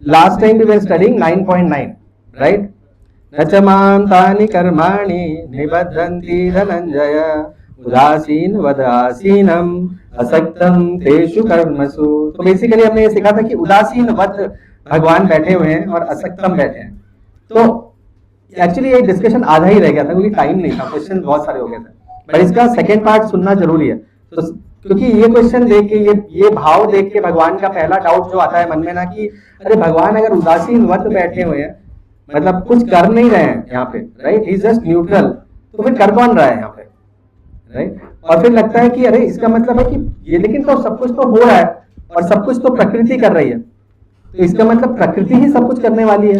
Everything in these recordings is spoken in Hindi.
last time we were studying 9.9, right? नचमांतानि कर्माणि निबद्धन्ति धनंजय उदासीन वदासीनम असक्तम तेषु कर्मसु। तो बेसिकली हमने ये सीखा था कि उदासीन वद भगवान बैठे हुए हैं और असक्तम बैठे हैं। तो एक्चुअली ये डिस्कशन आधा ही रह गया था क्योंकि टाइम नहीं था, क्वेश्चन बहुत सारे हो गए थे, पर इसका सेकेंड पार्ट सुनना जरूरी है। तो क्योंकि ये क्वेश्चन देख के ये भाव देख के भगवान का पहला डाउट जो आता है मन में ना कि अरे भगवान अगर उदासीन वत बैठे हुए हैं, मतलब कुछ कर नहीं रहे हैं यहाँ पे, right, he is just neutral, तो फिर कर कौन रहा है यहाँ पे, राइट? और फिर लगता है कि अरे इसका मतलब है कि ये, लेकिन तो सब कुछ तो हो रहा है और सब कुछ तो प्रकृति कर रही है, तो इसका मतलब प्रकृति ही सब कुछ करने वाली है,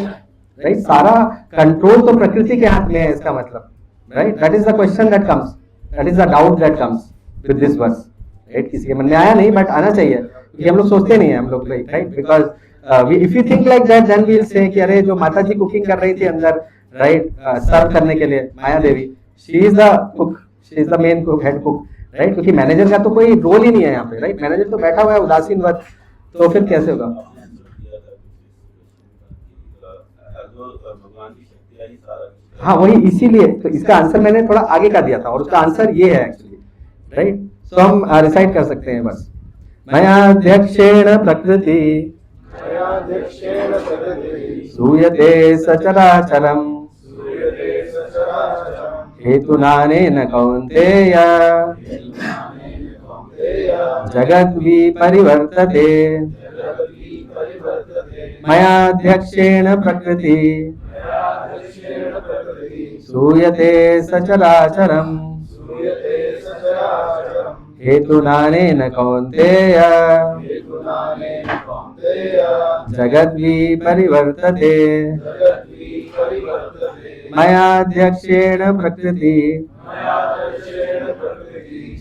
राइट? सारा कंट्रोल तो प्रकृति के हाथ में है इसका मतलब, right? That is the question that comes, that is the doubt that comes with this verse, right? किसी के मन में आया नहीं, बट आना चाहिए क्योंकि हम लोग सोचते नहीं है हम लोग, right? Because if you think like that, then we'll say कि अरे जो माता जी कुकिंग कर रही थी अंदर, राइट, सर्व करने के लिए, माया देवी, she is the cook, she is the main cook, head cook, right? क्योंकि मैनेजर का तो कोई रोल ही नहीं है यहाँ पे, राइट? मैनेजर तो बैठा हुआ है उदासीन वत, तो फिर कैसे होगा? हाँ वही, इसीलिए तो इसका आंसर मैंने थोड़ा आगे का दिया था और उसका आंसर ये है एक्चुअली, राइट? तो हम रिसाइट कर सकते हैं बस, मयाध्यक्षेण प्रकृति सूयते सचराचरम् हेतुनानेन कौन्तेय जगद्विपरिवर्तते। मयाध्यक्षेण प्रकृति सूयते सचराचरम् हेतुनानेन कौन्तेय जगद्विपरिवर्तते। मयाध्यक्षेण प्रकृति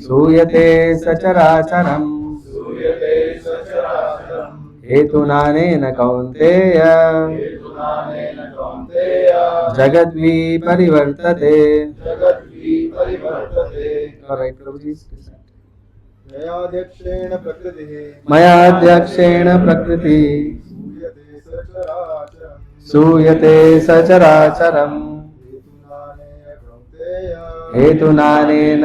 सूयते सचराचरम् हेतुनानेन कौन्तेय जगद्विपरिवर्तते। Alright, Prabhuji. मयाध्यक्षेण प्रकृति सूयते सचराचरम् हेतुनानेन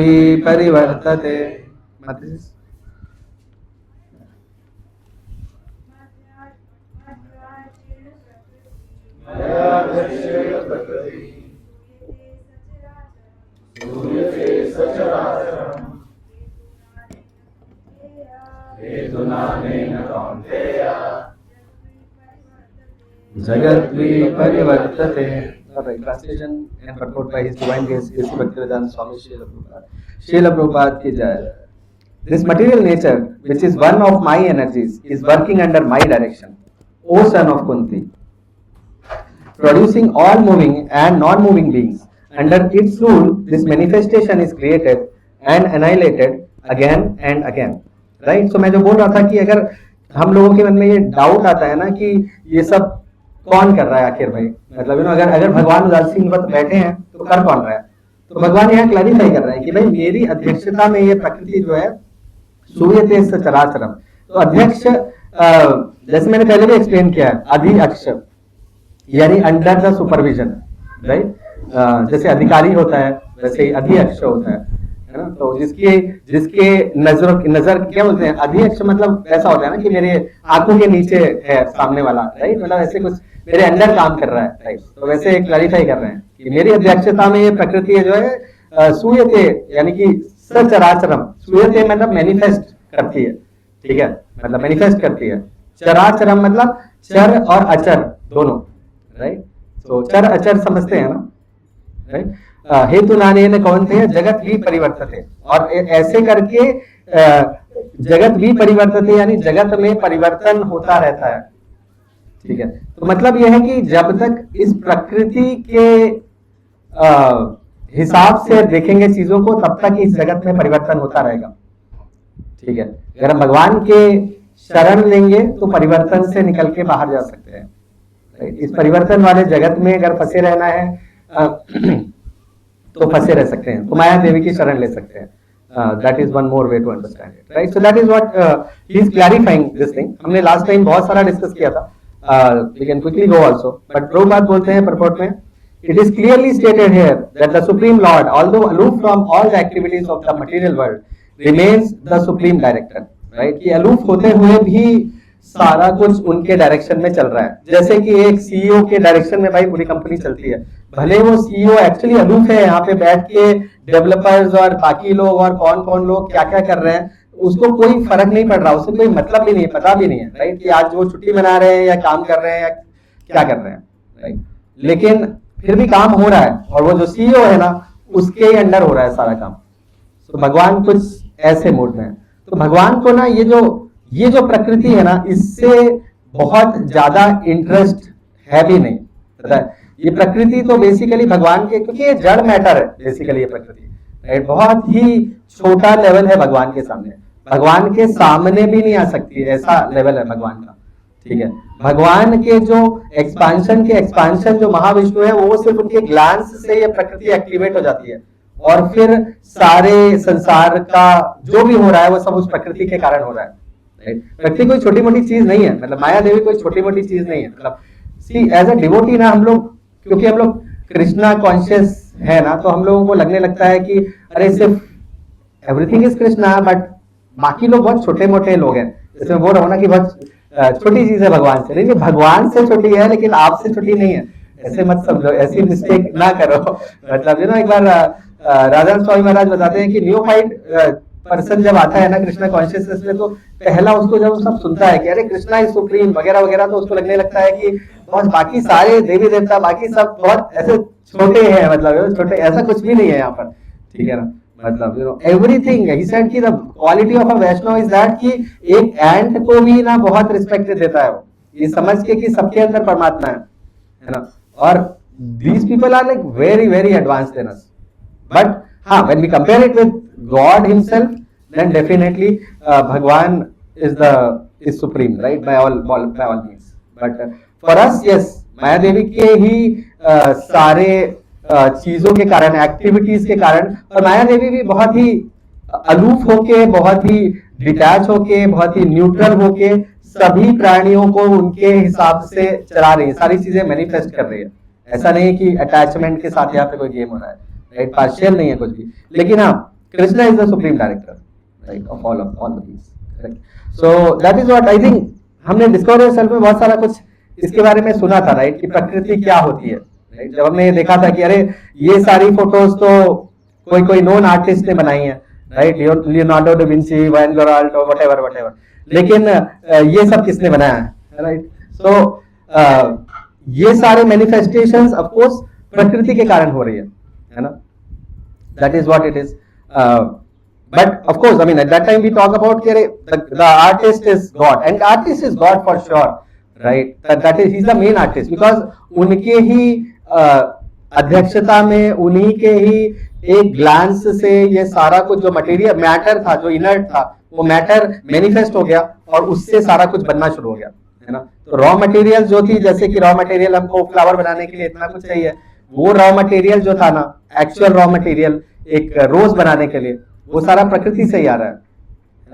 कौन्तेय जगद्विपरिवर्तते। जगद्विपरिवर्तते। Translation and purport by His Divine Grace K.C. Bhaktivedanta Swami Srila Prabhupada. Srila Prabhupada ki jai. This material nature, which is one of my energies, is working under my direction, O son of Kunti, producing all moving and non-moving beings. Under its rule, this manifestation is created and annihilated again and again. Right? So मैं जो बोल रहा था कि अगर हम लोगों के मन में ये डाउट आता है ना कि ये सब कौन कर रहा है आखिर भाई, मतलब अगर भगवान उदासीन वत बैठे हैं तो कर कौन रहा है, तो भगवान यहाँ क्लैरिफाई कर रहे हैं कि भाई मेरी अध्यक्षता में ये प्रकृति जो है सूयते सचराचरम्। तो अध्यक्ष, जैसे मैंने पहले भी एक्सप्लेन किया है, अधिअक्ष यानी अंडर द सुपरविजन, राइट? जैसे अधिकारी होता है वैसे ही अधिअक्ष होता है ना? तो जिसके नजर क्या बोलते हैं, अधिअक्ष मतलब ऐसा होता है ना कि मेरे आंखों के नीचे है सामने वाला, राइट? मतलब ऐसे कुछ मेरे अंदर काम कर रहा है, राइट? तो वैसे क्लैरिफाई कर रहे हैं कि मेरी अध्यक्षता में ये प्रकृति जो है सूयते यानी कि सचराचरम्, सूयते मतलब मैनिफेस्ट करती है, ठीक है, मतलब मैनिफेस्ट करती है। चराचरम् मतलब चर और अचर दोनों, राइट? तो चर अचर समझते हैं ना, राइट? हेतुनानेन कौन्तेय जगत विपरिवर्तते, और ऐसे करके जगत विपरिवर्तते यानी जगत में परिवर्तन होता रहता है, ठीक है? तो मतलब यह है कि जब तक इस प्रकृति के हिसाब से देखेंगे चीजों को तब तक इस जगत में परिवर्तन होता रहेगा, ठीक है? अगर हम भगवान के शरण लेंगे तो परिवर्तन से निकल के बाहर जा सकते हैं, राइट? इस परिवर्तन वाले जगत में अगर फंसे रहना है तो फंसे रह सकते हैं, तो माया देवी की शरण ले सकते हैं। that is one more way to understand it, right? So that is what he is clarifying this thing. हमने last time बहुत सारा discuss किया था. We can quickly go also, but Prabhupada बोलते हैं purport में, it is clearly stated here that the Supreme Lord, although aloof from all the activities of the material world, remains the Supreme Director, right? कि aloof होते हुए भी सारा कुछ उनके डायरेक्शन में चल रहा है. जैसे कि एक सीईओ के डायरेक्शन में भाई पूरी कंपनी चलती है, भले वो सीईओ एक्चुअली अलूफ है, यहाँ पे बैठ के डेवलपर्स और बाकी लोग और कौन कौन लोग क्या क्या कर रहे हैं उसको कोई फर्क नहीं पड़ रहा, उससे कोई मतलब भी नहीं है, पता भी नहीं है, राइट, कि आज वो छुट्टी मना रहे हैं या काम कर रहे हैं या क्या कर रहे हैं, राइट. लेकिन फिर भी काम हो रहा है और वो जो सीईओ है ना उसके ही अंडर हो रहा है सारा काम. तो भगवान कुछ ऐसे मूड में है. तो भगवान को ना ये जो प्रकृति है ना इससे बहुत ज्यादा इंटरेस्ट है भी नहीं, पता है. ये प्रकृति तो बेसिकली भगवान के, क्योंकि ये जड़ मैटर है बेसिकली ये प्रकृति, राइट, बहुत ही छोटा लेवल है भगवान के सामने. भगवान के सामने भी नहीं आ सकती, ऐसा लेवल है भगवान का, ठीक है. भगवान के जो एक्सपांशन जो महाविष्णु है वो सिर्फ उनके ग्लांस से ये प्रकृति एक्टिवेट हो जाती है और फिर सारे संसार का जो भी हो रहा है वो सब उस प्रकृति के कारण हो रहा है. प्रकृति कोई छोटी मोटी चीज नहीं है, मतलब माया देवी कोई छोटी मोटी चीज नहीं है. मतलब सी एज अ डिवोटी ना हम लोग, क्योंकि हम लोग कृष्णा कॉन्शियस है ना, तो हम लोगों को लगने लगता है कि अरे सिर्फ एवरीथिंग इज कृष्णा, बट बाकी लोग बहुत छोटे मोटे लोग हैं. इसमें वो रहो ना कि बहुत छोटी चीज है भगवान से. नहीं, भगवान से छोटी है लेकिन आपसे छोटी नहीं है, ऐसे मत समझो, ऐसी मिस्टेक ना करो. मतलब एक बार राधा स्वामी महाराज बताते हैं कि न्यूफाइट पर्सन जब आता है ना कृष्णा कॉन्शियसनेस में, तो पहला उसको जब सब सुनता है कि अरे कृष्णा इज सुप्रीम वगैरह वगैरह, तो उसको लगने लगता है कि बहुत बाकी सारे देवी देवता बाकी सब बहुत ऐसे छोटे हैं, मतलब छोटे, ऐसा कुछ भी नहीं है यहाँ पर, ठीक है ना. मतलब एवरीथिंग ही सेड कि the quality of a Vaishnav is that कि एक एंट को भी ना बहुत रिस्पेक्ट देता है वो, ये समझ के कि सबके अंदर परमात्मा है ना. और these people are like very very advanced in us. But हाँ, when we compare it with God himself, then definitely Bhagwan is supreme, right, by all means. But for us, yes, माया देवी के ही सारे चीजों के कारण, एक्टिविटीज के कारण, और माया देवी भी बहुत ही अलूफ होके, बहुत ही डिटैच होके, बहुत ही न्यूट्रल होके सभी प्राणियों को उनके हिसाब से चला रही है, सारी चीजें मैनिफेस्ट कर रही है. ऐसा नहीं है कि अटैचमेंट के साथ यहाँ पे कोई गेम हो रहा है, राइट, पार्शियल नहीं है कुछ भी. लेकिन हाँ, Krishna is the supreme director, right, of all the things, correct. So that is what I think. हमने डिस्कवर योरसेल्फ में बहुत सारा कुछ इसके बारे में सुना था, राइट, कि प्रकृति क्या होती है, राइट. जब हमने देखा था कि अरे ये सारी फोटोज तो कोई नॉन आर्टिस्ट ने बनाई है, right, Leonardo da Vinci, Van Gogh, whatever, लेकिन ये सब किसने बनाया है, राइट. सो ये सारे मैनिफेस्टेशंस ऑफ कोर्स प्रकृति के कारण हो रही है ना. That is what it is. But of course, I mean, at that time we talk about the artist is God, and artist is God for sure, right? That is, he's the main artist, because उनके ही अध्यक्षता में, उन्हीं के ही एक ग्लांस से ये सारा कुछ जो मटेरियल मैटर था, जो इनर्ट था, वो मैटर मैनिफेस्ट हो गया और उससे सारा कुछ बनना शुरू हो गया, है ना. तो रॉ मटेरियल जो थी, जैसे कि रॉ मटेरियल हमको फ्लावर बनाने के लिए इतना कुछ चाहिए, वो रॉ मटेरियल जो था ना, एक्चुअल रॉ मटेरियल एक रोज बनाने के लिए, वो सारा प्रकृति से ही आ रहा है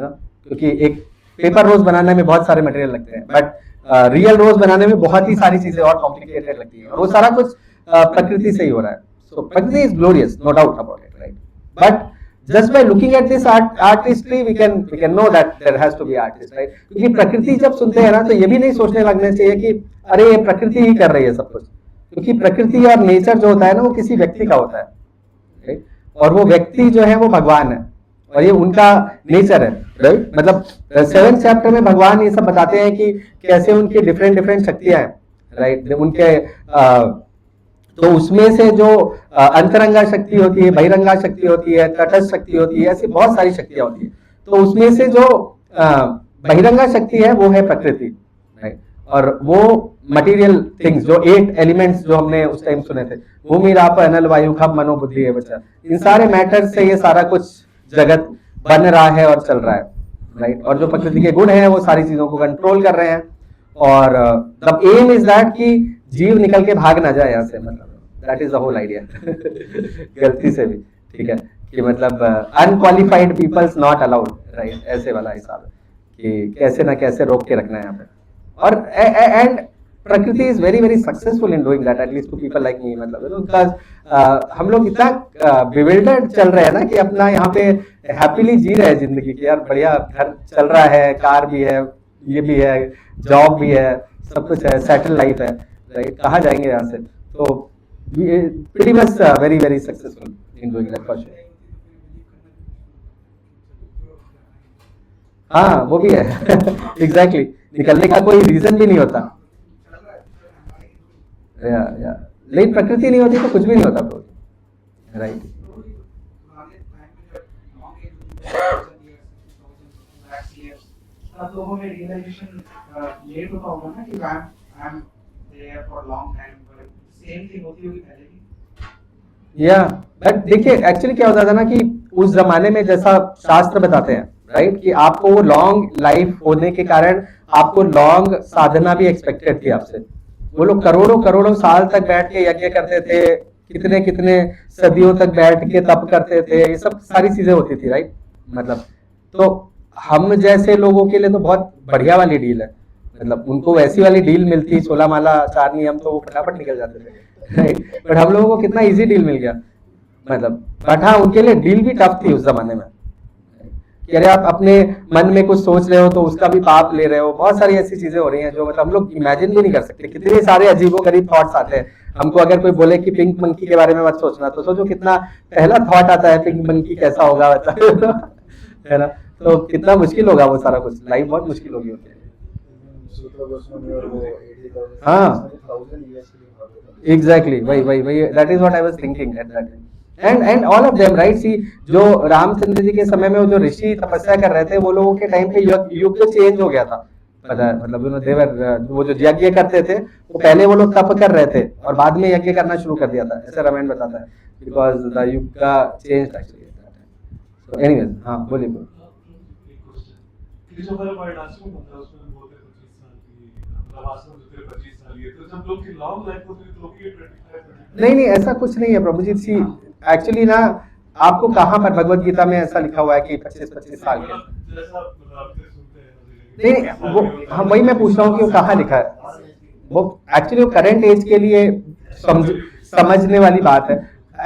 ना. क्योंकि एक पेपर रोज बनाने में बहुत सारे मटेरियल लगते हैं, बट रियल रोज बनाने में बहुत ही सारी चीजें और कॉम्प्लिकेटेड लगती है, और वो सारा कुछ प्रकृति से ही हो रहा है. सो प्रकृति is glorious, no doubt about it, right. But just by looking at this artistry we can know that there has to be artist, right. क्योंकि प्रकृति जब सुनते हैं ना तो ये भी नहीं सोचने लगने चाहिए कि अरे ये प्रकृति ही कर रही है सब कुछ, क्योंकि प्रकृति और नेचर जो होता है ना वो किसी व्यक्ति का होता है, राइट. और वो व्यक्ति जो है वो भगवान है और ये उनका नेचर है, राइट. मतलब 7th चैप्टर में भगवान ये सब बताते हैं कि कैसे उनकी डिफरेंट शक्तियां हैं, राइट. उनके तो उसमें से जो अंतरंगा शक्ति होती है, बहिरंगा शक्ति होती है, तटस्थ शक्ति होती है, ऐसी बहुत सारी शक्तियां होती है. तो उसमें से जो बहिरंगा शक्ति है वो है प्रकृति, राइट. और वो मटेरियल थिंग्स जो 8 एलिमेंट्स जो हमने उस टाइम सुने थे, भूमि, राप, अनल, वायु, खम, मनो, बुद्धि है बच्चा, इन सारे मैटर से ये सारा कुछ जगत बन रहा है और चल रहा है, राइट. और जो प्रकृति के गुण हैं वो सारी चीजों को कंट्रोल कर रहे हैं. और द एम इज दैट कि जीव निकल के भाग ना जाए यहाँ से, मतलब that is the whole idea. गलती से भी, ठीक है, कि मतलब unqualified peoples not allowed, right, ऐसे वाला हिसाब है कि कैसे ना कैसे रोक के रखना है यहाँ पे। और एंड प्रकृति is very very successful in doing that, at least to people like me, मतलब बिकॉज हम लोग इतना बिविल्डर्ड चल रहे हैं ना कि अपना यहाँ पे हैप्पीली जी रहे हैं जिंदगी की, यार बढ़िया घर चल रहा है, कार भी है, ये भी है, जॉब भी है, सब कुछ है, सेटल लाइफ है, राइट, कहाँ जाएंगे यहाँ से। तो pretty much very very successful in doing that for sure. हाँ वो भी है एग्जैक्टली निकलने का कोई रीजन भी नहीं होता। या लेकिन प्रकृति नहीं होती तो कुछ भी नहीं होता ब्रो, राइट। लोगों में रियलाइजेशन लेट होता होगा ना कि I am there for long time, same thing होती होगी पहले भी। या बट देखिए एक्चुअली क्या होता था ना कि उस जमाने में जैसा शास्त्र बताते हैं, राइट, कि आपको वो लॉन्ग लाइफ होने के कारण आपको लॉन्ग साधना भी एक्सपेक्टेड थी आपसे। वो लोग करोड़ों करोड़ों साल तक बैठ के यज्ञ करते थे, कितने कितने सदियों तक बैठ के तप करते थे, ये सब सारी चीजें होती थी, राइट। मतलब तो हम जैसे लोगों के लिए तो बहुत बढ़िया वाली डील है, मतलब उनको वैसी वाली डील मिलती 16 माला 4 नियम तो वो फटाफट निकल जाते थे, राइट। बट हम लोगों को कितना इजी डील मिल गया, मतलब बट हाँ उनके लिए डील भी टफ थी उस जमाने में कि अरे आप अपने मन में कुछ सोच रहे हो तो उसका भी पाप ले रहे हो। बहुत सारी ऐसी चीजें हो रही हैं जो मतलब हम लोग इमेजिन भी नहीं कर सकते, कितने सारे अजीबोगरीब थॉट्स आते हैं हमको। अगर कोई बोले कि पिंक मंकी के बारे में मत सोचना, तो सोचो कितना पहला थॉट आता है पिंक मंकी कैसा होगा, मतलब है ना। तो कितना मुश्किल होगा वो सारा कुछ, लाइफ बहुत मुश्किल होगी होती है। हाँ एग्जैक्टली वही that is what I was thinking at that time. And all of them, right, see जो रामचंद्र जी के समय में वो जो ऋषि तपस्या कर रहे थे, वो लोगों के टाइम पे युग चेंज हो गया था, पता है, मतलब यू नो देवर वो जो यज्ञ करते थे वो पहले वो लोग तप कर रहे थे और बाद में यज्ञ करना शुरू कर दिया था, ऐसा रामायण बताता है, बिकॉज द युग का चेंज एक्चुअली। सो एनीवेज हाँ बोलिए बोलिए। नहीं ऐसा कुछ नहीं है प्रभु जी। सी एक्चुअली ना आपको कहाँ पर भगवत गीता में ऐसा लिखा हुआ है कि 25-25 साल के? नहीं वो हाँ वही मैं पूछ रहा हूँ कि वो कहाँ लिखा है। वो एक्चुअली वो करंट एज के लिए समझने वाली बात है।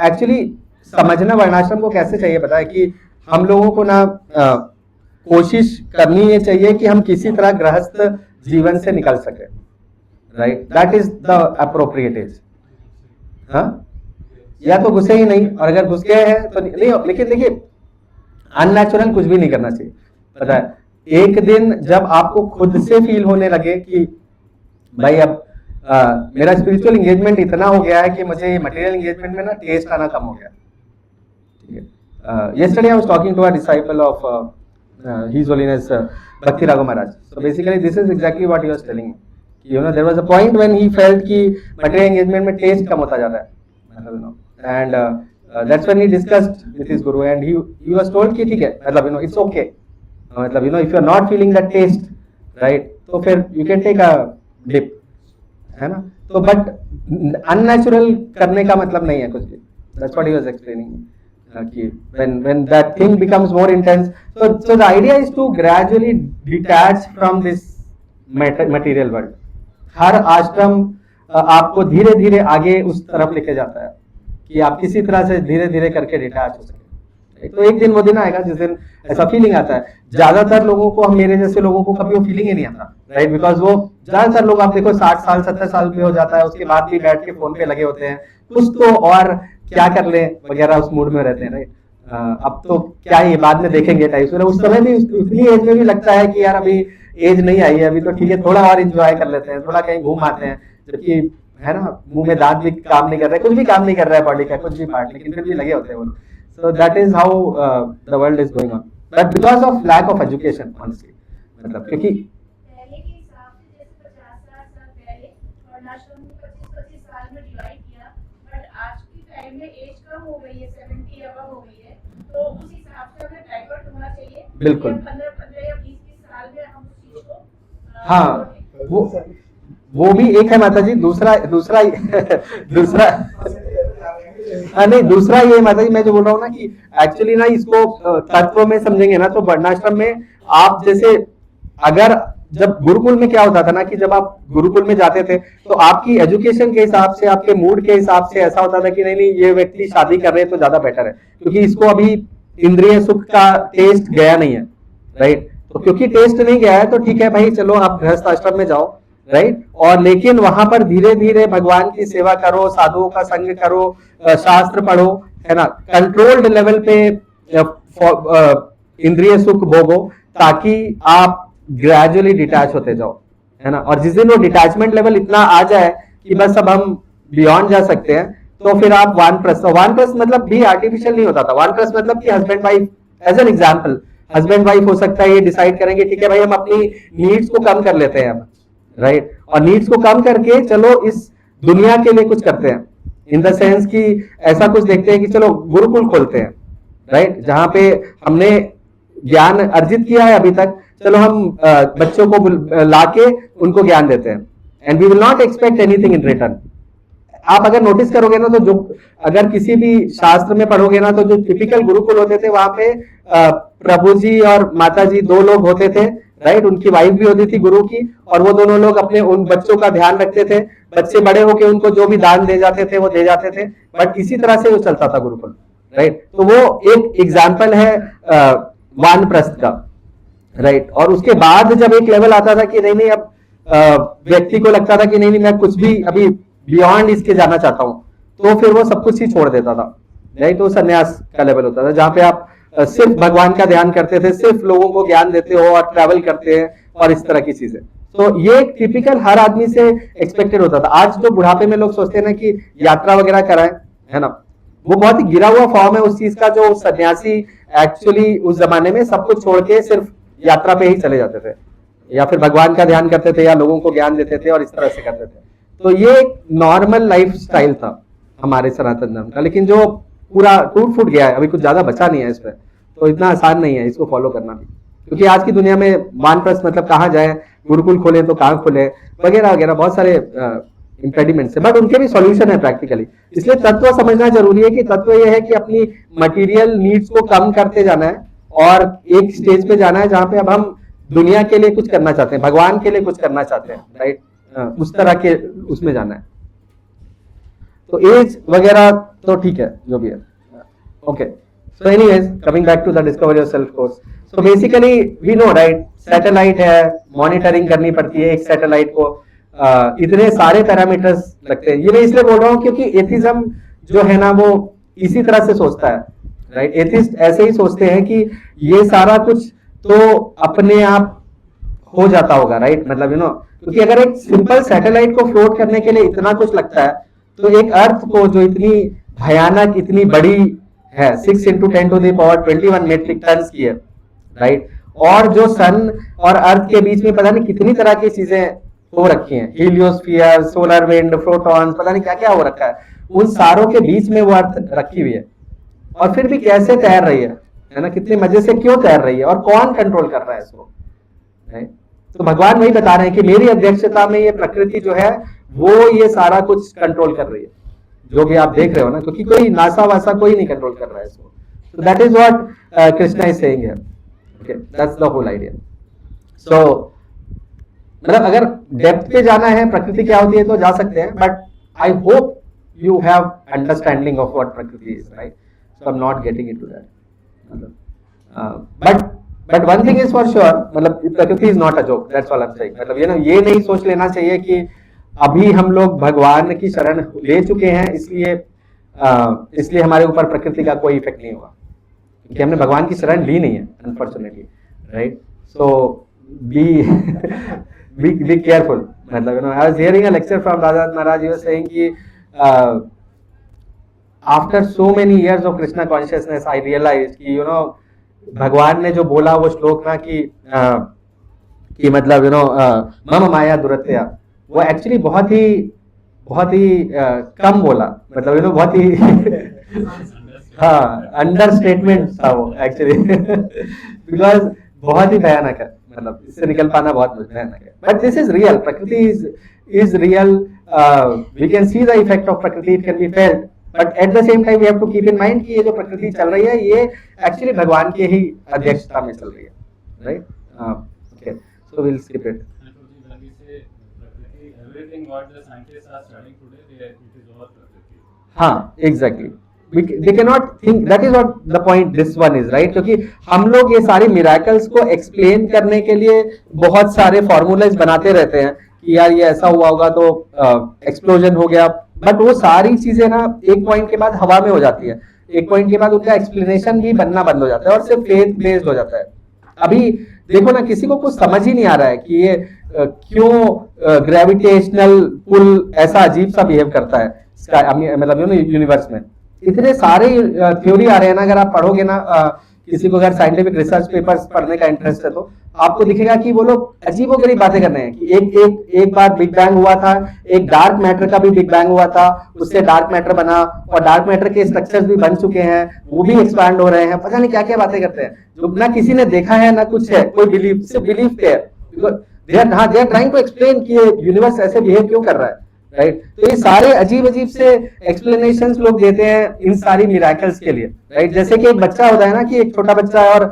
एक्चुअली समझना वर्णाश्रम को कैसे चाहिए पता है कि हम लोगों को ना कोशिश करनी ये चाहिए कि हम किसी तरह गृहस्थ जीवन से निकल सके, right, that is the appropriate age. हाँ या तो घुसे ही नहीं, और अगर घुस गए हैं तो नहीं, लेकिन देखिए अननेचुरल कुछ भी नहीं करना चाहिए, पता है। एक दिन जब आपको खुद से फील होने लगे कि भाई अब मेरा स्पिरिचुअल एंगेजमेंट इतना हो गया है कि मुझे मटेरियल एंगेजमेंट में ना टेस्ट आना कम हो गया, ठीक है। yesterday I was talking to a disciple of His Holiness Bhakti Raghu Maharaj. So basically this is exactly what he was telling me. You know, there was a point when he felt कि material engagement में taste कम होता जा रहा है, मतलब you know, and that's when he discussed with his guru and he was told कि ठीक है, मतलब you know it's okay, मतलब you know if you are not feeling that taste, right, तो फिर you can take a dip, है ना। तो but unnatural करने का मतलब नहीं है कुछ भी, that's what he was explaining. When that thing becomes more intense, so the idea is to gradually detach from this material world. हर आश्रम आपको धीरे धीरे आगे उस तरफ लेके जाता है कि आप किसी तरह से धीरे धीरे करके डिटैच हो सके। तो एक दिन वो दिन आएगा जिस दिन ऐसा फीलिंग आता है। ज्यादातर लोगों को, हम मेरे जैसे लोगों को कभी वो फीलिंग ही नहीं आता, राइट, बिकॉज वो ज्यादातर लोग आप देखो 60 साल 70 साल पे हो जाता है, उसके बाद भी बैठ के फोन पे लगे होते हैं, कुछ तो और क्या कर ले वगैरह उस मूड में रहते हैं, राइट। अब तो क्या ये बाद में देखेंगे टाइप। उस समय भी उतनी एज में भी लगता है कि यार अभी एज नहीं आई है, अभी तो ठीक है, थोड़ा और एंजॉय कर लेते हैं, थोड़ा कहीं घूम आते हैं, जबकि है ना मुंह में दांत भी काम नहीं कर रहे, कुछ भी काम नहीं कर रहा है बॉडी का कुछ भी पार्ट, लेकिन फिर भी लगे होते हैं वो। So that is how the world is going on, but because of lack of education honestly, मतलब क्योंकि बिल्कुल हाँ वो भी एक है माता जी। दूसरा दूसरा दूसरा नहीं, दूसरा ये माता जी मैं जो बोल रहा हूँ ना कि एक्चुअली ना इसको तत्व में समझेंगे ना तो वर्णाश्रम में आप जैसे अगर जब गुरुकुल में क्या होता था ना कि जब आप गुरुकुल में जाते थे तो आपकी एजुकेशन के हिसाब से आपके मूड के हिसाब से ऐसा होता था कि नहीं नहीं ये व्यक्ति शादी कर रहे हैं तो ज्यादा बेटर है क्योंकि इसको अभी इंद्रिय सुख का टेस्ट गया नहीं है, राइट। तो क्योंकि टेस्ट नहीं गया है तो ठीक है भाई चलो आप गृहस्थ आश्रम में जाओ, राइट। और लेकिन वहां पर धीरे धीरे भगवान की सेवा करो, साधुओं का संग करो, शास्त्र पढ़ो, है ना, कंट्रोल्ड लेवल पे इंद्रिय सुख भोगो ताकि आप ग्रेजुअली डिटैच होते जाओ, है ना। और जिस दिन वो डिटैचमेंट लेवल इतना आ जाए कि बस अब हम बियॉन्ड जा सकते हैं तो फिर आप वानप्रस्थ मतलब भी आर्टिफिशियल नहीं होता था। वानप्रस्थ मतलब कि husband wife, as an example husband wife हो सकता है ये डिसाइड करेंगे ठीक है भाई हम अपनी नीड्स को कम कर लेते हैं अब, राइट। और नीड्स को कम करके चलो इस दुनिया के लिए कुछ करते हैं, इन द सेंस कि ऐसा कुछ देखते हैं कि चलो गुरुकुल खोलते हैं, राइट, जहां पे हमने ज्ञान अर्जित किया है अभी तक, चलो हम बच्चों को लाके उनको ज्ञान देते हैं and we will not expect anything in return. आप अगर नोटिस करोगे ना तो जो अगर किसी भी शास्त्र में पढ़ोगे ना तो जो टिपिकल गुरुकुल होते थे वहां पे प्रभु जी और माता जी दो लोग होते थे, राइट। उनकी वाइफ भी होती थी गुरु की और वो दोनों लोग अपने उन बच्चों का ध्यान रखते थे, बच्चे बड़े होके उनको जो भी दान दे जाते थे वो दे जाते थे, बट इसी तरह से वो चलता था गुरुकुल, राइट। तो वो एक एग्जाम्पल है वानप्रस्थ का, राइट। और उसके बाद जब एक लेवल आता था कि नहीं नहीं अब व्यक्ति को लगता था कि नहीं नहीं मैं कुछ भी अभी बियॉन्ड इसके जाना चाहता हूं तो फिर वो सब कुछ ही छोड़ देता था, राइट। तो सन्यास का लेवल होता था जहां पे आप सिर्फ भगवान का ध्यान करते थे, सिर्फ लोगों को ज्ञान देते हो और ट्रैवल करते हैं और इस तरह की चीजें। तो ये टिपिकल हर आदमी से एक्सपेक्टेड होता था। आज जो बुढ़ापे में लोग सोचते हैं ना कि यात्रा वगैरह कराएं, है ना, वो बहुत ही गिरा हुआ फॉर्म है उस चीज का जो सन्यासी एक्चुअली उस जमाने में सब कुछ छोड़ के सिर्फ यात्रा पे ही चले जाते थे या फिर भगवान का ध्यान करते थे या लोगों को ज्ञान देते थे और इस तरह से करते थे। तो ये एक नॉर्मल लाइफ स्टाइल था हमारे सनातन धर्म का, लेकिन जो पूरा टूट फूट गया है, अभी कुछ ज्यादा बचा नहीं है इस पर, तो इतना आसान नहीं है इसको फॉलो करना भी, क्योंकि आज की दुनिया में वानप्रस्थ मतलब कहाँ जाए, गुरुकुल खोले तो कहाँ खोले वगैरह वगैरह बहुत सारे इंपेडिमेंट्स है, बट उनके भी सॉल्यूशन है प्रैक्टिकली। इसलिए तत्व समझना जरूरी है कि तत्व ये है कि अपनी मटेरियल नीड्स को कम करते जाना है और एक स्टेज पे जाना है जहां पे अब हम दुनिया के लिए कुछ करना चाहते हैं, भगवान के लिए कुछ करना चाहते हैं, राइट, उस तरह के उसमें जाना है। तो एज वगैरह तो ठीक है जो भी है, okay. So anyways coming back to the discover yourself course, so basically we know, right, satellite है, मॉनिटरिंग करनी पड़ती है एक सैटेलाइट को, इतने सारे पैरामीटर्स लगते हैं। ये मैं इसलिए बोल रहा हूँ क्योंकि एथिज्म जो है ना वो इसी तरह से सोचता है, राइट। एथिस्ट ऐसे ही सोचते हैं कि ये सारा कुछ तो अपने आप हो जाता होगा, राइट, मतलब यू नो, क्योंकि अगर एक सिंपल सैटेलाइट को फ्लोट करने के लिए इतना कुछ लगता है तो एक अर्थ को जो इतनी भयानक इतनी बड़ी है 6 × 10⁻21 मेट्रिक टन की है, राइट, और जो सन और अर्थ के बीच में पता नहीं कितनी तरह की चीजें हो रखी हैं, हीलियोस्फीयर, सोलर विंड, प्रोटॉन्स, पता नहीं क्या क्या हो रखा है, उन सारों के बीच में वो अर्थ रखी हुई है और फिर भी कैसे तैर रही है ना, कितने मजे से क्यों तैर रही है और कौन कंट्रोल कर रहा है इसको, राइट। तो भगवान वही बता रहे हैं कि मेरी अध्यक्षता में ये प्रकृति जो है वो ये सारा कुछ कंट्रोल कर रही है, जो भी आप देख रहे हो ना, क्योंकि कोई नासा वासा कोई नहीं कंट्रोल कर रहा है इसको। So that is what Krishna is saying here. Okay, that's the whole idea. So मतलब अगर डेप्थ पे जाना है प्रकृति क्या होती है तो जा सकते हैं, but I hope you have understanding of what prakriti is, right. So I am not getting into that, but one thing is for sure, मतलब prakriti is not a joke, that's all I am saying. मतलब ये नहीं सोच लेना चाहिए कि अभी हम लोग भगवान की शरण ले चुके हैं इसलिए हमारे ऊपर प्रकृति का कोई इफेक्ट नहीं होगा, क्योंकि हमने भगवान की शरण ली नहीं है unfortunately, right. So be careful, मतलब, you know, I was hearing a lecture from Radha Maharaj. He was saying कि after so many years of Krishna consciousness I realized कि you know भगवान ने जो बोला वो श्लोक ना कि मतलब you know मम माया दुरत्या, वो एक्चुअली बहुत ही कम बोला, मतलब you know बहुत ही हाँ अंडरस्टेटमेंट था वो एक्चुअली बिकॉज बहुत ही भयानक है, मतलब इससे निकल पाना बहुत भयानक है। But this is real, prakriti is real, we can see the effect of prakriti, it can be felt, but at the same time we have to keep in mind कि ये जो प्रकृति चल रही है ये एक्चुअली भगवान के ही अध्यक्षता में चल रही है, right? Okay, so will skip it. Everything what the scientists are studying today, it is all Prakriti. हाँ, exactly. They cannot think. That is what the point this one is, right? क्योंकि हम लोग ये सारे मिराकल्स को एक्सप्लेन करने के लिए बहुत सारे फॉर्मूलाज बनाते रहते हैं कि यार ये ऐसा हुआ होगा तो एक्सप्लोजन हो गया, बट वो सारी चीजें ना एक पॉइंट के बाद हवा में हो जाती है, एक पॉइंट के बाद उनका एक्सप्लेनेशन भी बनना बंद हो जाता है और सिर्फ फेथ बेस्ड हो जाता है. अभी देखो ना, किसी को कुछ समझ ही नहीं आ रहा है कि ये क्यों ग्रेविटेशनल पुल ऐसा अजीब सा बिहेव करता है मतलब यूनिवर्स में. इतने सारे थ्योरी आ रहे हैं ना, अगर आप पढ़ोगे ना, किसी को अगर साइंटिफिक रिसर्च पेपर्स पढ़ने का इंटरेस्ट है तो आपको दिखेगा कि वो लोग अजीबोगरीब बातें कर रहे हैं कि एक बार बिग बैंग हुआ था, एक डार्क मैटर का भी बिग बैंग हुआ था, उससे डार्क मैटर बना और डार्क मैटर के स्ट्रक्चर्स भी बन चुके हैं, वो भी एक्सपैंड हो रहे हैं. पता नहीं क्या क्या बातें करते हैं जो ना किसी ने देखा है ना कुछ है, कोई बिलीव सिर्फ बिलीव पे है. They are trying to explain कि यूनिवर्स ऐसे बिहेव क्यों कर रहा है, राइट? तो ये सारे अजीब अजीब से एक्सप्लेनेशंस लोग देते हैं इन सारी मिराकल्स के लिए, राइट? जैसे कि एक बच्चा होता है ना, कि एक छोटा बच्चा है और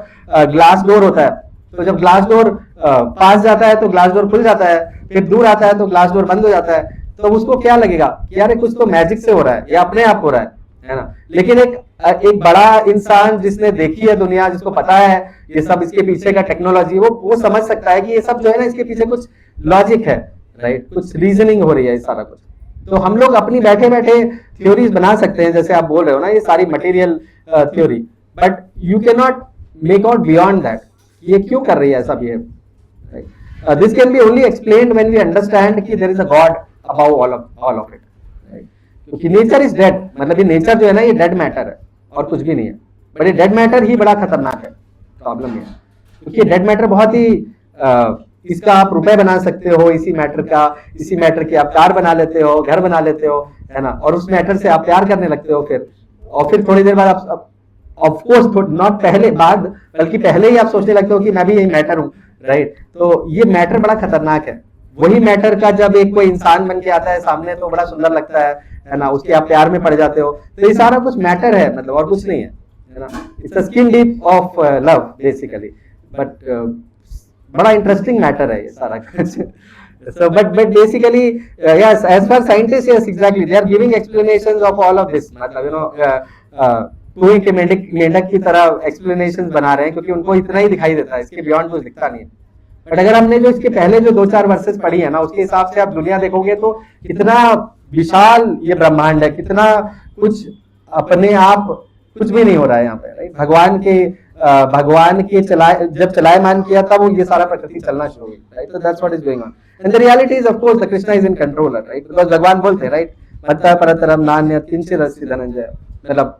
ग्लास डोर होता है, तो जब ग्लास डोर पास जाता है तो ग्लास डोर खुल जाता है, फिर दूर आता है तो ग्लास डोर बंद हो जाता है. तो उसको क्या लगेगा कि यार कुछ तो मैजिक से हो रहा है या अपने आप हो रहा है ना? लेकिन एक बड़ा इंसान जिसने देखी है दुनिया, जिसको पता है ये सब इसके पीछे का टेक्नोलॉजी, वो समझ सकता है कि ये सब जो है ना, इसके पीछे कुछ लॉजिक है, राइट? कुछ रीजनिंग हो रही है, सारा कुछ. तो हम लोग अपनी बैठे बैठे थ्योरीज बना सकते हैं, जैसे आप बोल रहे हो ना, ये सारी material theory, but you can not make out beyond that ये क्यों कर रही है ऐसा behave, right? This can be only explained when we understand कि there is a God above all of it, right? क्योंकि नेचर इज डेड, मतलब ये नेचर जो है ना, ये डेड मैटर है और कुछ भी नहीं है. बट ये डेड मैटर ही बड़ा खतरनाक है. प्रॉब्लम ये है क्योंकि डेड मैटर बहुत ही इसका आप रुपए बना सकते हो, इसी मैटर के आप कार बना लेते हो, घर बना लेते हो, है ना? और उस मैटर से आप प्यार करने लगते हो फिर थोड़ी देर बाद आप ऑफ कोर्स नॉट पहले बाद बल्कि पहले ही आप सोचने लगते हो कि मैं भी यही मैटर हूँ, राइट? तो ये मैटर बड़ा खतरनाक है. वही मैटर का जब एक कोई इंसान बन के आता है सामने तो बड़ा सुंदर लगता है ना? उसके आप प्यार में पड़ जाते हो. तो ये सारा कुछ मैटर है, मतलब और कुछ नहीं है ना? It's the skin deep of love basically. But बड़ा इंटरेस्टिंग मैटर है ये सारा कुछ. So, but basically, yes, as far scientists, yes, exactly, they are giving explanations of all of this. मतलब कोई के मेंढक की तरह explanations बना रहे हैं क्योंकि उनको इतना ही दिखाई देता है, इसके बियॉन्ड कुछ दिखता नहीं है. बट अगर हमने जो इसके पहले जो 2-4 वर्सेस पढ़ी है ना, उसके हिसाब से आप दुनिया देखोगे तो कितना विशाल ये ब्रह्मांड है, कितना कुछ अपने आप कुछ भी नहीं हो रहा है यहाँ पे, राइट? भगवान के जब चलायमान किया तब वो ये सारा प्रकृति चलना शुरू हुई, राइट? तो that's what is going on. And the reality is of course the Krishna is in control, right? Because भगवान बोलते हैं, राइट? मत्ता परतरम नान्य किंचिदस्ति धनंजय, मतलब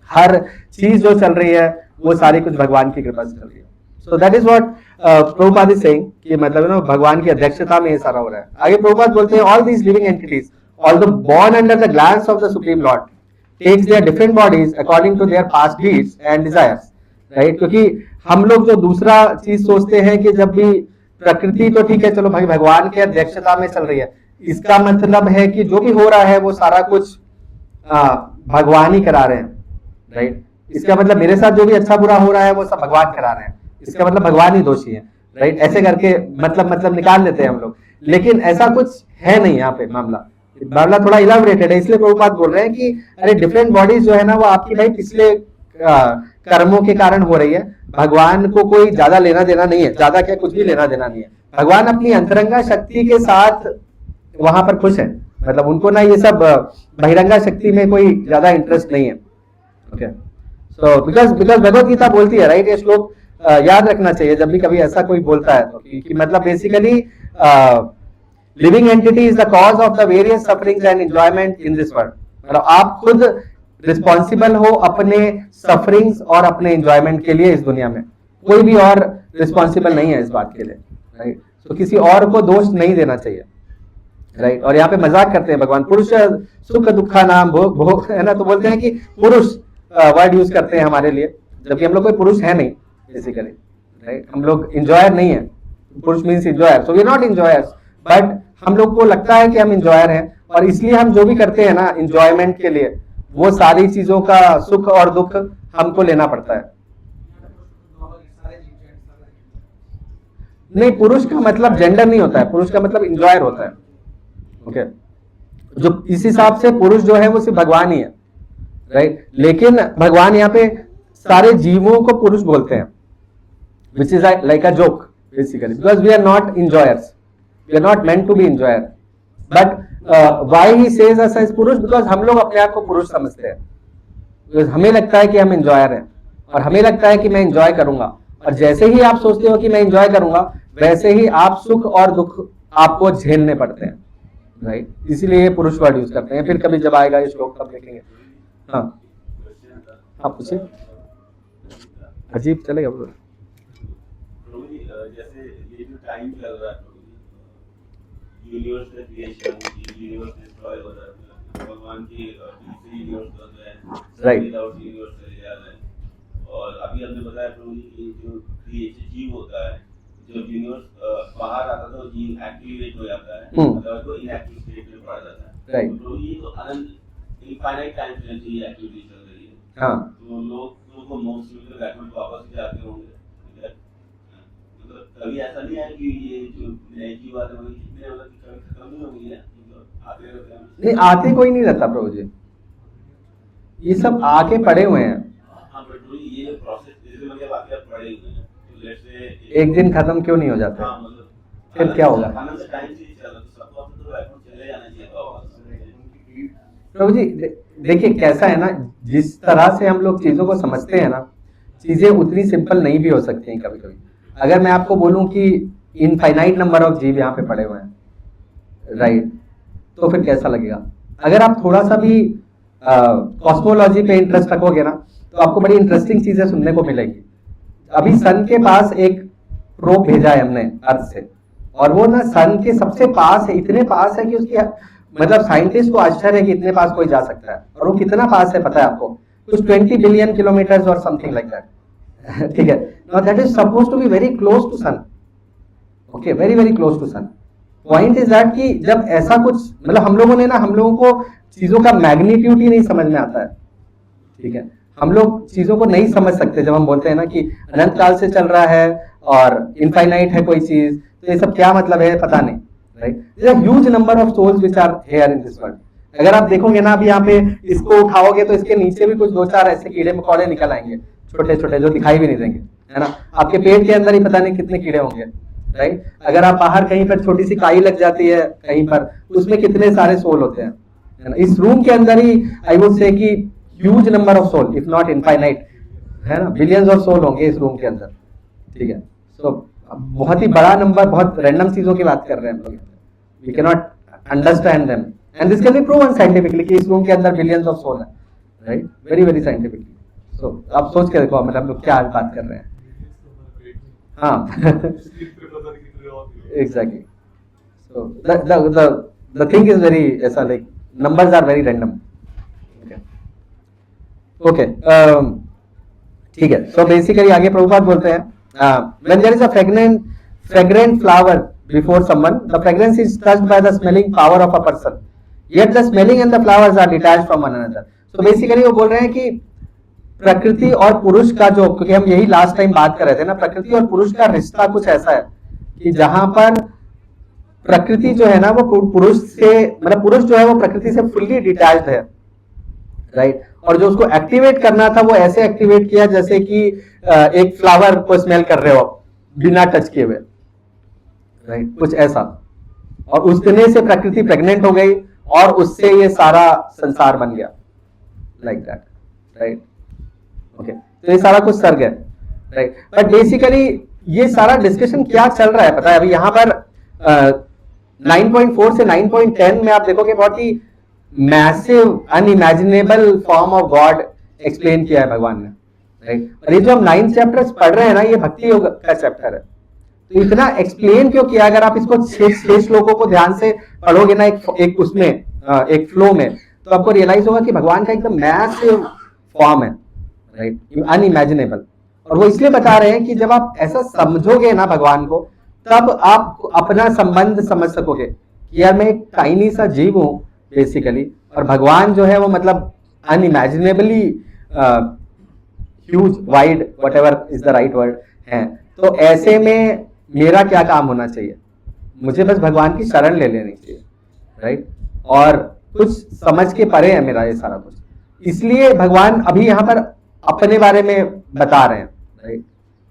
हर चीज जो चल रही है वो सारी कुछ भगवान की कृपा से चल रही है. So that is what Prabhupada is saying कि मतलब भगवान की अध्यक्षता में ये सारा हो रहा है. आगे प्रभुपाद बोलते हैं, all these living entities although born under the glance of the supreme lord takes their different bodies according to their past deeds and desires, right? क्योंकि हम लोग जो दूसरा चीज सोचते हैं कि जब भी प्रकृति तो ठीक है, चलो भाई भगवान की अध्यक्षता में चल रही है, इसका मतलब है कि जो भी हो रहा है वो सारा कुछ भगवान ही करा रहे हैं, राइट? इसका मतलब मेरे साथ जो भी अच्छा बुरा हो रहा है वो सब भगवान करा रहे हैं, इसका मतलब भगवान ही दोषी है, राइट? ऐसे करके मतलब निकाल लेते हैं हम लोग. लेकिन ऐसा कुछ है नहीं यहाँ पे. मामला थोड़ा इलाबोरेटेड है, इसलिए प्रभुपाद बोल रहे हैं कि अरे डिफरेंट बॉडीज जो है ना वो आपकी भाई पिछले कर्मों के कारण हो रही है. भगवान को कोई ज्यादा लेना देना नहीं है, ज्यादा क्या कुछ भी लेना देना नहीं है. भगवान अपनी अंतरंगा शक्ति के साथ वहां पर खुश है, मतलब उनको ना ये सब बहिरंगा शक्ति में कोई ज्यादा इंटरेस्ट नहीं है. ओके, सो बिकॉज भगवत गीता बोलती है, राइट? ये श्लोक याद रखना चाहिए जब भी कभी ऐसा कोई बोलता है तो कि मतलब basically living entity is the cause of the various sufferings and enjoyment in this world. मतलब आप खुद रिस्पॉन्सिबल हो अपने सफरिंग्स और अपने एंजॉयमेंट के लिए इस दुनिया में. कोई भी और रिस्पॉन्सिबल नहीं है इस बात के लिए, राइट? तो किसी और को दोष नहीं देना चाहिए, राइट? और यहाँ पे मजाक करते हैं भगवान, पुरुष सुख दुखा नाम भोग, है ना? तो बोलते हैं कि पुरुष वर्ड यूज करते हैं हमारे लिए, जबकि हम लोग कोई पुरुष है नहीं बेसिकली, राइट? हम लोग इंजॉयर नहीं है. Purush means enjoyer, so we are not enjoyers, but हम लोग को लगता है कि हम इंजॉयर हैं और इसलिए हम जो भी करते हैं ना इंजॉयमेंट के लिए वो सारी चीजों का सुख और दुख हमको लेना पड़ता है। नहीं, पुरुष का मतलब जेंडर नहीं होता है, पुरुष का मतलब इंजॉयर होता है। ओके, जो इस हिसाब से पुरुष जो है वो सिर्फ भगवान ही है, राइट। लेकिन भगवान यहाँ पे सारे जीवों को पुरुष बोलते हैं, which is like a joke basically, because we are not enjoyers, we are not meant to be enjoyer, but why he says us as पुरुष, because हम लोग अपने आप को पुरुष समझते हैं, because हमें लगता है कि हम enjoyer हैं और हमें लगता है कि मैं enjoy करूंगा, और जैसे ही आप सोचते हो कि मैं enjoy करूंगा वैसे ही आप सुख और दुख आपको झेलने पड़ते हैं, राइट। इसीलिए ये पुरुष वर्ड यूज करते हैं। फिर कभी जब आएगा ये श्लोक तब देखेंगे। हाँ आप पूछिए, अजीब चलेगा बोलो। जैसे ये जो टाइम चल रहा है, यूनिवर्स का क्रिएशन, यूनिवर्स डिस्ट्रॉय हो रहा है, भगवान की दूसरी यूनिवर्स बन रहे हैं, राइट, विदाउट यूनिवर्स चले जा रहे हैं। और अभी हमने बताया प्रभु जी कि जो क्रिएशन जीव होता है, जब यूनिवर्स बाहर आता है तो जीव एक्टिवेट हो जाता है, मतलब तो इनएक्टिव स्टेट में पड़ जाता है, राइट। तो ये तो अनंत इनफाइनाइट टाइम से ये एक्टिविटी चल रही है। हाँ, तो लोग को मोक्ष में बैकवर्ड वापस जाते होंगे, कभी ऐसा नहीं है कि ये जो नए जीव आते हैं कितने मतलब कभी खत्म नहीं होगी है, मतलब आते रहते हैं? नहीं, आते कोई नहीं रहता प्रभु जी, ये सब आके पड़े हुए हैं। हाँ बट ये प्रोसेस जैसे मतलब आके पड़े हुए हैं, तो लेट्स से एक दिन खत्म क्यों नहीं हो जाता? हाँ मतलब फिर क्या होगा? अनंत टाइम से चल रहा, तो सबको अपने तो बैकवर्ड चले जाना चाहिए वापस। प्रभु जी देखिए कैसा है ना, जिस तरह से हम लोग चीजों को समझते हैं ना, चीजें उतनी सिंपल नहीं भी हो सकती हैं कभी कभी। अगर मैं आपको बोलूं कि इनफाइनाइट नंबर ऑफ जीव यहाँ पे पड़े हुए हैं, राइट, तो फिर कैसा लगेगा? अगर आप थोड़ा सा भी कॉस्मोलॉजी पे इंटरेस्ट रखोगे ना, तो आपको बड़ी इंटरेस्टिंग चीजें सुनने को मिलेगी। अभी सन के पास एक प्रोब भेजा है हमने अर्थ से, और वो ना सन के सबसे पास है, इतने पास है कि उसकी मतलब साइंटिस्ट को आश्चर्य है कि इतने पास कोई जा सकता है। और वो कितना पास है पता है आपको? कुछ 20 बिलियन किलोमीटर्स और समथिंग लाइक दैट। ठीक है, now that is supposed to be very close to sun. Okay, very very close to sun. Point is that कि जब ऐसा कुछ मतलब हम लोगों को चीजों का मैग्नीट्यूड ही नहीं समझ में आता है। ठीक है, हम लोग चीजों को नहीं समझ सकते जब हम बोलते हैं ना कि अनंत काल से चल रहा है और इनफाइनाइट है कोई चीज, तो ये सब क्या मतलब है पता नहीं, right. There are huge number of souls which are here in this world. अगर आप देखोगे ना, अभी यहाँ पे इसको उठाओगे तो इसके नीचे भी कुछ 2-4 ऐसे कीड़े मकोड़े निकल आएंगे, छोटे छोटे, जो दिखाई भी नहीं देंगे, है ना। आपके पेट के अंदर ही पता नहीं कितने कीड़े होंगे, राइट। अगर आप बाहर कहीं पर छोटी सी काई लग जाती है कहीं पर, उसमें कितने सारे सोल होते हैं, है ना। इस रूम के अंदर ही आई वुड से कि huge number of soul, if not infinite, है ना, बिलियंस ऑफ सोल होंगे इस रूम के अंदर। ठीक है, तो बहुत ही बड़ा नंबर, बहुत रैंडम चीजों की बात कर रहे हैं हम लोग, we can not understand them and this can be proven scientifically कि इस रूम के अंदर बिलियंस ऑफ सोल है, right, very very scientifically. So आप सोच के देखो मतलब हम लोग क्या बात कर रहे हैं। हाँ exactly, so the thing is very ऐसा, like numbers are very random. Okay, ठीक है। So basically आगे प्रभुपाद बोलते हैं, when there is a fragrant flower before someone, the fragrance is touched by the smelling power of a person, yet the smelling and the flowers are detached from one another. So basically वो बोल रहे हैं कि प्रकृति और पुरुष का जो, क्योंकि हम यही लास्ट टाइम बात कर रहे थे ना, प्रकृति और पुरुष का रिश्ता कुछ ऐसा है कि जहां पर प्रकृति जो है ना वो पुरुष से, मतलब पुरुष जो है वो प्रकृति से फुल्ली डिटैच्ड है, राइट। और जो उसको एक्टिवेट करना था वो ऐसे एक्टिवेट किया जैसे कि एक फ्लावर को स्मेल कर रहे हो बिना टच किए हुए, राइट, कुछ ऐसा। और उस दिन से प्रकृति प्रेग्नेंट हो गई और उससे ये सारा संसार बन गया, लाइक दैट, राइट। ओके, तो ये सारा कुछ सर्ग है, राइट। बट बेसिकली ये सारा डिस्कशन क्या चल रहा है पता है? अभी यहाँ पर 9.4 से 9.10 में आप देखोगे बहुत ही massive unimaginable form of God explain किया है भगवान ने, राइट। और ये जो हम 9 चैप्टर्स पढ़ रहे हैं ना, ये भक्ति योग का चैप्टर है, तो इतना एक्सप्लेन क्यों किया? अगर आप इसको 6 श्लोकों को ध्यान से पढ़ोगे ना एक उसमें एक फ्लो में, तो आपको रियलाइज होगा कि भगवान का एकदम मैसिव फॉर्म है, राइट, अनइमेजिनेबल। और वो इसलिए बता रहे हैं कि जब आप ऐसा समझोगे ना भगवान को, तब आप अपना संबंध समझ सकोगे कि यार मैं एक टाइनी सा जीव हूं बेसिकली, और भगवान जो है वो मतलब unimaginably huge, wide, whatever is the right word है। तो ऐसे में मेरा क्या काम होना चाहिए? मुझे बस भगवान की शरण ले लेनी चाहिए, राइट? और कुछ समझ के परे है मेरा ये सारा कुछ, इसलिए भगवान अभी यहाँ पर अपने बारे में बता रहे हैं, right?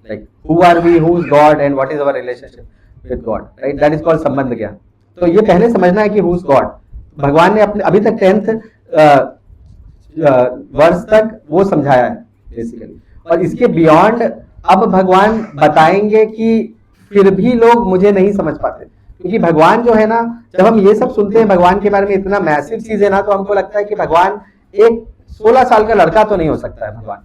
Like who are we, who is God and what is our relationship with God, right? That is called संबंध ज्ञान। तो ये पहले समझना है कि हु इज गॉड। भगवान ने अपने अभी तक 10th वर्ष तक वो समझाया है बेसिकली, और इसके बियॉन्ड अब भगवान बताएंगे कि फिर भी लोग मुझे नहीं समझ पाते, क्योंकि भगवान जो है ना, जब हम ये सब सुनते हैं भगवान के बारे में, इतना मैसिव चीज है ना, तो हमको लगता है कि भगवान एक 16 साल का लड़का तो नहीं हो सकता है भगवान,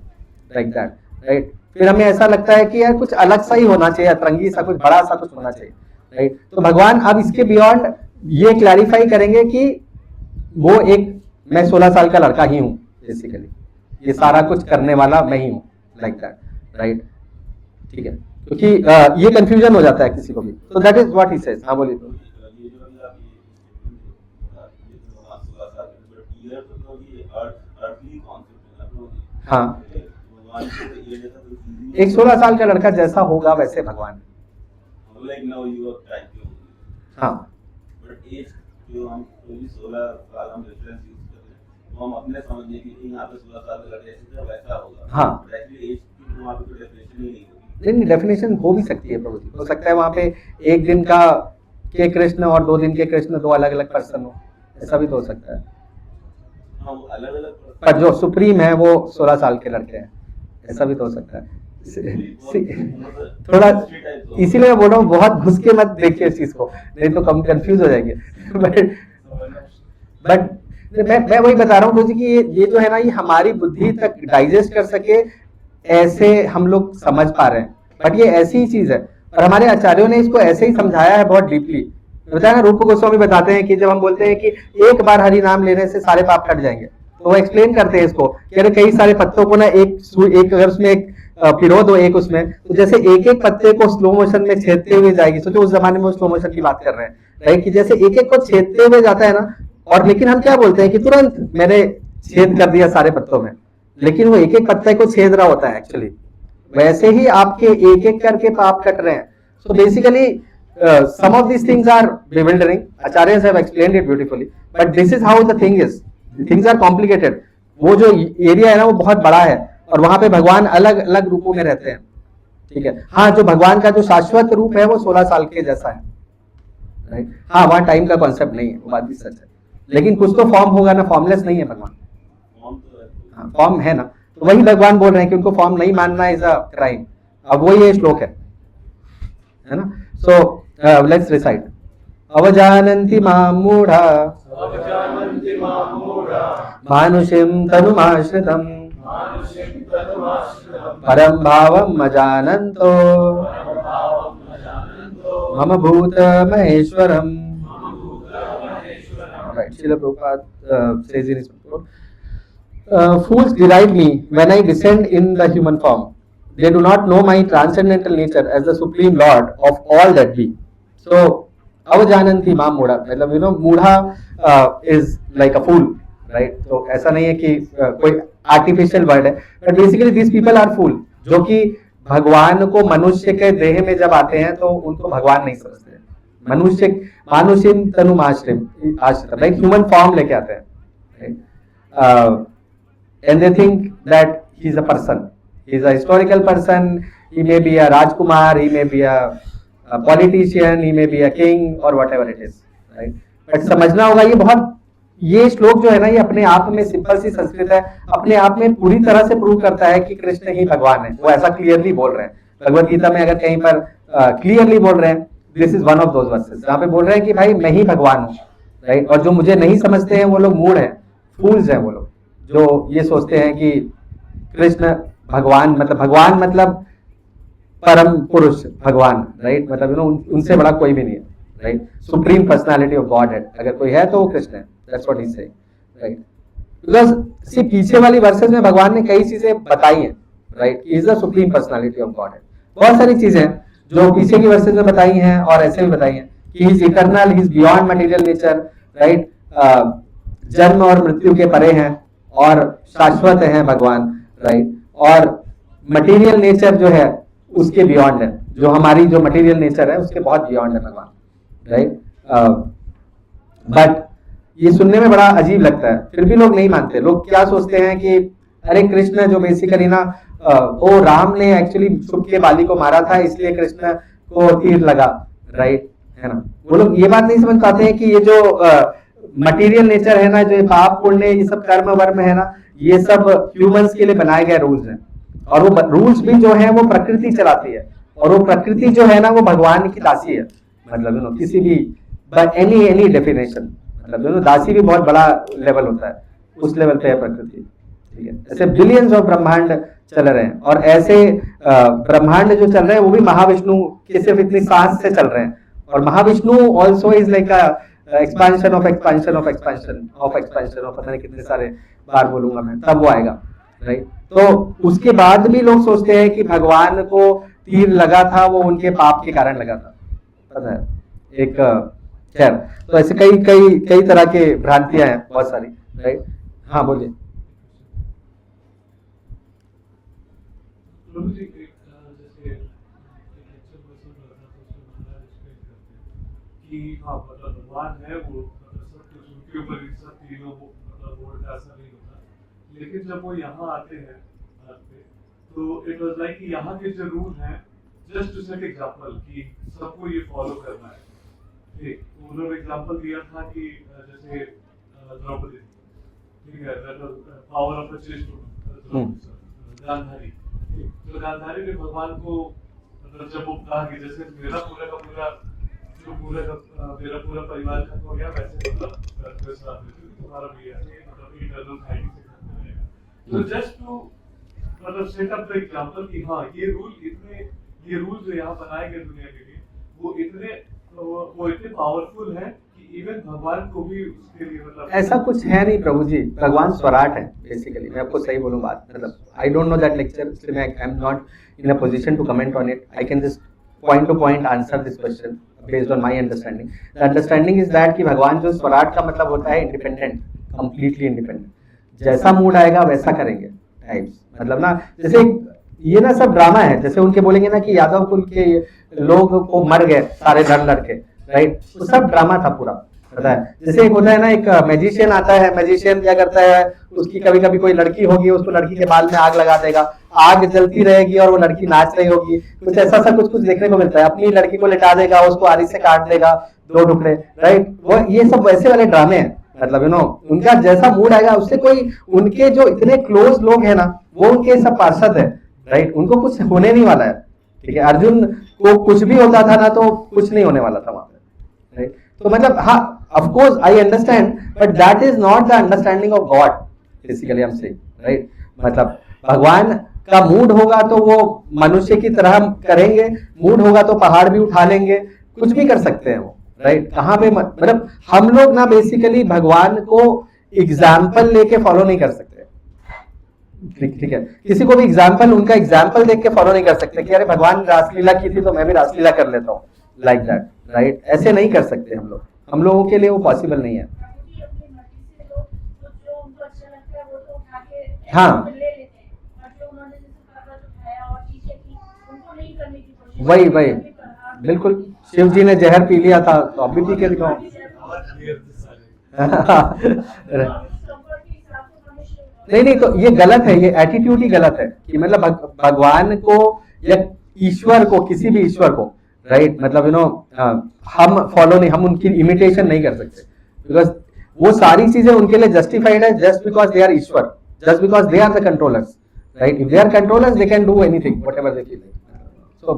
लाइक दैट, राइट? फिर हमें ऐसा लगता है कि यार कुछ अलग सा ही होना चाहिए, अतरंगी सा, कुछ बड़ा सा कुछ होना चाहिए, राइट? तो भगवान अब इसके बियॉन्ड ये क्लैरिफाई करेंगे कि वो एक, मैं 16 साल का लड़का ही हूँ बेसिकली, ये सारा कुछ करने वाला मैं ही हूँ, लाइक दैट, राइट? ठीक है, क्योंकि ये कंफ्यूजन हो जाता है किसी को भी। तो that is what he says. हाँ बोलिए। हाँ, एक 16 साल का लड़का जैसा होगा वैसे भगवान। हाँ, हम अपने समझने के लिए यहाँ पे 16 साल का लड़का ऐसे वैसा होगा। हाँ, नहीं, डेफिनेशन हो भी सकती है प्रभु जी, हो सकता है वहाँ पे एक दिन का के कृष्ण और 2 दिन के कृष्ण 2 अलग अलग पर्सन हो, ऐसा भी तो हो सकता है। अलग अलग, पर जो सुप्रीम है वो 16 साल के लड़के हैं, ऐसा भी तो हो सकता है। थोड़ा इसीलिए मैं बोल रहा हूँ, बहुत घुस के मत देखिए इस चीज को, नहीं तो कम कंफ्यूज हो जाएंगे। बट मैं वही बता रहा हूँ कि ये जो है ना, ये हमारी बुद्धि तक डाइजेस्ट कर सके ऐसे हम लोग समझ पा रहे हैं, बट ये ऐसी ही चीज है, और हमारे आचार्यों ने इसको ऐसे ही समझाया है बहुत डीपली। बताया ना, रूप गोस्वामी बताते हैं कि जब हम बोलते हैं कि एक बार हरि नाम लेने से सारे पाप कट जाएंगे, तो वो एक्सप्लेन करते हैं इसको कि अरे कई सारे पत्तों को ना एक अगर उसमें एक पिरो दो एक उसमें, तो जैसे एक एक पत्ते को स्लो मोशन में छेदते हुए जाएगी। सोचो उस जमाने में वो स्लो मोशन की बात कर रहे हैं, राइट? कि जैसे एक एक को छेदते हुए जाता है ना, और लेकिन हम क्या बोलते हैं कि तुरंत मैंने छेद कर दिया सारे पत्तों में, लेकिन वो एक एक पत्ते को छेद रहा होता है एक्चुअली। वैसे ही आपके एक एक करके पाप कट रहे हैं। So basically some of these things are bewildering. Acharyas have explained it beautifully, but this is how the thing is. Things are complicated. वो जो एरिया है ना, वो बहुत बड़ा है, और वहां पे भगवान अलग अलग रूपों में रहते हैं, ठीक है? हाँ, जो भगवान का जो शाश्वत रूप है वो 16 साल के जैसा है, राइट? हाँ, वहां टाइम का कॉन्सेप्ट नहीं है, वो बात भी सच है, लेकिन कुछ तो फॉर्म होगा ना, फॉर्मलेस नहीं है भगवान। हाँ, फॉर्म है ना, तो वही भगवान बोल रहे हैं कि उनको फॉर्म नहीं मानना इज अ क्राइम। अब वही ये श्लोक है ना? सो let's recite. अवजानन्ति मां मूढ़ा मानुषीं तनुमाश्रितम् परं भावम् अजानन्तो मम भूत महेश्वरम्। Right, Srila Prabhupada says in his book, fools deride me when I descend in the human form. They do not know my transcendental nature as the supreme lord of all that be. So अवजानन्ति मां मूढ़ा, मतलब मूढ़ा is like a fool, right? तो ऐसा नहीं है कि कोई आर्टिफिशियल वर्ड है, but basically this people are fool, जो कि भगवान को मनुष्य के देह में जब आते हैं तो उनको भगवान नहीं समझते। मनुष्य मानुषिम तनुमाश्रिम आश्रितम, लाइक ह्यूमन फॉर्म लेके आते हैं, and they think that he is a person, he is a historical person, he may be a rajkumar, he may be a politician, he may be a king or whatever it is, right? But समझना होगा ये श्लोक जो है ना, ये अपने आप में सिंपल सी संस्कृत है, अपने आप में पूरी तरह से प्रूव करता है कि कृष्ण ही भगवान है। वो ऐसा क्लियरली बोल रहे हैं भगवत गीता में, अगर कहीं पर क्लियरली बोल रहे हैं, this is one of those versus जहाँ पे बोल रहे हैं कि भाई मैं ही भगवान हूँ, राइट? और जो मुझे नहीं समझते हैं वो लोग मूढ़ हैं, फूल्स हैं वो लोग, जो ये सोचते हैं कि कृष्ण भगवान मतलब परम पुरुष भगवान, राइट? मतलब उनसे बड़ा कोई भी नहीं है, right? Supreme personality of God है, अगर कोई है तो वो कृष्ण है, that's what he is saying, right? Because सी पीछे वाली वर्सेस में भगवान ने कई चीजें बताई हैं, right? He is the supreme personality of God है। बहुत सारी चीजें जो पीछे की वर्सेस में बताई हैं और ऐसे भी बताई हैं कि he is eternal, he is beyond material nature, right? जन्म और मृत्यु के परे हैं, और शाश्वत है भगवान, राइट। और मटेरियल नेचर जो है उसके बियॉन्ड है, जो हमारी जो मटेरियल नेचर है उसके बहुत बियॉन्ड है भगवान, राइट। बट ये सुनने में बड़ा अजीब लगता है, फिर भी लोग नहीं मानते। लोग क्या सोचते हैं कि अरे कृष्ण जो बेसिकली ना वो राम ने एक्चुअली छुप के बाली को मारा था इसलिए कृष्ण को तीर लगा, राइट, है ना। वो लोग ये बात नहीं समझ पाते हैं कि ये जो मटेरियल नेचर है ना, जो पाप पुण्य ये सब कर्म वर्म है ना, ये सब ह्यूमंस के लिए बनाए गए रूल्स हैं। और वो रूल्स भी जो है वो प्रकृति चलाती है, और वो प्रकृति जो है ना वो भगवान की दासी है। मतलब किसी भी एनी डेफिनेशन, मतलब दासी भी बहुत बड़ा लेवल होता है, उस लेवल पे है प्रकृति, ठीक है। ऐसे बिलियंस ऑफ ब्रह्मांड चल रहे हैं, और ऐसे ब्रह्मांड जो चल रहे हैं वो भी महाविष्णु के सिर्फ इतनी सांस से चल रहे हैं। और Mahavishnu also is like expansion of expansion of expansion of expansion of, पता नहीं कितने सारे बार बोलूंगा मैं, तब वो आएगा, राइट। तो उसके बाद भी लोग सोचते हैं कि भगवान को तीर लगा था वो उनके पाप के कारण लगा था, पता है। एक खैर, तो ऐसे कई तरह के भ्रांतियां हैं बहुत सारी, राइट। हाँ बोलिए। प्रभु जी, जैसे लेक्चर में सुन रहा था तो उसमें महाराज एक्सप्लेन करते हैं कि हाँ मतलब भगवान है वो, मतलब सब कुछ उनके ऊपर ही सब तीनों मतलब बोर्ड का असर नहीं होता। लेकिन जब वो यहाँ आते हैं भारत पे, तो इट वाज लाइक कि यहाँ के जो रूल हैं, जस्ट टू सेट एग्जांपल कि सबको ये फॉलो करना है। ठीक, उन्होंने एग्जांपल दिया था कि जैसे द्रौपदी, ठीक है, power of a chest Gandhari, तो गांधारी ने भगवान को मतलब जब वो कहा कि जैसे मेरा पूरा का पूरा मेरा पूरा परिवार खत्म हो गया, वैसे मतलब तुम्हारा भी ऐसे मतलब इंटरनल फाइटिंग से खत्म हो जाएगा। तो जस्ट टू मतलब सेट अप द एग्जांपल कि हाँ ये रूल जो यहाँ बनाए गए दुनिया के लिए वो इतने पावरफुल है कि इवन भगवान को भी उसके लिए मतलब ऐसा कुछ है नहीं प्रभु जी, भगवान स्वराट है बेसिकली। मैं आपको सही बोलूं बात, मतलब I don't know that lecture, इसलिए मैं I am not in a position to comment on it. I can just point to point answer this question based on my understanding. The understanding is that कि भगवान जो स्वराट का मतलब होता है इंडिपेंडेंट, कंप्लीटली इंडिपेंडेंट, जैसा मूड आएगा वैसा करेंगे टाइप्स। मतलब ना जैसे ये ना सब ड्रामा है, जैसे उनके बोलेंगे ना कि यादव कुल के लोग को मर गए सारे धन लड़के, राइट, तो सब ड्रामा था पूरा, पता है। जैसे एक होता है ना, एक मैजिशियन आता है, मैजिशियन क्या करता है, उसकी कभी कभी कोई लड़की होगी, उसको लड़की के बाल में आग लगा देगा, आग जलती रहेगी और वो लड़की नाच रही होगी, कुछ ऐसा सा कुछ देखने को मिलता है। अपनी लड़की को लिटा देगा, उसको आरी से काट देगा 2 टुकड़े, राइट। वो ये सब वैसे वाले ड्रामे हैं, मतलब उनका जैसा मूड आएगा उससे कोई, उनके जो इतने क्लोज लोग हैं ना वो उनके सब पार्षद है, राइट, उनको कुछ होने नहीं वाला है, ठीक है। अर्जुन को कुछ भी होता था ना तो कुछ नहीं होने वाला था वहां पे, राइट। तो मतलब हाँ, of course I understand, but that is not the understanding of God basically, I am saying, right. मतलब भगवान का मूड होगा तो वो मनुष्य की तरह करेंगे, मूड होगा तो पहाड़ भी उठा लेंगे, कुछ भी कर सकते हैं वो, राइट। कहाँ पे मतलब हम लोग ना बेसिकली भगवान को एग्जाम्पल लेके फॉलो नहीं कर सकते, ठीक है। किसी को भी एग्जाम्पल, उनका एग्जाम्पल देख के फॉलो नहीं कर सकते कि अरे भगवान रासलीला की थी तो मैं भी रासलीला कर लेता हूँ, लाइक दैट, राइट। ऐसे नहीं कर सकते हम लोग, हम लोगों के लिए वो पॉसिबल नहीं है। हाँ, वही बिल्कुल, शिव जी ने जहर पी लिया था तो अब भी पी के दिखाओ। नहीं, तो ये गलत है, ये एटीट्यूड ही गलत है कि मतलब भगवान को या ईश्वर को, किसी भी ईश्वर को, राइट, मतलब हम फॉलो नहीं, हम उनकी इमिटेशन नहीं कर सकते, बिकॉज वो सारी चीजें उनके लिए जस्टिफाइड है जस्ट बिकॉज दे आर ईश्वर, just because they are the controllers, right. If they are controllers they can do anything whatever they feel. So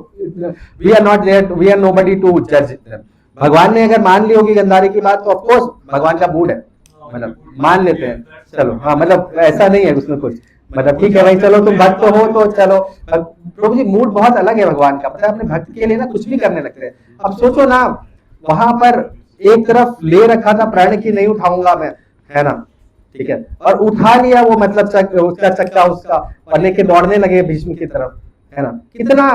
we are not there, we are nobody to judge them. भगवान ने अगर मान ली होगी गंधारी की बात तो ऑफ कोर्स भगवान का मूड है, मतलब मान लेते हैं, चलो हाँ, मतलब ऐसा नहीं है उसमें कुछ, मतलब ठीक है भाई चलो तुम भक्त हो तो चलो। प्रभु जी मूड बहुत अलग है भगवान का, पता है, अपने भक्त के लिए ना कुछ भी करने लगते हैं। अब सोचो ना, वहां पर एक तरफ ले रखा था प्राण की नहीं उठाऊंगा मैं, है ना, ठीक है, और उठा लिया वो, मतलब उसका चक्का उसका, और लेके दौड़ने लगे भीष्म की तरफ, है ना। कितना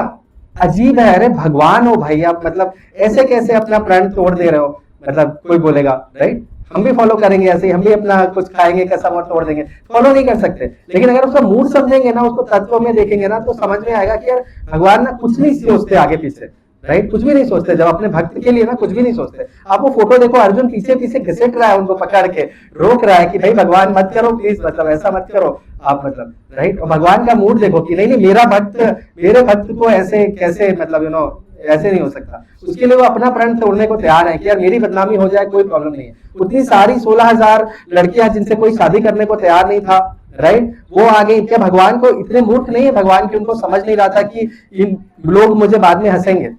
अजीब है, अरे भगवान हो भाई आप, मतलब ऐसे कैसे अपना प्राण तोड़ दे रहे हो, मतलब कोई बोलेगा, राइट। हम भी फॉलो करेंगे ऐसे ही, हम भी अपना कुछ खाएंगे कसम और तोड़ देंगे, फॉलो नहीं कर सकते। लेकिन अगर उसका मूड समझेंगे ना, उसको तत्व में देखेंगे ना, तो समझ में आएगा कि यार भगवान ना कुछ नहीं सोचते आगे पीछे, राइट, कुछ भी नहीं सोचते। जब अपने भक्त के लिए ना कुछ भी नहीं सोचते। आप वो फोटो देखो, अर्जुन पीछे पीछे घसीट रहा है उनको पकड़ के, रोक रहा है कि भाई भगवान मत करो प्लीज, मतलब ऐसा मत करो आप, मतलब राइट। और भगवान का मूड देखो कि नहीं मेरा भक्त, मेरे भक्त को ऐसे कैसे, मतलब यू नो ऐसे नहीं हो सकता। उसके लिए वो अपना प्रण तोड़ने को तैयार है कि यार मेरी बदनामी हो जाए कोई प्रॉब्लम नहीं है। उतनी सारी 16,000 लड़कियां जिनसे कोई शादी करने को तैयार नहीं था, राइट, वो आगे। क्या भगवान को इतने मूर्ख नहीं है भगवान की, उनको समझ नहीं रहा था कि इन लोग मुझे बाद में हंसेंगे,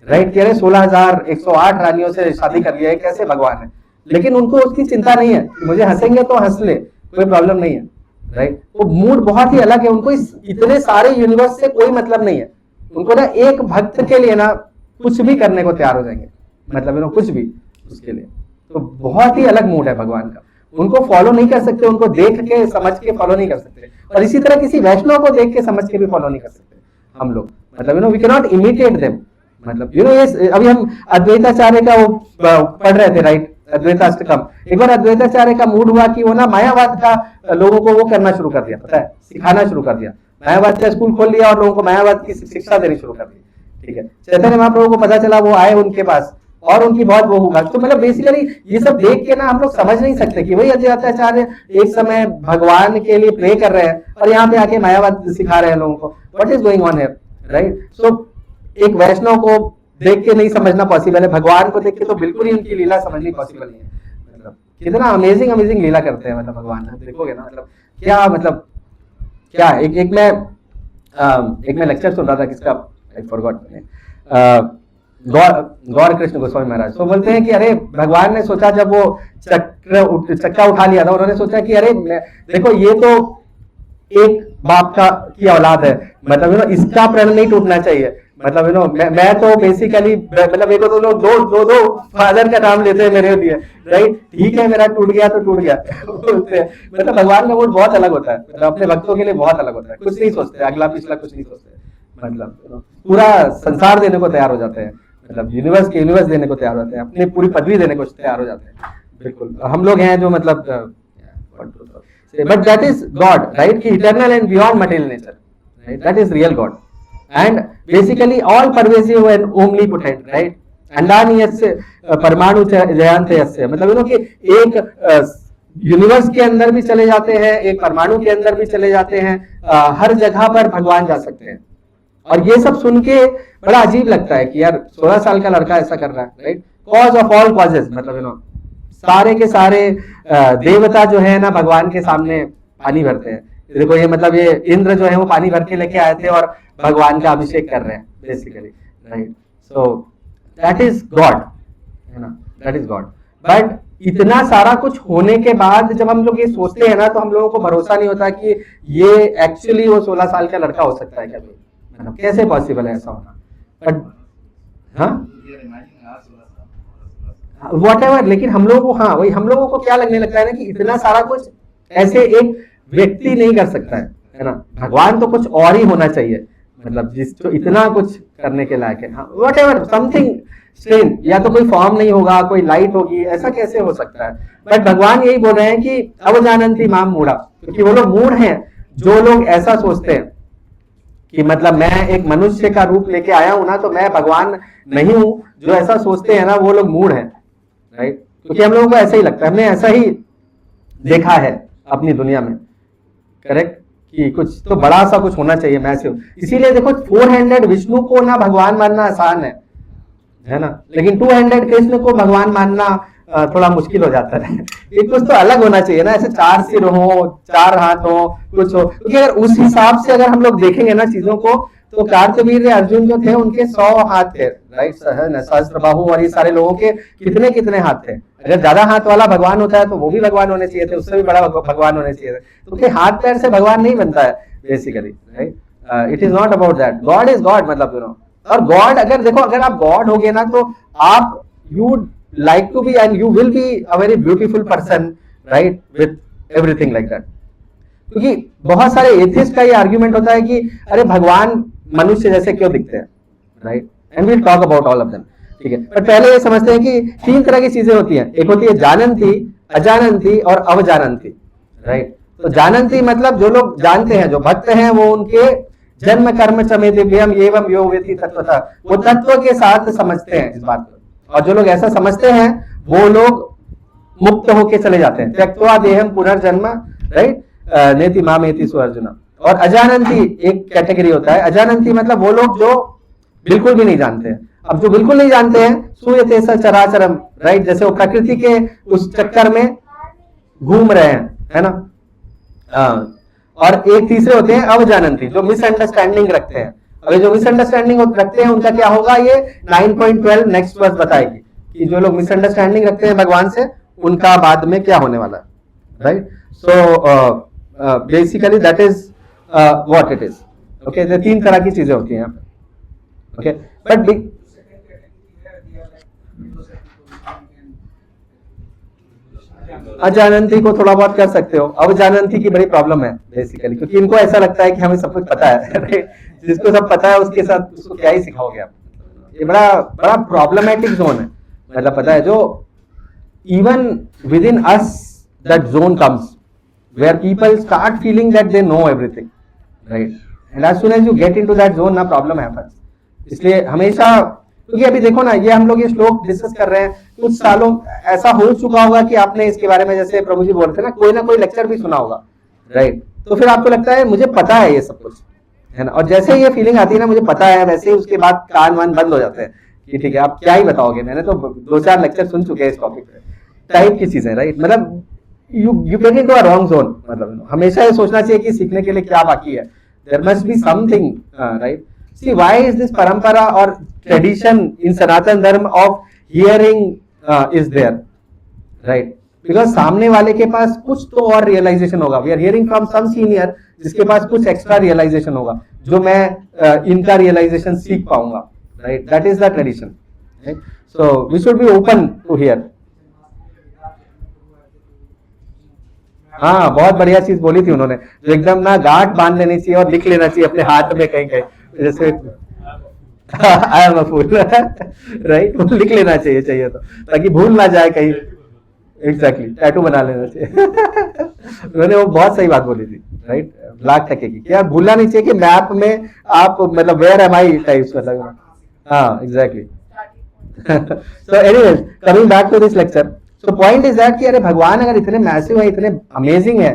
राइट, कह रहे 16,108 रानियों से शादी कर लिया है, कैसे भगवान है। लेकिन उनको उसकी चिंता नहीं है, मुझे हंसेंगे तो हंस ले, कोई प्रॉब्लम नहीं है, राइट। वो मूड बहुत ही अलग है, उनको इतने सारे यूनिवर्स से कोई मतलब नहीं है। उनको ना एक भक्त के लिए ना कुछ भी करने को तैयार हो जाएंगे, मतलब यू नो कुछ भी उसके लिए। तो बहुत ही अलग मूड है भगवान का। उनको फॉलो नहीं कर सकते, उनको देख के समझ के फॉलो नहीं कर सकते, और इसी तरह किसी वैष्णव को देख के समझ के भी फॉलो नहीं कर सकते हम लोग, मतलब you know we can not imitate them. मतलब यू नो ये अभी हम अद्वैताचार्य का वो पढ़ रहे थे, राइट, अद्वैताष्टकम। एक बार अद्वैताचार्य का मूड हुआ कि वो ना मायावाद का लोगों को वो करना शुरू कर दिया, पता है, सिखाना शुरू कर दिया। मायावाद का स्कूल खोल लिया और लोगों को मायावाद की शिक्षा देनी शुरू कर दी, ठीक है। चैतन्य महाप्रभु को पता चला, वो आए उनके पास और उनकी बहुत वो होगा। तो मतलब बेसिकली ये सब देख के ना हम लोग समझ नहीं सकते कि वही अद्वैताचार्य एक समय भगवान के लिए प्रे कर रहे हैं और यहाँ पे आके मायावाद सिखा रहे हैं लोगों को। What is going on here, right. So एक वैष्णव को देख के नहीं समझना पॉसिबल है, भगवान को देख के तो बिल्कुल ही उनकी लीला समझनी पॉसिबल नहीं है। मतलब कितना अमेजिंग अमेजिजिंग लीला करते हैं, मतलब भगवान देखोगे ना, मतलब क्या, मतलब क्या। एक मैं लेक्चर सुन रहा था, किसका आई फॉरगॉट, गौर कृष्ण गोस्वामी महाराज। तो बोलते हैं कि अरे भगवान ने सोचा, जब वो चक्का उठा लिया था, उन्होंने सोचा कि अरे देखो ये तो एक बाप की औलाद है, मतलब यू नो इसका प्रण नहीं टूटना चाहिए। मतलब यू नो मैं तो बेसिकली, मतलब मेरे को तो लोग दो फादर का नाम लेते हैं मेरे लिए, राइट, ठीक है मेरा टूट गया तो टूट गया। मतलब भगवान का मूड बहुत अलग होता है, मतलब अपने भक्तों के लिए बहुत अलग होता है। कुछ नहीं सोचते, अगला पिछला कुछ नहीं सोचते, मतलब पूरा संसार देने को तैयार हो जाते हैं, मतलब यूनिवर्स देने को तैयार होते हैं, अपनी पूरी पदवी देने को तैयार हो जाते हैं। बिल्कुल हम लोग हैं जो मतलब, but that is God, right, कि eternal and beyond material nature, right, that is real God and basically all pervasive and omnipotent, right. अंडानीयस्य परमाणु जयांतयस्य, मतलब यू नो कि एक यूनिवर्स के अंदर भी चले जाते हैं, एक परमाणु के अंदर भी चले जाते हैं, हर जगह पर भगवान जा सकते हैं। और ये सब सुन के बड़ा अजीब लगता है कि यार 16 साल का लड़का ऐसा कर रहा है, right. Cause of all causes, मतलब यू नो सारे के सारे देवता जो है ना भगवान के सामने पानी भरते हैं। देखो ये मतलब ये इंद्र जो है वो पानी भर के लेके आए थे और भगवान का अभिषेक कर रहे हैं basically, right. So that is God, है ना, दैट इज गॉड। बट इतना सारा कुछ होने के बाद जब हम लोग ये सोचते हैं ना, तो हम लोगों को भरोसा नहीं होता कि ये एक्चुअली वो 16 साल का लड़का हो सकता है क्या, मतलब कैसे पॉसिबल है ऐसा होना। बट हाँ व्हाटएवर, लेकिन हम लोगों को, हाँ वही, हम लोगों को क्या लगने लगता है ना कि इतना सारा कुछ ऐसे एक व्यक्ति नहीं कर सकता है ना, भगवान तो कुछ और ही होना चाहिए, मतलब जिस जो इतना कुछ करने के लायक है। हाँ व्हाटएवर, समथिंग स्ट्रेंज, या तो कोई फॉर्म नहीं होगा, कोई लाइट होगी, ऐसा कैसे हो सकता है। बट भगवान यही बोल रहे हैं कि अवजानन्ति माम मूढ़ा, क्योंकि वो लोग मूढ़ हैं जो लोग ऐसा सोचते हैं कि मतलब मैं एक मनुष्य का रूप लेके आया हूं ना, तो मैं भगवान नहीं हूं। जो ऐसा सोचते हैं ना वो लोग मूढ़ हैं, राइट, क्योंकि हम लोगों को ऐसा ही लगता है, हमने ऐसा ही देखा है अपनी दुनिया में, करेक्ट, कि कुछ तो बड़ा सा कुछ होना चाहिए, मैसिव। इसीलिए देखो 400 विष्णु को ना भगवान मानना आसान है ना, लेकिन 200 कृष्ण को भगवान मानना थोड़ा मुश्किल हो जाता है। ये कुछ तो अलग होना चाहिए ना, ऐसे 4 सिर हो, 4 हाथ हो, कुछ हो, क्योंकि अगर उस हिसाब से अगर हम लोग देखेंगे ना चीजों को, तो कार्तवीर्य अर्जुन जो थे उनके 100 हाथ थे, राइट, सहस्त्रबाहु, और ये सारे लोगों के कितने कितने हाथ थे। अगर ज्यादा हाथ वाला भगवान होता है तो वो भी भगवान होने चाहिए थे, उससे भी बड़ा भगवान होने चाहिए थे। तो हाथ पैर से भगवान नहीं बनता है basically, right. It is not about that, God is God, मतलब यू नो। और गॉड, अगर देखो, अगर आप गॉड हो गए ना, तो आप you like to be and you will be a very beautiful person, right, with everything like that। क्योंकि बहुत सारे एथिस्ट का ये आर्ग्यूमेंट होता है कि अरे भगवान मनुष्य जैसे क्यों दिखते हैं, right, and we'll talk about all of them, ठीक है। पर पहले ये समझते हैं कि 3 तरह की चीजें होती हैं, एक होती है जानन्ति, अजानंती और अवजानंती, राइट। तो जानंती मतलब जो लोग जानते हैं, जो भक्त हैं, वो उनके जन्म कर्म चमे दिव्यम एवं यो वेति तत्वतः, वो तत्व के साथ समझते हैं इस बात को। और जो लोग ऐसा समझते हैं वो लोग मुक्त होके चले जाते हैं, त्यक्त्वा देहम पुनर्जन्म, राइट, नेति मामेति सु अर्जुन। और अजानंती एक कैटेगरी होता है, अजानंती मतलब वो लोग जो बिल्कुल भी नहीं जानते हैं। अब जो बिल्कुल नहीं जानते हैं, सूयते स चराचरम, राइट, जैसे वो प्रकृति के उस चक्कर में घूम रहे हैं, है ना। और एक तीसरे होते हैं अवजानंती, जो मिसअंडरस्टैंडिंग रखते हैं। अगर जो मिसअंडरस्टैंडिंग रखते हैं उनका क्या होगा, ये 9.12 नेक्स्ट वर्स बताएगी कि जो लोग मिसअंडरस्टैंडिंग रखते हैं भगवान से, उनका बाद में क्या होने वाला है, right. So basically that is what it is, okay. तो तीन तरह की चीजें होती हैं यहाँ पे, ओके। बट अजानंती को थोड़ा बहुत कर सकते हो, अवजानंती की बड़ी प्रॉब्लम है बेसिकली, क्योंकि इनको ऐसा लगता है कि हमें सब कुछ पता है। जिसको सब पता है उसके साथ उसको क्या ही सिखाओगे आप। ये बड़ा बड़ा प्रॉब्लमेटिक जोन है, मतलब पता है, जो even within us that zone comes where people start feeling that they know everything, right, and as soon as you get into that zone ना प्रॉब्लम हैपेंस। इसलिए हमेशा, क्योंकि अभी देखो ना, ये हम लोग ये श्लोक डिस्कस कर रहे हैं, कुछ सालों ऐसा हो चुका होगा कि आपने इसके बारे में, जैसे प्रभु जी बोलते हैं ना, कोई लेक्चर भी सुना होगा, राइट। तो फिर आपको लगता है मुझे पता है ये सब कुछ, है ना। और जैसे ये फीलिंग आती है ना मुझे पता है, वैसे ही उसके बाद कान वान बंद हो जाते हैं कि ठीक है आप क्या ही बताओगे, मैंने तो 2-4 लेक्चर सुन चुके हैं इस टॉपिक पे, टाइप की चीजें, राइट। मतलब you get into a wrong zone. मतलब हमेशा ये सोचना चाहिए कि सीखने के लिए क्या बाकी है, there must be something, right. See, why is this parampara or tradition in Sanatan Dharma of hearing is there, right? Because सामने वाले के पास कुछ तो और realization होगा. We are hearing from some senior जिसके पास कुछ extra realization होगा, जो मैं इनका realization सीख पाऊंगा, right? That is the tradition, right? So we should be open to hear. हाँ, बहुत बढ़िया चीज बोली थी उन्होंने, जो एकदम ना गांठ बांध लेनी चाहिए और लिख लेना चाहिए अपने हाथ में कहीं कहीं, जैसे I am a fool, right, लिख लेना चाहिए तो, ताकि भूल ना जाए कहीं। एग्जैक्टली, टैटू बना लेना चाहिए। उन्होंने वो बहुत सही बात बोली थी, राइट, ब्लैक टके की, क्या भूलना नहीं चाहिए कि मैप में आप मतलब वेयर एम आई टाइप्स, मतलब हाँ exactly. So anyways, coming back to this lecture, तो पॉइंट इज दैट कि अरे भगवान अगर इतने मैसिव है, इतने अमेजिंग है,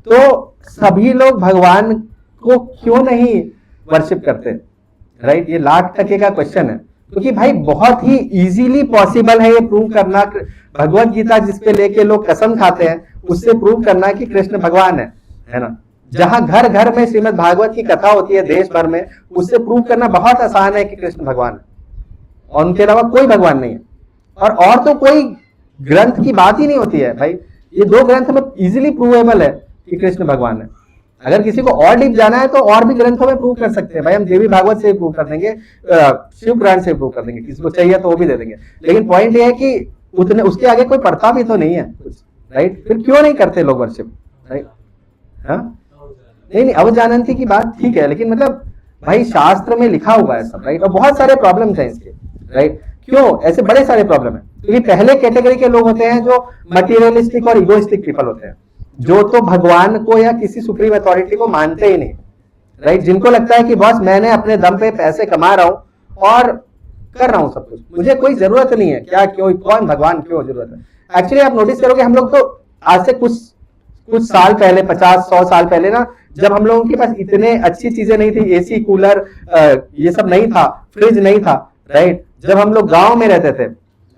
तो सभी लोग भगवान को क्यों नहीं वर्शिप करते, राइट। ये लाख टके का क्वेश्चन है, क्योंकि भाई बहुत ही इजीली पॉसिबल है ये प्रूव करना। भगवत गीता जिसपे लेके लोग कसम खाते हैं, उससे प्रूव करना कि कृष्ण भगवान है ना। जहां घर घर में श्रीमद् भागवत की कथा होती है देश भर में, उससे प्रूव करना बहुत आसान है कि कृष्ण भगवान है, और उनके अलावा कोई भगवान नहीं है। और तो कोई ग्रंथ की बात ही नहीं होती है भाई, ये 2 ग्रंथ में इजीली प्रूवेबल है कि कृष्ण भगवान है। अगर किसी को और डीप जाना है तो और भी ग्रंथों में प्रूव कर सकते हैं भाई, हम देवी भागवत से प्रूव कर देंगे, शिव पुराण से प्रूव कर देंगे, किसी को चाहिए तो वो भी दे देंगे। लेकिन पॉइंट ये है कि उतने उसके आगे कोई पढ़ता भी तो नहीं है कुछ, राइट। फिर क्यों नहीं करते लोग वर्शिप, राइट। हाँ नहीं, अवजानंती की बात ठीक है, लेकिन मतलब भाई शास्त्र में लिखा हुआ है सब, राइट। और बहुत सारे प्रॉब्लम है इसके, राइट। क्यों ऐसे बड़े सारे प्रॉब्लम है, क्योंकि पहले कैटेगरी के लोग होते हैं जो मटीरियलिस्टिक और इगोइस्टिक पीपल होते हैं, जो तो भगवान को या किसी सुप्रीम अथॉरिटी को मानते ही नहीं, राइट। जिनको लगता है कि बस मैंने अपने दम पे पैसे कमा रहा हूं और कर रहा हूं सब कुछ, मुझे कोई जरूरत नहीं है, क्या क्यों कौन भगवान क्यों जरूरत है। एक्चुअली आप नोटिस करोगे हम लोग तो आज से कुछ साल पहले, 50-100 साल पहले ना, जब हम लोगों के पास इतने अच्छी चीजें नहीं थी, एसी कूलर ये सब नहीं था, फ्रिज नहीं था, राइट। जब हम लोग गांव में रहते थे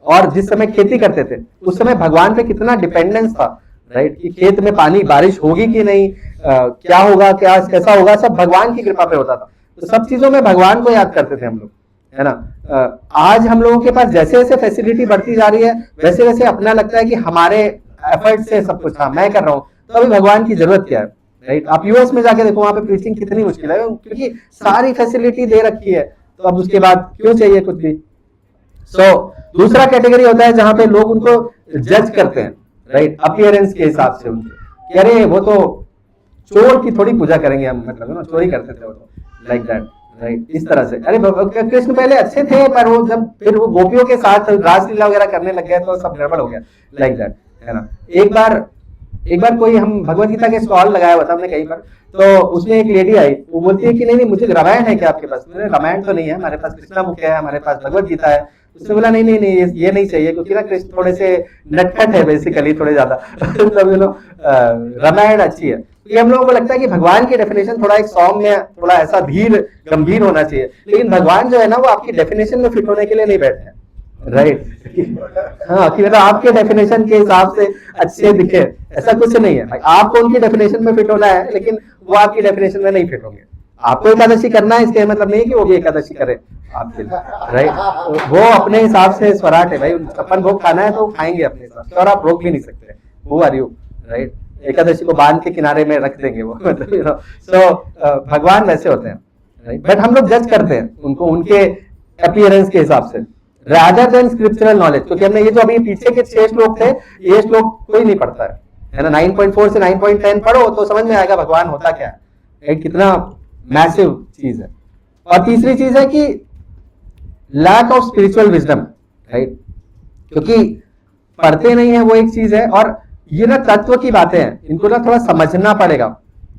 और जिस समय खेती करते थे, उस समय भगवान पे कितना डिपेंडेंस था, राइट। कि खेत में पानी, बारिश होगी कि नहीं, क्या होगा, क्या कैसा होगा, सब भगवान की कृपा पे होता था। तो सब चीजों में भगवान को याद करते थे हम लोग, है ना। आज हम लोगों के पास जैसे जैसे फैसिलिटी बढ़ती जा रही है, वैसे वैसे अपना लगता है कि हमारे एफर्ट से सब कुछ, हाँ मैं कर रहा हूँ, तो अभी भगवान की जरूरत क्या है, राइट। आप यूएस में जाके देखो, वहां पे प्रीचिंग कितनी मुश्किल है, क्योंकि सारी फैसिलिटी दे रखी है, तो अब उसके बाद क्यों चाहिए कुछ भी। दूसरा कैटेगरी होता है जहां पे लोग उनको जज करते हैं, राइट, अपीयरेंस के हिसाब से उनके, कि अरे वो तो चोर की थोड़ी पूजा करेंगे हम, मतलब ना चोरी करते थे वो तो, लाइक दैट, राइट। इस तरह से अरे कृष्ण पहले अच्छे थे, पर वो जब फिर वो गोपियों के साथ रासलीला वगैरह करने लग गए तो सब गड़बड़ हो गया, लाइक दैट। है ना। एक बार कोई हम भगवत गीता के स्टॉल लगाया हुआ था हमने कहीं पर, तो उसमें एक लेडी आई, वो बोलती है कि नहीं नहीं मुझे रामायण है क्या आपके पास? मैंने रामायण तो नहीं है, हमारे पास कृष्णा बुक है, हमारे पास भगवत गीता है। उसने बोला नहीं नहीं नहीं ये नहीं चाहिए, क्योंकि ना कृष्ण थोड़े से नटखट है बेसिकली, थोड़े ज्यादा मतलब रामायण अच्छी है। ये हम लोगों को लगता है कि भगवान की डेफिनेशन थोड़ा एक सौम्य, थोड़ा ऐसा धीर गंभीर होना चाहिए, लेकिन भगवान जो है ना वो आपकी डेफिनेशन में फिट होने के लिए नहीं बैठे हैं, राइट। हाँ, कि मतलब आपके डेफिनेशन के हिसाब से अच्छे दिखे, ऐसा कुछ नहीं है भाई। आपको उनकी डेफिनेशन में फिट होना है, लेकिन वो आपकी डेफिनेशन में नहीं फिट होंगे। आपको एकादशी करना है, इसके मतलब नहीं कि वो भी एकादशी करे आपके लिए, राइट। वो अपने हिसाब से स्वराट है भाई, अपन भोग खाना है तो खाएंगे अपने हिसाब से, और आप रोक भी नहीं सकते। वो आर यू, राइट। एकादशी को बांध के किनारे में रख देंगे वो, मतलब सो भगवान वैसे होते हैं, राइट। बट हम लोग जज करते हैं उनको उनके अपीयरेंस के हिसाब से, रादर देन स्क्रिप्चरल नॉलेज। क्योंकि हमने ये जो अभी पीछे के 6 श्लोक थे, ये श्लोक कोई नहीं पढ़ता है ना। 9.4 से 9.10 पढ़ो तो समझ में आएगा भगवान होता क्या है, कितना मैसिव चीज है। और तीसरी चीज है कि lack of spiritual wisdom, right. क्योंकि पढ़ते नहीं है वो एक चीज है, और ये ना तत्व की बातें हैं, इनको ना थोड़ा समझना पड़ेगा,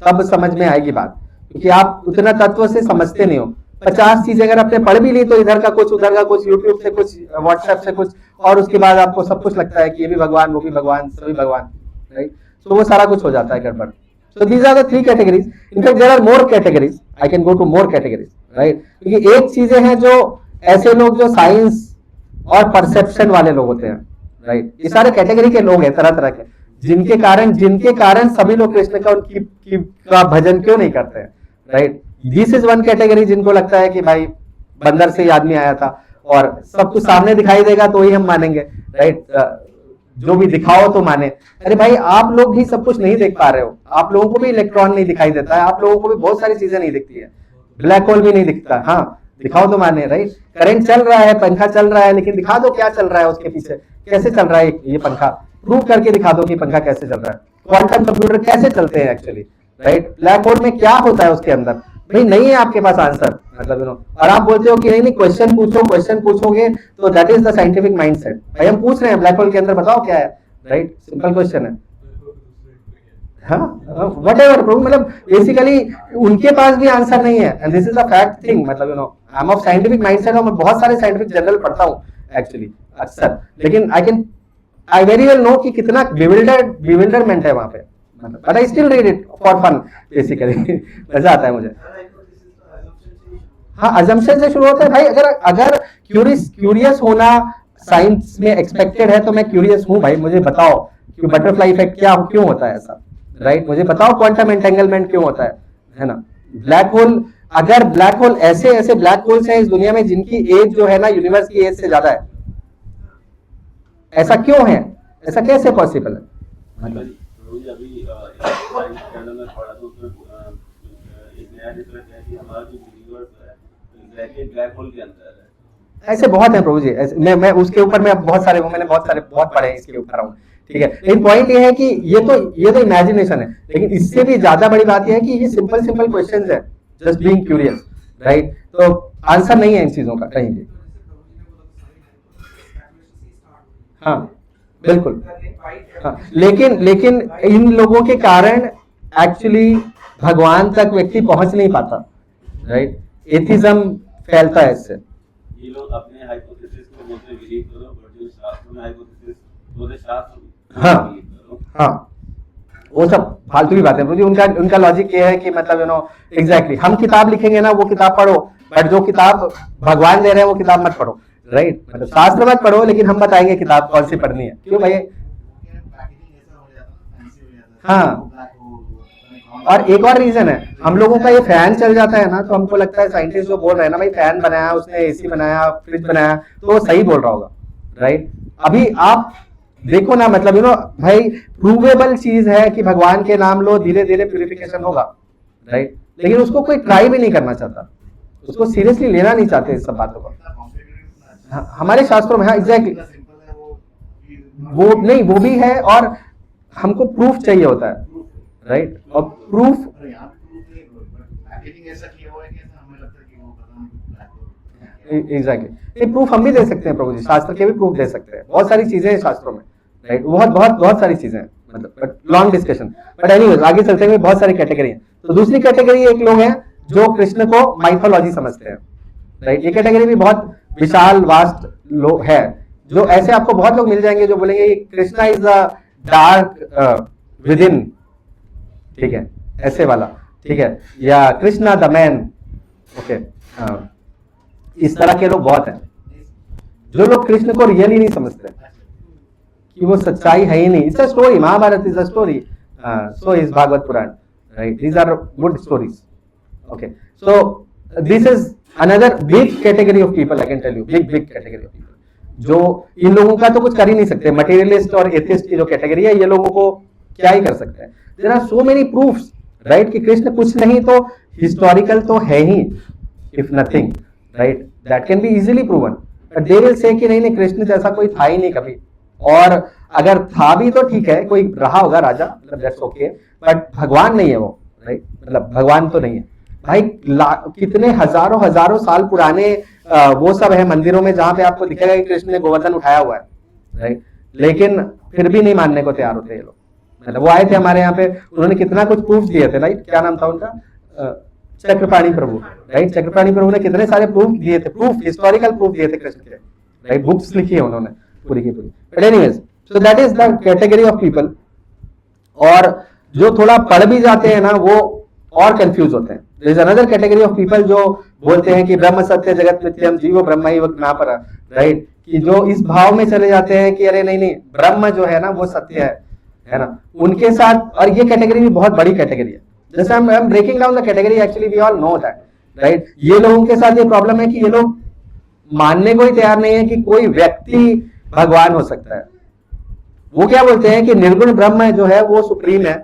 तब समझ में आएगी बात। क्योंकि आप उतना तत्व से समझते नहीं हो। 50 चीजें अगर आपने पढ़ भी ली तो इधर का कुछ, उधर का कुछ, यूट्यूब से कुछ, व्हाट्सएप से कुछ, और उसके बाद आपको सब कुछ लगता है कि ये भी भगवान, वो भी भगवान, सभी भगवान, राइट। तो वो सारा कुछ हो जाता है गड़बड़। So these are the 3 categories. In fact, there are more categories. I can go to more categories, right? क्योंकि एक चीजें हैं जो ऐसे लोग जो साइंस और परसेप्शन वाले लोग होते हैं, राइट। ये सारे कैटेगरी के लोग हैं तरह तरह के, जिनके कारण सभी लोग कृष्ण का भजन क्यों नहीं करते हैं, right. This is one category, जिनको लगता है कि भाई बंदर से ही आदमी आया था और सब कुछ सामने दिखाई देगा तो ही हम मानेंगे, राइट। जो भी दिखाओ तो माने। अरे भाई आप लोग भी सब कुछ नहीं देख पा रहे हो, आप लोगों को भी इलेक्ट्रॉन नहीं दिखाई देता है, आप लोगों को भी बहुत सारी चीजें नहीं दिखती है, ब्लैक होल भी नहीं दिखता। हाँ, दिखाओ तो माने, राइट। करंट चल रहा है, पंखा चल रहा है, लेकिन दिखा दो क्या चल रहा है उसके पीछे, कैसे चल रहा है ये पंखा, प्रूव करके दिखा दो कि पंखा कैसे चल रहा है, क्वांटम कंप्यूटर कैसे चलते हैं एक्चुअली, राइट। ब्लैक होल में क्या होता है उसके अंदर, भाई नहीं है आपके पास आंसर, मतलब और आप बोलते हो कि नहीं नहीं क्वेश्चन पूछोगे तो that is the scientific mindset. भाई हम पूछ रहे हैं ब्लैक होल के अंदर बताओ क्या है, राइट। सिंपल क्वेश्चन है। हाँ, व्हाटएवर प्रभु, मतलब बेसिकली उनके पास भी आंसर नहीं है, and this is a fact thing. मतलब I am of scientific mindset, और मैं बहुत सारे साइंटिफिक जर्नल पढ़ता हूँ एक्चुअली अक्सर, लेकिन आई वेरी वेल नो कि कितना बिविल्डरमेंट है वहां पे, मतलब but I still read it for fun basically. मजा आता है मुझे। हाँ, अजम्पशन से शुरू होता है भाई। अगर क्यूरियस होना साइंस में एक्सपेक्टेड है तो मैं क्यूरियस हूँ भाई, मुझे बताओ कि बटरफ्लाई इफेक्ट क्यों होता है ऐसा, राइट। मुझे बताओ क्वांटम एंटेंगलमेंट क्यों होता है ना। ब्लैक होल, अगर ब्लैक होल ऐसे ब्लैक होल्स हैं इस दुनिया में जिनकी एज जो है ना यूनिवर्स की एज से ज्यादा है, ऐसा क्यों है, ऐसा कैसे पॉसिबल है? अभी साइंस चैनल में पढ़ा तो उसमें एक नया रिसर्च है कि हमारा जो यूनिवर्स है एग्जैक्टली ब्लैक होल के अंदर है। ऐसे बहुत है प्रभु जी, मैं उसके ऊपर मैंने बहुत पढ़े हैं इसके ऊपर हूँ, ठीक है। लेकिन पॉइंट ये है कि ये तो इमेजिनेशन है, लेकिन इससे भी ज्यादा बड़ी बात यह है कि ये सिंपल क्वेश्चंस है, जस्ट बीइंग क्यूरियस, राइट। तो आंसर नहीं है इन चीजों का कहीं भी। हाँ बिल्कुल, हाँ, लेकिन इन लोगों के कारण एक्चुअली भगवान तक व्यक्ति पहुंच नहीं पाता, राइट। एथिज्म फैलता है इससे। ये लोग अपने हाइपोथेसिस को बोलते बिलीव करो, बट जो शास्त्र में हाइपोथेसिस बोलते शास्त्र, हाँ, वो सब फालतू की बातें हैं। उनका लॉजिक ये है कि मतलब एग्जैक्टली हम किताब लिखेंगे ना, वो किताब पढ़ो, बट जो किताब भगवान दे रहे हैं वो किताब मत पढ़ो, राइट। मतलब शास्त्र मत पढ़ो, लेकिन हम बताएंगे किताब कौन सी पढ़नी है। क्यों भाई? हाँ, और एक और रीजन है, हम लोगों का ये फैन चल जाता है ना, तो हमको लगता है साइंटिस्ट जो बोल रहे हैं ना भाई फैन बनाया उसने, एसी बनाया, फ्रिज बनाया, तो वो सही बोल रहा होगा, राइट। अभी आप देखो ना, मतलब भाई प्रूवेबल चीज है कि भगवान के नाम लो, धीरे धीरे प्यूरिफिकेशन होगा, राइट। लेकिन उसको कोई ट्राई भी नहीं करना चाहता, उसको सीरियसली लेना नहीं चाहते इस सब बातों को। हमारे शास्त्रों में, हाँ एग्जैक्टली, वो भी है, और हमको प्रूफ चाहिए होता है, राइट। और प्रूफ एग्जैक्टली, प्रूफ हम भी दे सकते हैं प्रभु जी, शास्त्र के भी प्रूफ दे सकते हैं, बहुत सारी चीजें हैं शास्त्रों में, राइट, बहुत बहुत बहुत सारी चीजें हैं, मतलब लॉन्ग डिस्कशन, बट एनीवेज आगे चलते हुए बहुत सारी कैटेगरी हैं। तो दूसरी कैटेगरी एक लोग हैं जो कृष्ण को माइथोलॉजी समझते हैं, राइट। ये कैटेगरी भी बहुत विशाल वास्ट लोग है, जो ऐसे आपको बहुत लोग मिल जाएंगे जो बोलेंगे Krishna is the dark with in, ठीक है, ऐसे वाला, ठीक है, या कृष्णा द मैन, ओके, इस तरह के लोग बहुत हैं। जो लोग कृष्ण को रियली नहीं समझते कि वो सच्चाई है ही नहीं, it's a story, Mahabharata is a story, so is Bhagavata Purana, right, these are good stories, okay, so this is another big category of people, I can tell you, big category of people, जो इन लोगों का तो कुछ कर ही नहीं सकते। मटेरियलिस्ट और एथिस्ट की जो कैटेगरी है, ये लोगों को क्या ही कर सकते हैं। There are so many proofs, right, कि कृष्ण कुछ नहीं तो हिस्टोरिकल तो है ही, if nothing, right, that can be easily proven, but they will say कि नहीं नहीं कृष्ण जैसा कोई था ही नहीं कभी, और अगर था भी तो ठीक है, कोई रहा होगा राजा, मतलब दैट्स ओके, बट भगवान नहीं है वो, राइट, मतलब भगवान तो नहीं है भाई। कितने हजारों साल पुराने वो सब है मंदिरों में जहां पे आपको दिखेगा कि कृष्ण ने गोवर्धन उठाया हुआ है, राइट, लेकिन फिर भी नहीं मानने को तैयार होते ये लोग। मतलब वो आए थे हमारे यहाँ पे, उन्होंने कितना कुछ प्रूफ दिए थे, राइट, क्या नाम था उनका, चक्रपाणी प्रभु, राइट, चक्रपाणी प्रभु ने कितने सारे प्रूफ दिए थे, प्रूफ, हिस्टोरिकल प्रूफ दिए थे कृष्ण के, राइट, बुक्स लिखी है उन्होंने पूरी की पूरी। But anyways, so that is the category of people. और जो थोड़ा पढ़ भी जाते हैं ना, वो और कंफ्यूज होते हैं। There is another category of people जो बोलते हैं कि ब्रह्म सत्य जगत मिथ्यम जीवो ब्रह्मैव ज्ञानपरः, राइट, कि जो इस भाव में चले जाते हैं कि अरे नहीं नहीं ब्रह्म जो है ना वो सत्य है ना, उनके साथ। और ये कैटेगरी भी बहुत बड़ी कैटेगरी है, जैसे हम breaking down the category, actually we all know that, right. ये लोगों के साथ ये प्रॉब्लम है कि ये लोग मानने को ही तैयार नहीं है कि कोई व्यक्ति भगवान हो सकता है। वो क्या बोलते हैं कि निर्गुण ब्रह्म जो है वो सुप्रीम है,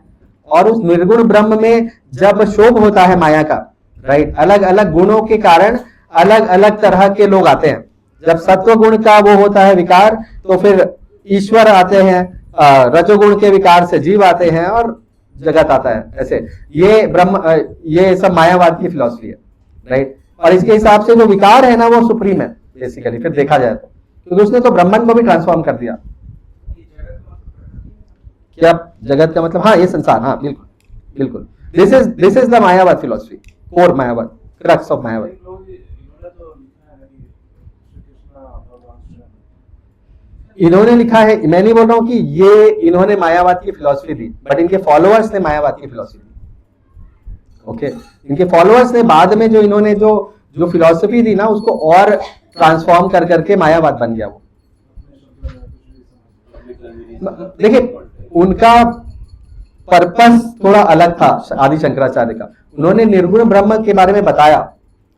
और उस निर्गुण ब्रह्म में जब शोभ होता है माया का, राइट, अलग अलग गुणों के कारण अलग अलग तरह के लोग आते हैं। जब सत्व गुण का वो होता है विकार, तो फिर ईश्वर आते हैं, रजोगुण के विकार से जीव आते हैं और जगत आता है। ऐसे ये ब्रह्म, ये सब मायावाद की फिलॉसफी है, राइट। और इसके हिसाब से जो विकार है ना वो सुप्रीम है बेसिकली, फिर देखा जाए तो, क्योंकि उसने तो ब्रह्मन को भी ट्रांसफॉर्म कर दिया। क्या जगत का मतलब, हाँ ये संसार, हाँ बिल्कुल बिल्कुल, this is the Mayavada philosophy, core Mayavada, crux of Mayavada. इन्होंने लिखा है, मैं नहीं बोल रहा हूं कि ये इन्होंने मायावाद की फिलॉसफी दी, बट इनके फॉलोअर्स ने मायावाद की फिलॉसफी दी, ओके। इनके फॉलोअर्स ने बाद में जो इन्होंने जो फिलॉसफी दी ना, उसको और ट्रांसफॉर्म कर करके मायावाद बन गया वो। देखिए उनका पर्पस थोड़ा अलग था आदि शंकराचार्य का। उन्होंने निर्गुण ब्रह्म के बारे में बताया,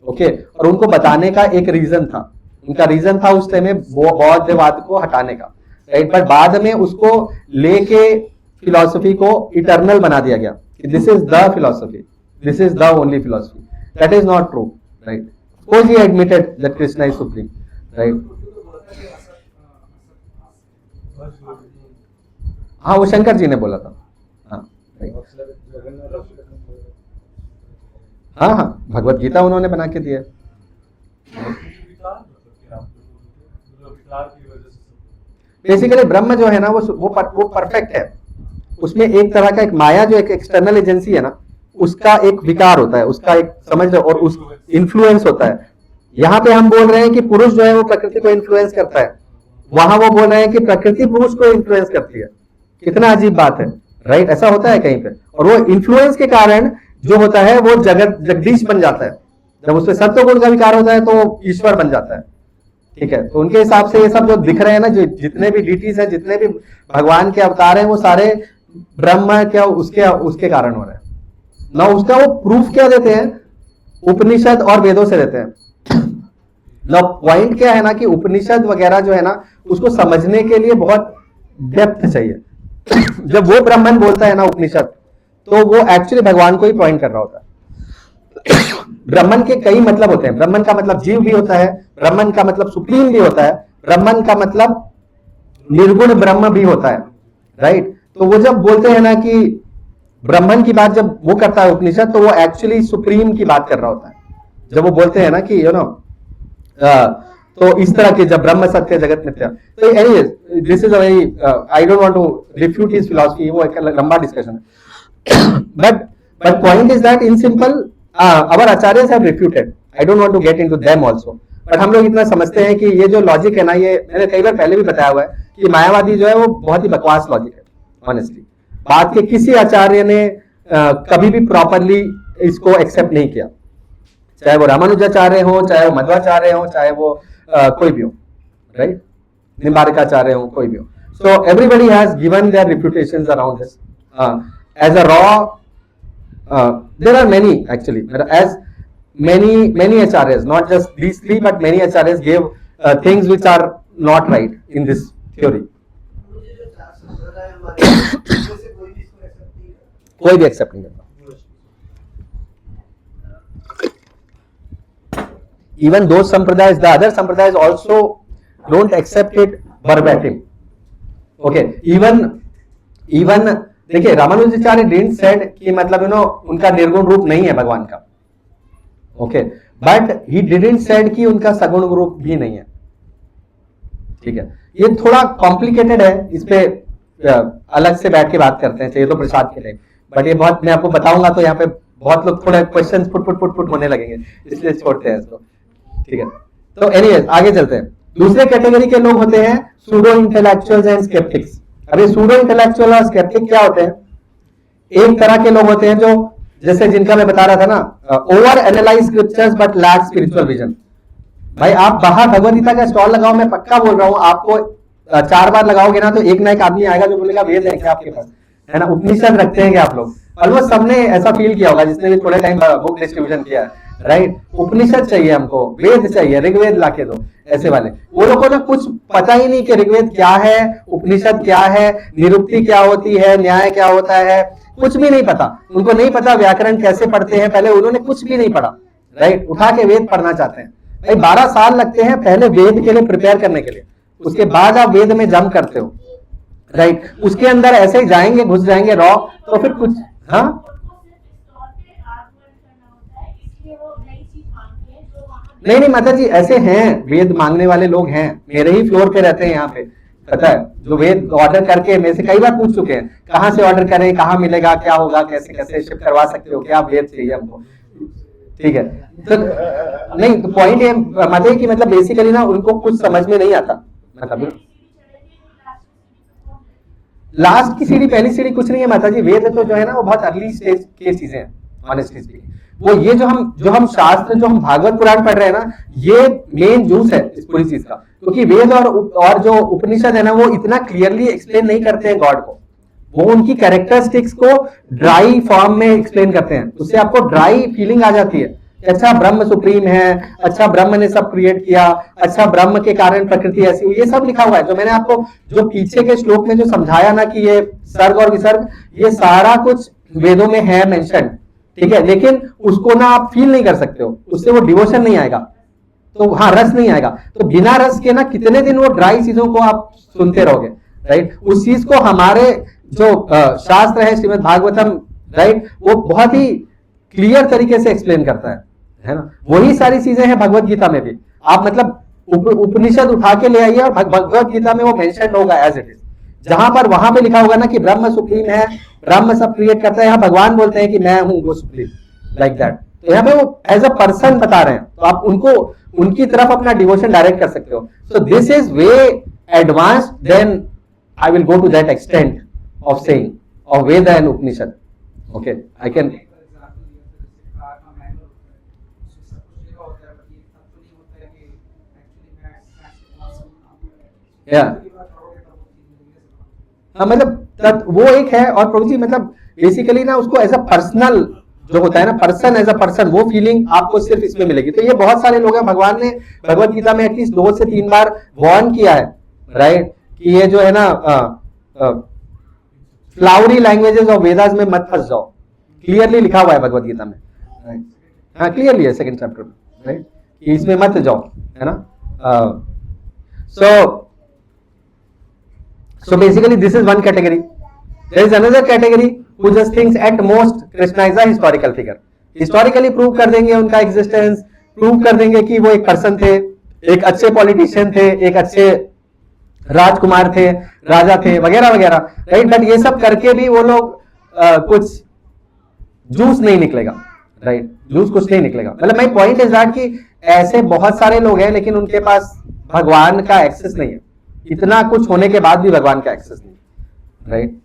ओके, और उनको बताने का एक रीजन था। उनका रीजन था उस टाइम में बौद्धवाद को हटाने का, राइट, बट बाद में उसको लेके फिलॉसफी को इटर्नल बना दिया गया कि this is the philosophy, this is the only philosophy. That is not true, right. Of course he admitted that Krishna is supreme, right. हाँ वो शंकर जी ने बोला था, हाँ हाँ हाँ, भगवत गीता उन्होंने बना के दिया। बेसिकली ब्रह्म जो है ना वो परफेक्ट है। उसमें एक तरह का एक माया जो एक एक्सटर्नल एजेंसी है ना, उसका एक विकार होता है, उसका एक समझ और उस इन्फ्लुएंस होता है। यहाँ पे हम बोल रहे हैं कि पुरुष जो है वो प्रकृति को इन्फ्लुएंस करता है, वहां वो बोल रहे हैं कि प्रकृति पुरुष को इन्फ्लुएंस करती है। कितना अजीब बात है, राइट, ऐसा होता है कहीं पे। और वो इन्फ्लुएंस के कारण जो होता है वो जगदीश बन जाता है। जब उसमें सत्व गुण का विकार होता है तो ईश्वर बन जाता है, ठीक है। तो उनके हिसाब से ये सब जो दिख रहे हैं ना, जो जितने भी डीटीज हैं, जितने भी भगवान के अवतार हैं, वो सारे ब्रह्म क्या उसके कारण हो रहे हैं ना। उसका वो प्रूफ क्या देते हैं, उपनिषद और वेदों से देते हैं ना। पॉइंट क्या है ना कि उपनिषद वगैरह जो है ना, उसको समझने के लिए बहुत डेप्थ चाहिए। जब वो ब्राह्मण बोलता है ना उपनिषद, तो वो एक्चुअली भगवान को ही पॉइंट कर रहा होता है। ब्राह्मण के कई मतलब होते हैं। ब्राह्मण का मतलब जीव भी होता है, ब्राह्मण का मतलब सुप्रीम भी होता है, ब्राह्मण का मतलब निर्गुण ब्रह्म भी होता है, राइट। तो वो जब बोलते हैं ना कि ब्राह्मण की बात जब वो करता है उपनिषद, तो वो एक्चुअली सुप्रीम की बात कर रहा होता है। जब वो बोलते हैं ना कि तो इस तरह के जब ब्रह्म सत्य जगत मिथ्या, तो anyways this is a very I don't want to refute his philosophy, वो एक लंबा डिस्कशन है. But point is that in simple our acharyas have refuted, I don't want to get into them also. But हम लोग इतना समझते हैं कि ये जो लॉजिक है ना, ये मैंने कई बार पहले भी बताया हुआ है कि मायावादी जो है वो बहुत ही बकवास लॉजिक है. ऑनेस्टली बात के किसी आचार्य ने कभी भी प्रॉपरली इसको एक्सेप्ट नहीं किया, चाहे वो रामानुजाचार्य हो, चाहे वो मध्वाचार्य हो, चाहे वो कोई भी हो, राइट, निम्बारकाचार्य हो, कोई भी हो. So everybody has given their reputations around this as a raw. There are many actually, as many acharyas, not just these three, but many acharyas gave things which are not right in this theory. कोई भी एक्सेप्ट नहीं करता. Even those sampradayas, the other sampradayas also don't accept it verbatim. Okay, even देखिए रामानुजाचार्य didn't said कि मतलब उनका निर्गुण रूप नहीं है भगवान का. Okay, but he didn't said कि उनका सगुण रूप भी नहीं है. ठीक है, ये थोड़ा कॉम्प्लिकेटेड है, इस पे अलग से बैठ के बात करते हैं, चाहिए तो प्रसाद के लिए. बट ये बहुत, मैं आपको बताऊंगा तो यहाँ पे बहुत लोग थोड़े क्वेश्चंस पुट होने लगेंगे, इसलिए छोड़ते हैं इसको. ठीक है, तो एनीवेज आगे चलते हैं. दूसरे कैटेगरी के लोग होते हैं सूडो इंटेलेक्चुअल्स एंड स्केप्टिक्स. अब ये सूडो इंटेलेक्चुअल और स्केप्टिक क्या होते हैं? एक तरह के लोग होते हैं जो, जैसे जिनका मैं बता रहा था ना, over analyse scriptures but lack spiritual vision. भाई आप बाहर भगवद गीता का स्टॉल लगाओ, मैं पक्का बोल रहा हूं, आपको 4 बार लगाओगे ना तो एक ना एक आदमी आएगा जो बोलेगा वेद है क्या आपके पास, है ना, उपनिषद रखते हैं क्या आप लोग. ऑलमोस्ट सबने ऐसा फील किया होगा जिसने भी थोड़े टाइम बुक डिस्ट्रीब्यूशन किया है, राइट. उपनिषद चाहिए हमको, वेद चाहिए, ऋग्वेद लाके दो, ऐसे वाले. वो लोगों को कुछ पता ही नहीं कि ऋग्वेद क्या है, उपनिषद क्या है, निरुक्ति क्या होती है, न्याय क्या होता है, कुछ भी नहीं पता. उनको नहीं पता व्याकरण कैसे पढ़ते हैं, पहले उन्होंने कुछ भी नहीं पढ़ा, राइट. उठा के वेद पढ़ना चाहते हैं. भाई 12 साल लगते हैं पहले वेद के लिए प्रिपेयर करने के लिए, उसके बाद आप वेद में जंप करते हो, राइट. उसके अंदर ऐसे ही जाएंगे, घुस जाएंगे रॉ, तो फिर कुछ, हाँ नहीं माता जी, ऐसे हैं वेद मांगने वाले लोग हैं, मेरे ही फ्लोर पे रहते हैं यहाँ पे, पता है, जो वेद ऑर्डर करके मेरे से कई बार पूछ चुके हैं कहाँ से ऑर्डर करें, कहाँ मिलेगा, क्या होगा, कैसे कैसे शिप करवा सकते हो, क्या वेद चाहिए हमको. ठीक है, तो नहीं, तो पॉइंट ये माता जी की मतलब बेसिकली ना उनको कुछ समझ में नहीं आता. मतलब लास्ट की सीढ़ी, पहली सीढ़ी कुछ नहीं है माता जी. वेद तो जो है ना वो बहुत अर्ली स्टेज की चीजें हैं, ऑनेस्टली स्पीकिंग. वो ये जो हम शास्त्र, जो हम भागवत पुराण पढ़ रहे हैं ना, ये मेन जूस है इस पूरी चीज का. क्योंकि वेद और जो उपनिषद है ना, वो इतना क्लियरली एक्सप्लेन नहीं करते हैं गॉड को. वो उनकी कैरेक्टरिस्टिक्स को ड्राई फॉर्म में एक्सप्लेन करते हैं. उससे आपको ड्राई फीलिंग आ जाती है कि अच्छा ब्रह्म सुप्रीम है, अच्छा ब्रह्म ने सब क्रिएट किया, अच्छा ब्रह्म के कारण प्रकृति ऐसी हुई, ये सब लिखा हुआ है. जो मैंने आपको जो पीछे के श्लोक में जो समझाया ना कि ये सर्ग और विसर्ग, ये सारा कुछ वेदों में है मेंशन. ठीक है, लेकिन उसको ना आप फील नहीं कर सकते हो, उससे वो डिवोशन नहीं आएगा, तो हाँ रस नहीं आएगा. तो बिना रस के ना कितने दिन वो ड्राई चीजों को आप सुनते रहोगे, राइट. उस चीज को हमारे जो शास्त्र है श्रीमद् भागवतम, राइट, वो बहुत ही क्लियर तरीके से एक्सप्लेन करता है ना. वही सारी चीजें हैं भगवत गीता में भी. आप मतलब उपनिषद उठा के ले आइए और भगवत गीता में वो मेंशन होगा एज इट इज. जहां पर वहां पे लिखा होगा ना कि ब्रह्म सुप्रीम है, ब्रह्म सब क्रिएट करता है, यहाँ भगवान बोलते हैं कि मैं हूं वो सुप्रीम, लाइक दैट. तो यहाँ पे वो एज अ पर्सन बता रहे हैं, तो आप उनको उनकी तरफ अपना डिवोशन डायरेक्ट कर सकते हो. So this is way advance then I will go to that extent of saying of Veda and Upanishad. Okay, I can हाँ, मतलब वो एक है. और प्रभु जी मतलब बेसिकली ना उसको एज अ पर्सनल जो होता है ना, पर्सन एज अ पर्सन, वो फीलिंग आपको सिर्फ इसमें मिलेगी. तो ये बहुत सारे लोग हैं, भगवान ने भगवत गीता में एटलीस्ट 2 से 3 बार वार्न किया है, राइट, कि ये जो है ना फ्लावरी लैंग्वेजेस ऑफ वेदास में मत फंस जाओ. क्लियरली लिखा हुआ है भगवत गीता में, राइट. हाँ क्लियरली है 2nd चैप्टर में, राइट, कि इसमें मत जाओ, है ना. So basically this is one category. There is another category who just thinks at most Krishna is a historical figure. Historically prove कर देंगे उनका existence, prove कर देंगे कि वो एक person थे, एक अच्छे पॉलिटिशियन थे, एक अच्छे राजकुमार थे, राजा थे, वगैरह वगैरह, राइट। बट ये सब करके भी वो लोग कुछ जूस नहीं निकलेगा, राइट, जूस कुछ नहीं निकलेगा। मतलब माय पॉइंट इज दैट कि ऐसे बहुत सारे लोग हैं लेकिन उनके पास भगवान का एक्सेस नहीं है, इतना कुछ होने के बाद भी भगवान का एक्सेस नहीं, राइट।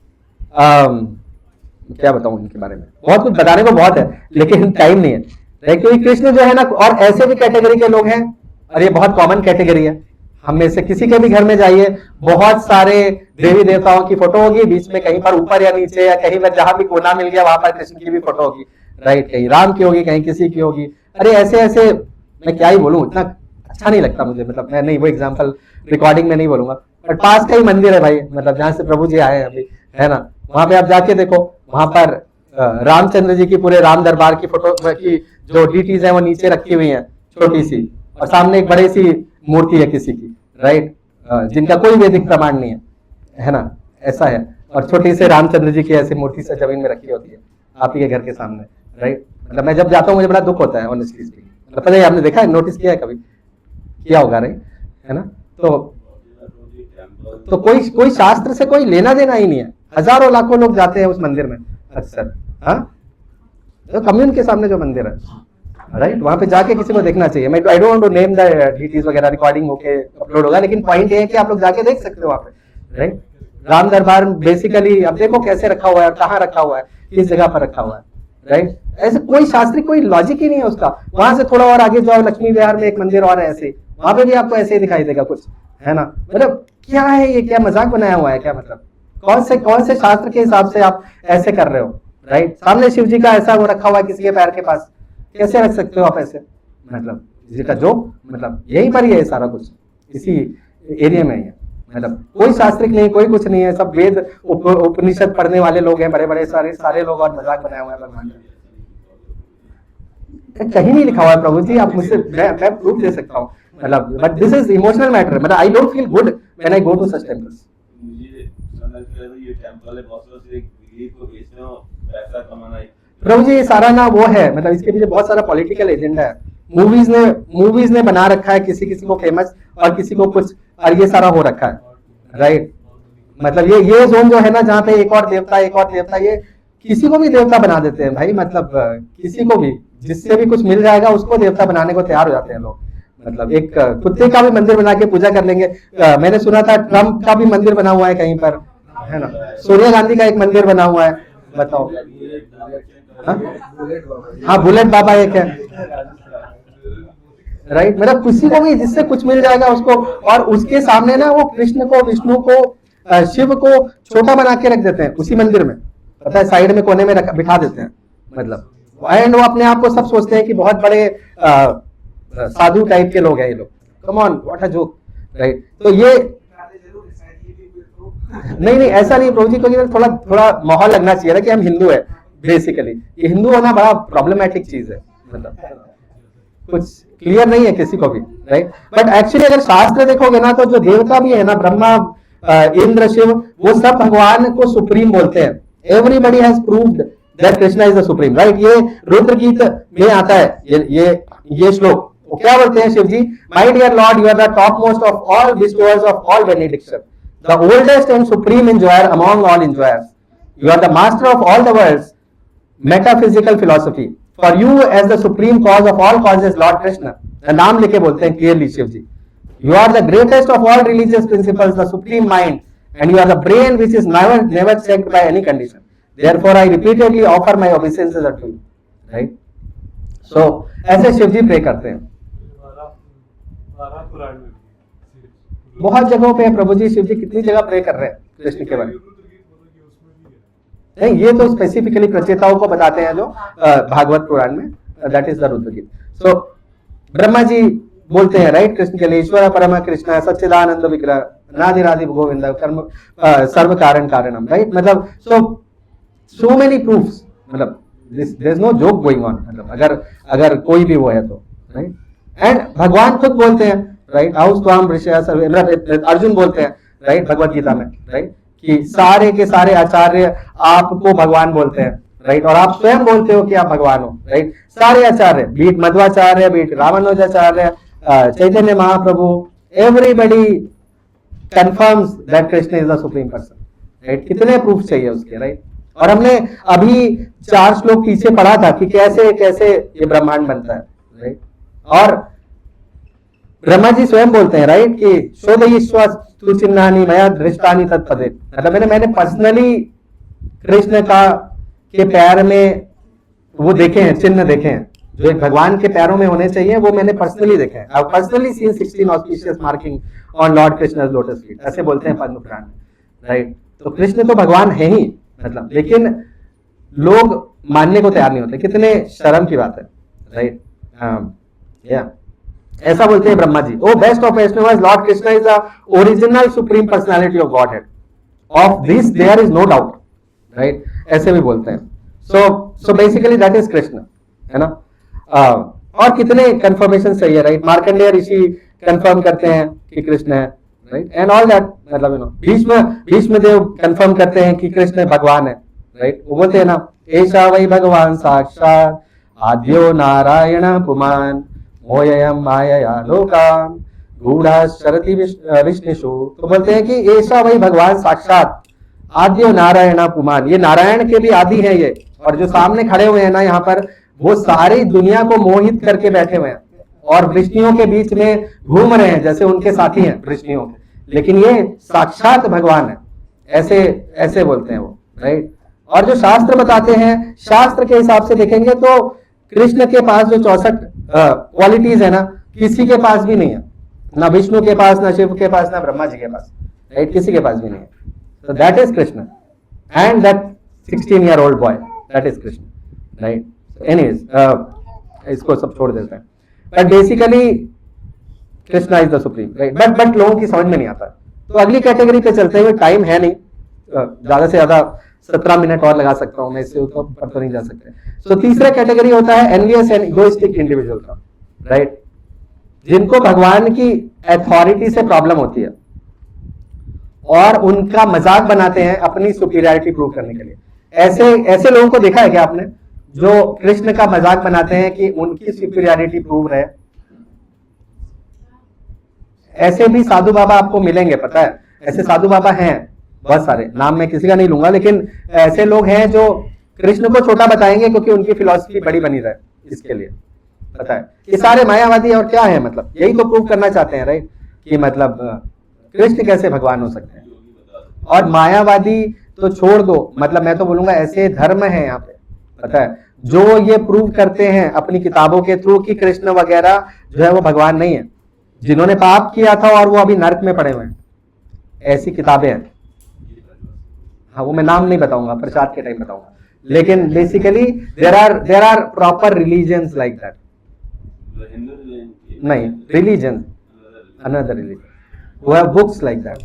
क्या बताऊं इनके बारे में, बहुत कुछ बताने को बहुत है लेकिन टाइम नहीं है, राइट। क्योंकि कृष्ण जो है ना, और ऐसे भी कैटेगरी के लोग हैं, और ये बहुत कॉमन कैटेगरी है, हम में से किसी के भी घर में जाइए, बहुत सारे देवी देवताओं की फोटो होगी, बीच में कहीं पर ऊपर या नीचे या कहीं पर जहां भी कोना मिल गया वहां पर कृष्ण की भी फोटो होगी, राइट। कहीं राम की होगी, कहीं किसी की होगी। अरे ऐसे ऐसे मैं क्या ही बोलूं, इतना अच्छा नहीं लगता मुझे, मतलब मैं नहीं वो एग्जाम्पल रिकॉर्डिंग में नहीं बोलूंगा, बट पास का ही मंदिर है भाई, मतलब जहां से प्रभु जी आए हैं अभी, है ना, वहां पे आप जाके देखो, वहां पर रामचंद्र जी की पूरे राम दरबार की फोटो की जो डीटीज है वो नीचे रखी हुई है छोटी सी, और सामने एक बड़ी सी मूर्ति है किसी की, राइट, जिनका कोई वैदिक प्रमाण नहीं है ना, ऐसा है। और छोटी से रामचंद्र जी की ऐसी मूर्ति से जमीन में रखी होती है आप ही के घर के सामने, राइट। मतलब मैं जब जाता हूँ मुझे बड़ा दुख होता है ऑनेस्टली स्पीकिंग, मतलब पता है आपने देखा है, नोटिस किया है कभी, किया होगा, राइट, है ना। तो कोई शास्त्र से कोई लेना देना ही नहीं है, हजारों लाखों लोग जाते हैं उस मंदिर में अक्सर, हाँ, तो कम्युन के सामने जो मंदिर है, राइट, वहां पे जाके किसी को देखना चाहिए। मैं I don't want to name the deities वगैरह, रिकॉर्डिंग होके अपलोड होगा, लेकिन पॉइंट ये है कि आप लोग जाके देख सकते हो वहां पे, राइट। राम दरबार बेसिकली अब देखो कैसे रखा हुआ है, कहाँ रखा हुआ है, किस जगह पर रखा हुआ है, राइट। ऐसे कोई शास्त्रिक कोई लॉजिक ही नहीं है उसका। वहां से थोड़ा और आगे जाओ, लक्ष्मी विहार में एक मंदिर और है ऐसे, वहां पे भी आपको ऐसे ही दिखाई देगा कुछ, है ना। मतलब क्या है ये, क्या मजाक बनाया हुआ है क्या, मतलब कौन से शास्त्र के हिसाब से आप ऐसे कर रहे हो, राइट। सामने शिव जी का ऐसा वो रखा हुआ है किसी के पैर के पास, कैसे रख सकते हो आप ऐसे, मतलब किसी का जोक, मतलब यही पर ही है सारा कुछ, इसी एरिया में ही है, मतलब कोई शास्त्रिक नहीं, कोई कुछ नहीं है, सब वेद उपनिषद पढ़ने वाले लोग हैं, बड़े बड़े सारे लोग, और मजाक बनाया हुआ है भगवान का। कहीं नहीं लिखा हुआ है प्रभु जी, आप मुझसे मैं प्रूफ दे सकता हूँ, मतलब but this is emotional matter, मतलब I don't feel good when I go to such temples. मुझे समझ में ये टेंपल है, बहुत लोग से बिलीव को बेचना और पैसा कमाना है। प्रभु जी ये सारा ना वो है, मतलब इसके पीछे बहुत सारा पॉलिटिकल एजेंडा है। मूवीज ने बना रखा है किसी किसी को फेमस और किसी को कुछ, और ये सारा हो रखा है, राइट। मतलब ये जोन जो है ना, जहाँ पे एक और देवता, ये किसी को भी देवता बना देते हैं भाई, मतलब किसी को भी, जिससे भी कुछ मिल जाएगा उसको देवता बनाने को तैयार हो जाते हैं लोग। मतलब एक कुत्ते का भी मंदिर बना के पूजा कर लेंगे। मैंने सुना था ट्रम्प का भी मंदिर बना हुआ है कहीं पर, है ना, सोनिया गांधी का एक मंदिर बना हुआ है, बताओ। हाँ बुलेट बाबा एक है, राइट। मतलब किसी को भी जिससे कुछ मिल जाएगा उसको, और उसके सामने ना वो कृष्ण को, विष्णु को, शिव को छोटा बना के रख देते हैं उसी मंदिर में, पता है, साइड में कोने में बिठा देते हैं, मतलब एंड वो अपने आप को सब सोचते हैं कि बहुत बड़े साधु टाइप के लोग हैं ये लोग। Come on, what a joke, right. तो ये नहीं ऐसा नहीं प्रभु जी, क्योंकि थोड़ा माहौल लगना चाहिए ना कि हम हिंदू है, बेसिकली ये हिंदू होना बड़ा प्रॉब्लमेटिक चीज है, मतलब कुछ क्लियर नहीं है किसी को भी, राइट। बट एक्चुअली अगर शास्त्र देखोगे ना, तो जो देवता भी है ना, ब्रह्मा, इंद्र, शिव, वो सब भगवान को सुप्रीम बोलते हैं। Everybody has proved that Krishna is the supreme, right. ये रुद्र गीत में आता है ये श्लोक, वो क्या बोलते हैं Shiva ji, my dear Lord, you are the top most of all bestowers of all benediction, the oldest and supreme enjoyer among all enjoyers, you are the master of all the worlds metaphysical philosophy, for you as the supreme cause of all causes Lord Krishna, नाम लेके बोलते हैं clearly Shiva ji. You are the greatest of all religious principles, the supreme mind, and you are the brain which is never checked by any condition, therefore I repeatedly offer my obeisances unto you, right? So ऐसे शिव जी प्रे करते हैं, बहुत जगहों पे प्रभु जी, शिव जी कितनी जगह प्रे कर रहे हैं कृष्ण के बारे में। नहीं, ये तो स्पेसिफिकली प्रचेताओं को बताते हैं जो भागवत पुराण में, दैट इज द रुद्र गीत। सो ब्रह्मा जी बोलते हैं, राइट, कृष्ण के लिए, ईश्वर परम कृष्ण सच्चिदानंद विग्रह राधे गोविंद कर्म सर्व कारण कारणम, राइट। मतलब so many proofs, मतलब there is no joke going on, मतलब अगर कोई भी वो है तो, राइट। एंड भगवान खुद बोलते हैं, राइट, हाउस स्वाम अर्जुन बोलते हैं, राइट, भगवत गीता में, राइट, कि सारे के सारे आचार्य आपको भगवान बोलते हैं, राइट, और आप स्वयं बोलते हो कि आप भगवान हो, राइट। सारे आचार्य, be it Madhvacharya, be it Ramanujacharya, Chaitanya Mahaprabhu, everybody confirms that Krishna is the supreme person, right? कितने प्रूफ चाहिए उसके, right? और हमने अभी 4 श्लोक पीछे पढ़ा था कि कैसे कैसे ये ब्रह्मांड बनता है, राइट? और ब्रह्मा जी स्वयं बोलते हैं, राइट, कि शोधयिष्वा तु चिन्हानि मया दृष्टानि तत्पदे, मतलब मैंने पर्सनली कृष्ण के पैर में वो देखे हैं, चिन्ह देखे हैं जो एक भगवान के पैरों में होने चाहिए, वो मैंने पर्सनली देखे हैं। I personally scene 16 auspicious marking on Lord Krishna's lotus feet, ऐसे बोलते हैं पद्म पुराण में, राइट? तो कृष्ण तो भगवान है ही, मतलब, लेकिन लोग मानने को तैयार नहीं होते, कितने शर्म की बात है, राइट? या ऐसा बोलते हैं Brahma ji, O best of Vaishnava, Lord Krishna is the original supreme personality of Godhead, of this there is no doubt, right? ऐसे भी बोलते हैं। So basically that is Krishna, है ना? और कितने कंफर्मेशन चाहिए, राइट? मार्कंडेय ऋषि कंफर्म करते हैं कि कृष्ण है, राइट? एंड ऑल दैट, मतलब you know, Bhishma Dev confirm करते हैं कि कृष्ण भगवान है, राइट? वो बोलते हैं ना, ऐसा वही भगवान साक्षात आद्यो नारायण पुमान मोययम मायया लोकाम गूढ़ा शरति विष्णुषु। तो बोलते हैं कि ऐसा वही भगवान साक्षात आद्यो नारायण पुमान, ये नारायण के भी आदि है ये, और जो सामने खड़े हुए हैं ना यहाँ पर, वो सारी दुनिया को मोहित करके बैठे हुए हैं और वृष्णियों के बीच में घूम रहे हैं जैसे उनके साथी हैं वृष्णियों के, लेकिन ये साक्षात भगवान है, ऐसे ऐसे बोलते हैं वो, राइट? और जो शास्त्र बताते हैं, शास्त्र के हिसाब से देखेंगे तो कृष्ण के पास जो 64 क्वालिटीज है ना, किसी के पास भी नहीं है, ना विष्णु के पास, ना शिव के पास, ना ब्रह्मा जी के पास, राइट? किसी के पास भी नहीं है। So that is Krishna, and that 16-year-old boy, that is Krishna, right? So anyways, इसको सब छोड़ देते हैं, but basically Krishna is the supreme, right? But लोगों की समझ में नहीं आता। तो अगली कैटेगरी पे चलते हुए, टाइम है नहीं, ज्यादा से ज्यादा 17 मिनट और लगा सकता हूँ मैं, इससे ऊपर तो नहीं जा सकते। So तीसरा कैटेगरी होता है एनवियस एंड इगोइस्टिक इंडिविजुअल का, राइट? जिनको भगवान की अथॉरिटी से प्रॉब्लम होती है और उनका मजाक बनाते हैं अपनी सुपीरियरिटी प्रूव करने के लिए। ऐसे लोगों को देखा है क्या आपने, जो कृष्ण का मजाक बनाते हैं कि उनकी सुपीरियरिटी प्रूव रहे? ऐसे भी साधु बाबा आपको मिलेंगे, पता है, ऐसे साधु बाबा हैं बहुत सारे, नाम मैं किसी का नहीं लूंगा, लेकिन ऐसे लोग हैं जो कृष्ण को छोटा बताएंगे क्योंकि उनकी फिलॉसफी बड़ी बनी रहे इसके लिए, पता है? ये सारे मायावादी और क्या है, मतलब यही तो प्रूव करना चाहते हैं, राइट? कि मतलब कृष्ण कैसे भगवान हो सकते हैं। और मायावादी तो छोड़ दो, मतलब मैं तो बोलूंगा ऐसे धर्म है यहाँ पे, पता है, जो ये प्रूव करते हैं अपनी किताबों के थ्रू कि कृष्ण वगैरह जो है वो भगवान नहीं है, जिन्होंने पाप किया था और वो अभी नरक में पड़े हुए हैं, ऐसी किताबें हैं। हाँ, वो मैं नाम नहीं बताऊंगा, प्रसाद के टाइम बताऊंगा, लेकिन basically there are proper religions like that. नहीं, religion, another religion, who have books like that,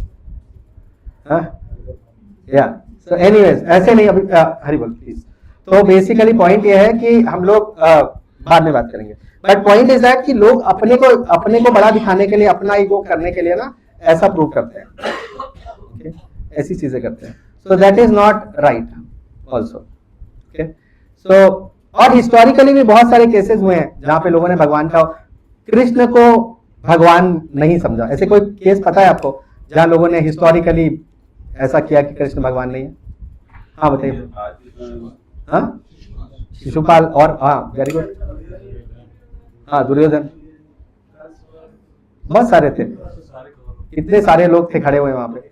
yeah, so anyways, ऐसे नहीं, अभी हरी बोल प्लीज। तो बेसिकली पॉइंट ये है कि हम लोग बाद में बात करेंगे, बट पॉइंट इज दैट कि लोग अपने को बड़ा दिखाने के लिए, अपना ईगो करने के लिए ना ऐसा प्रूव करते हैं, okay? ऐसी चीजें करते हैं, so that is not right also, okay? so और हिस्टोरिकली भी बहुत सारे केसेस हुए हैं जहां पे लोगों ने भगवान का, कृष्ण को भगवान नहीं समझा। ऐसे कोई केस पता है आपको जहां लोगों ने हिस्टोरिकली ऐसा किया कि कृष्ण भगवान नहीं है? हाँ बताइए। हाँ, शिशुपाल, और हाँ, वेरी गुड, हाँ, दुर्योधन, बहुत सारे थे, कितने सारे लोग थे खड़े हुए वहां पे।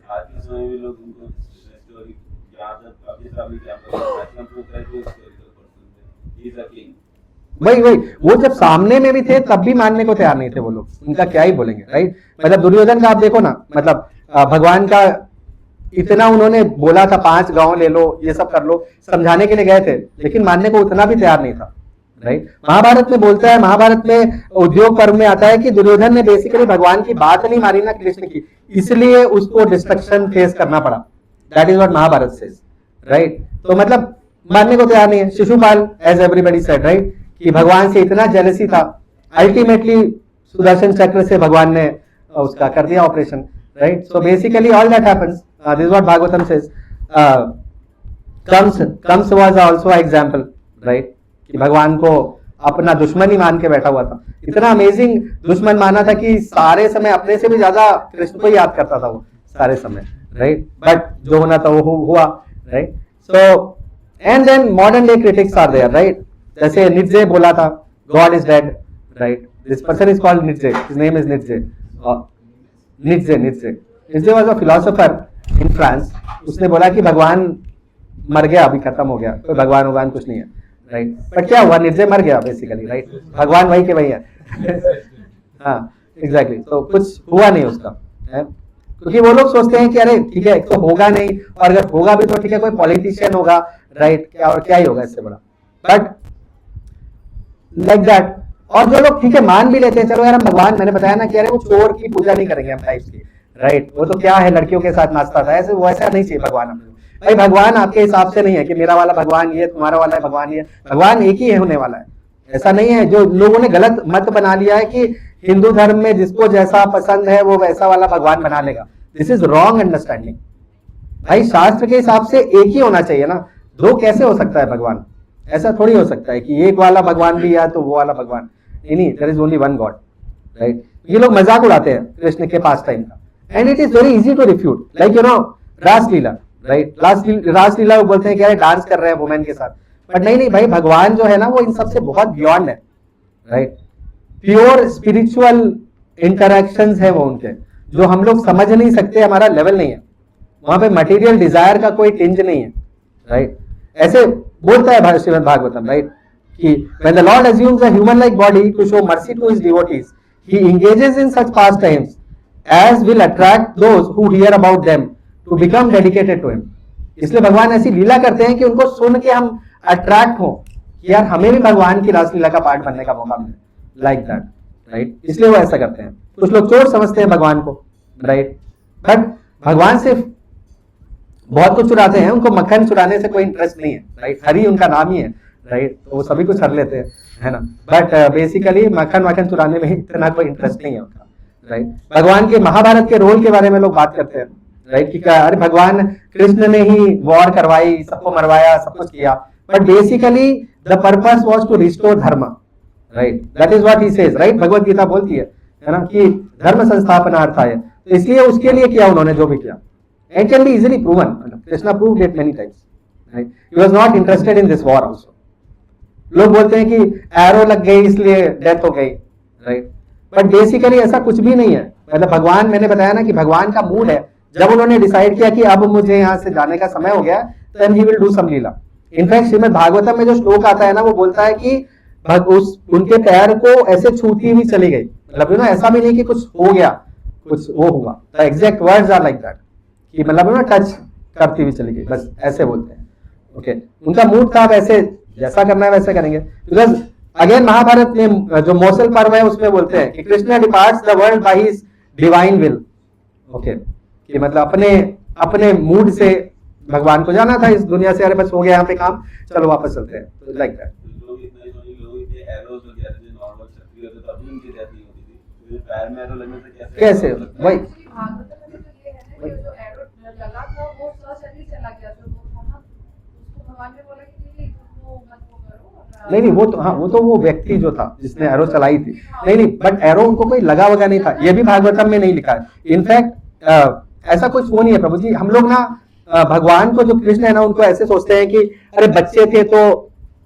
वही वो जब सामने में भी थे तब भी मानने को तैयार नहीं थे वो लोग, उनका क्या ही बोलेंगे, राइट? मतलब दुर्योधन का आप देखो ना, मतलब भगवान का इतना उन्होंने बोला था, 5 गांव ले लो, ये सब कर लो, समझाने के लिए गए थे, लेकिन मानने को उतना भी तैयार नहीं था, राइट? महाभारत में बोलता है, महाभारत में उद्योग पर्व में आता है कि दुर्योधन ने बेसिकली भगवान की बात नहीं मानी ना कृष्ण की, इसलिए उसको डिस्ट्रक्शन फेस करना पड़ा। That is what Mahabharata says, right? तो मतलब मानने को तैयार नहीं है। Shishupal, as everybody said, right, कि भगवान से इतना जेलसी था, अल्टीमेटली सुदर्शन चक्र से भगवान ने उसका कर दिया operation, right? So basically all that happens, this is what Bhagavatam says. Kansa was also example, right, कि भगवान को अपना दुश्मन ही मान के बैठा हुआ था, इतना अमेजिंग दुश्मन माना था कि सारे समय अपने से भी ज्यादा कृष्ण को याद करता था वो सारे समय, राइट। बट जो होना था वो हुआ, right. So and then modern day critics are there, right. जैसे नित्जे बोला था God is dead, right. This person is called Nietzsche, his name is Nietzsche. Nietzsche was a philosopher in France. उसने बोला कि भगवान मर गया, अभी खत्म हो गया, कोई भगवान कुछ नहीं है, राइट। बट क्या हुआ, नित्जे मर गया बेसिकली, राइट। भगवान वही के वही है हाँ एग्जैक्टली। तो कुछ हुआ नहीं उसका, है? क्योंकि वो लोग सोचते हैं कि अरे ठीक है, तो होगा नहीं, और अगर होगा भी तो ठीक है, कोई पॉलिटिशियन होगा, राइट, क्या और क्या ही होगा इससे बड़ा। But like that. और जो लोग ठीक है मान भी लेते हैं, चलो यार हम भगवान, मैंने बताया ना कि अरे वो चोर की पूजा नहीं करेंगे हम टाइप्स की, राइट। वो तो क्या है, लड़कियों के साथ नाचता था, ऐसे वैसा नहीं चाहिए भगवान हमें। भाई भगवान आपके हिसाब से नहीं है कि मेरा वाला भगवान ये, तुम्हारा वाला भगवान ये, भगवान एक ही है होने वाला है, ऐसा नहीं है। जो लोगों ने गलत मत बना लिया है कि हिंदू धर्म में जिसको जैसा पसंद है वो वैसा वाला भगवान बना लेगा, दिस इज रॉन्ग अंडरस्टैंडिंग। भाई शास्त्र के हिसाब से एक ही होना चाहिए ना, दो कैसे हो सकता है भगवान? ऐसा थोड़ी हो सकता है कि एक वाला भगवान भी है तो वो वाला भगवान नहीं, there is only one God, right. ये लोग मजाक उड़ाते हैं कृष्ण के पास टाइम का, and it is very easy to refute, like you know Raslila, right. Raslila वो बोलते हैं कि अरे डांस कर रहे हैं वुमेन के साथ, बट नहीं भाई, भगवान जो है ना वो इन सबसे बहुत बियॉन्ड है, राइट। प्योर स्पिरिचुअल इंटरेक्शंस है वो उनके, जो हम लोग समझ नहीं सकते, हमारा लेवल नहीं है वहां पे, मटेरियल डिजायर का कोई टिंज नहीं है, राइट। ऐसे बोलता है श्रीमद् भागवतम, राइट, कि when the Lord assumes a human like body to show mercy to his devotees, he engages in such pastimes as will attract those who hear about them to become dedicated to him. इसलिए भगवान ऐसी लीला करते हैं कि उनको सुन के हम अट्रैक्ट हो कि यार हमें भी भगवान की रासलीला का पार्ट बनने का मौका मिले, लाइक दैट, राइट। इसलिए वो ऐसा करते हैं। कुछ लोग चोर समझते हैं भगवान को, राइट, बट भगवान सिर्फ बहुत कुछ चुराते हैं, उनको मक्खन चुराने से कोई इंटरेस्ट नहीं है, राइट। हरि उनका नाम ही है, राइट, तो वो सभी कुछ हर लेते हैं, है ना। बट बेसिकली मक्खन चुराने में इतना कोई इंटरेस्ट नहीं है उनका, राइट। भगवान के महाभारत के रोल के बारे में लोग बात करते हैं, राइट, कि अरे भगवान कृष्ण ने ही वॉर करवाई, सबको मरवाया, सब कुछ किया, but basically the purpose was to restore dharma, right. That is what he says, right. Bhagavad Gita बोलती है ना, कि धर्म संस्थापनार्थाय, तो इसलिए उसके लिए किया उन्होंने जो भी किया, and can be easily proven. Krishna proved it many times, right. He was not interested in this war also. लोग बोलते हैं कि एरो लग गई इसलिए डेथ हो गई, राइट, बट बेसिकली ऐसा कुछ भी नहीं है। मतलब भगवान, मैंने बताया ना कि भगवान का मूड है, जब उन्होंने डिसाइड किया कि अब मुझे यहाँ से जाने का समय हो गया, then he will do some leela. In fact Shrimad Bhagavatam में जो श्लोक आता है ना, वो बोलता है कि उनके पैर को ऐसे छूती हुई चली गई, मतलब ना ऐसा भी नहीं कि कुछ हो गया, कुछ वो हुआ। The exact words are like that, कि मतलब ना टच करती हुई चली गई, बस ऐसे बोलते हैं। ओके, उनका मूड था वैसे, जैसा करना है वैसे करेंगे। बिकॉज अगेन महाभारत में जो मौसल पर्व है उसमें बोलते हैं कि Krishna departs the world by his divine will. Okay, कि मतलब अपने मूड से भगवान को जाना था इस दुनिया से, अरे बस हो गया यहाँ पे काम, चलो वापस चलते हैं, तो लाइक दैट। कैसे वही नहीं, वो तो हाँ, वो तो वो व्यक्ति जो था जिसने एरो चलाई थी, नहीं, बट एरो उनको कोई लगा वगा नहीं था, ये भी भागवतम में नहीं लिखा है। इनफैक्ट ऐसा कुछ वो नहीं है प्रभु जी। हम लोग ना भगवान को, जो कृष्ण है ना, उनको ऐसे सोचते हैं कि अरे बच्चे थे तो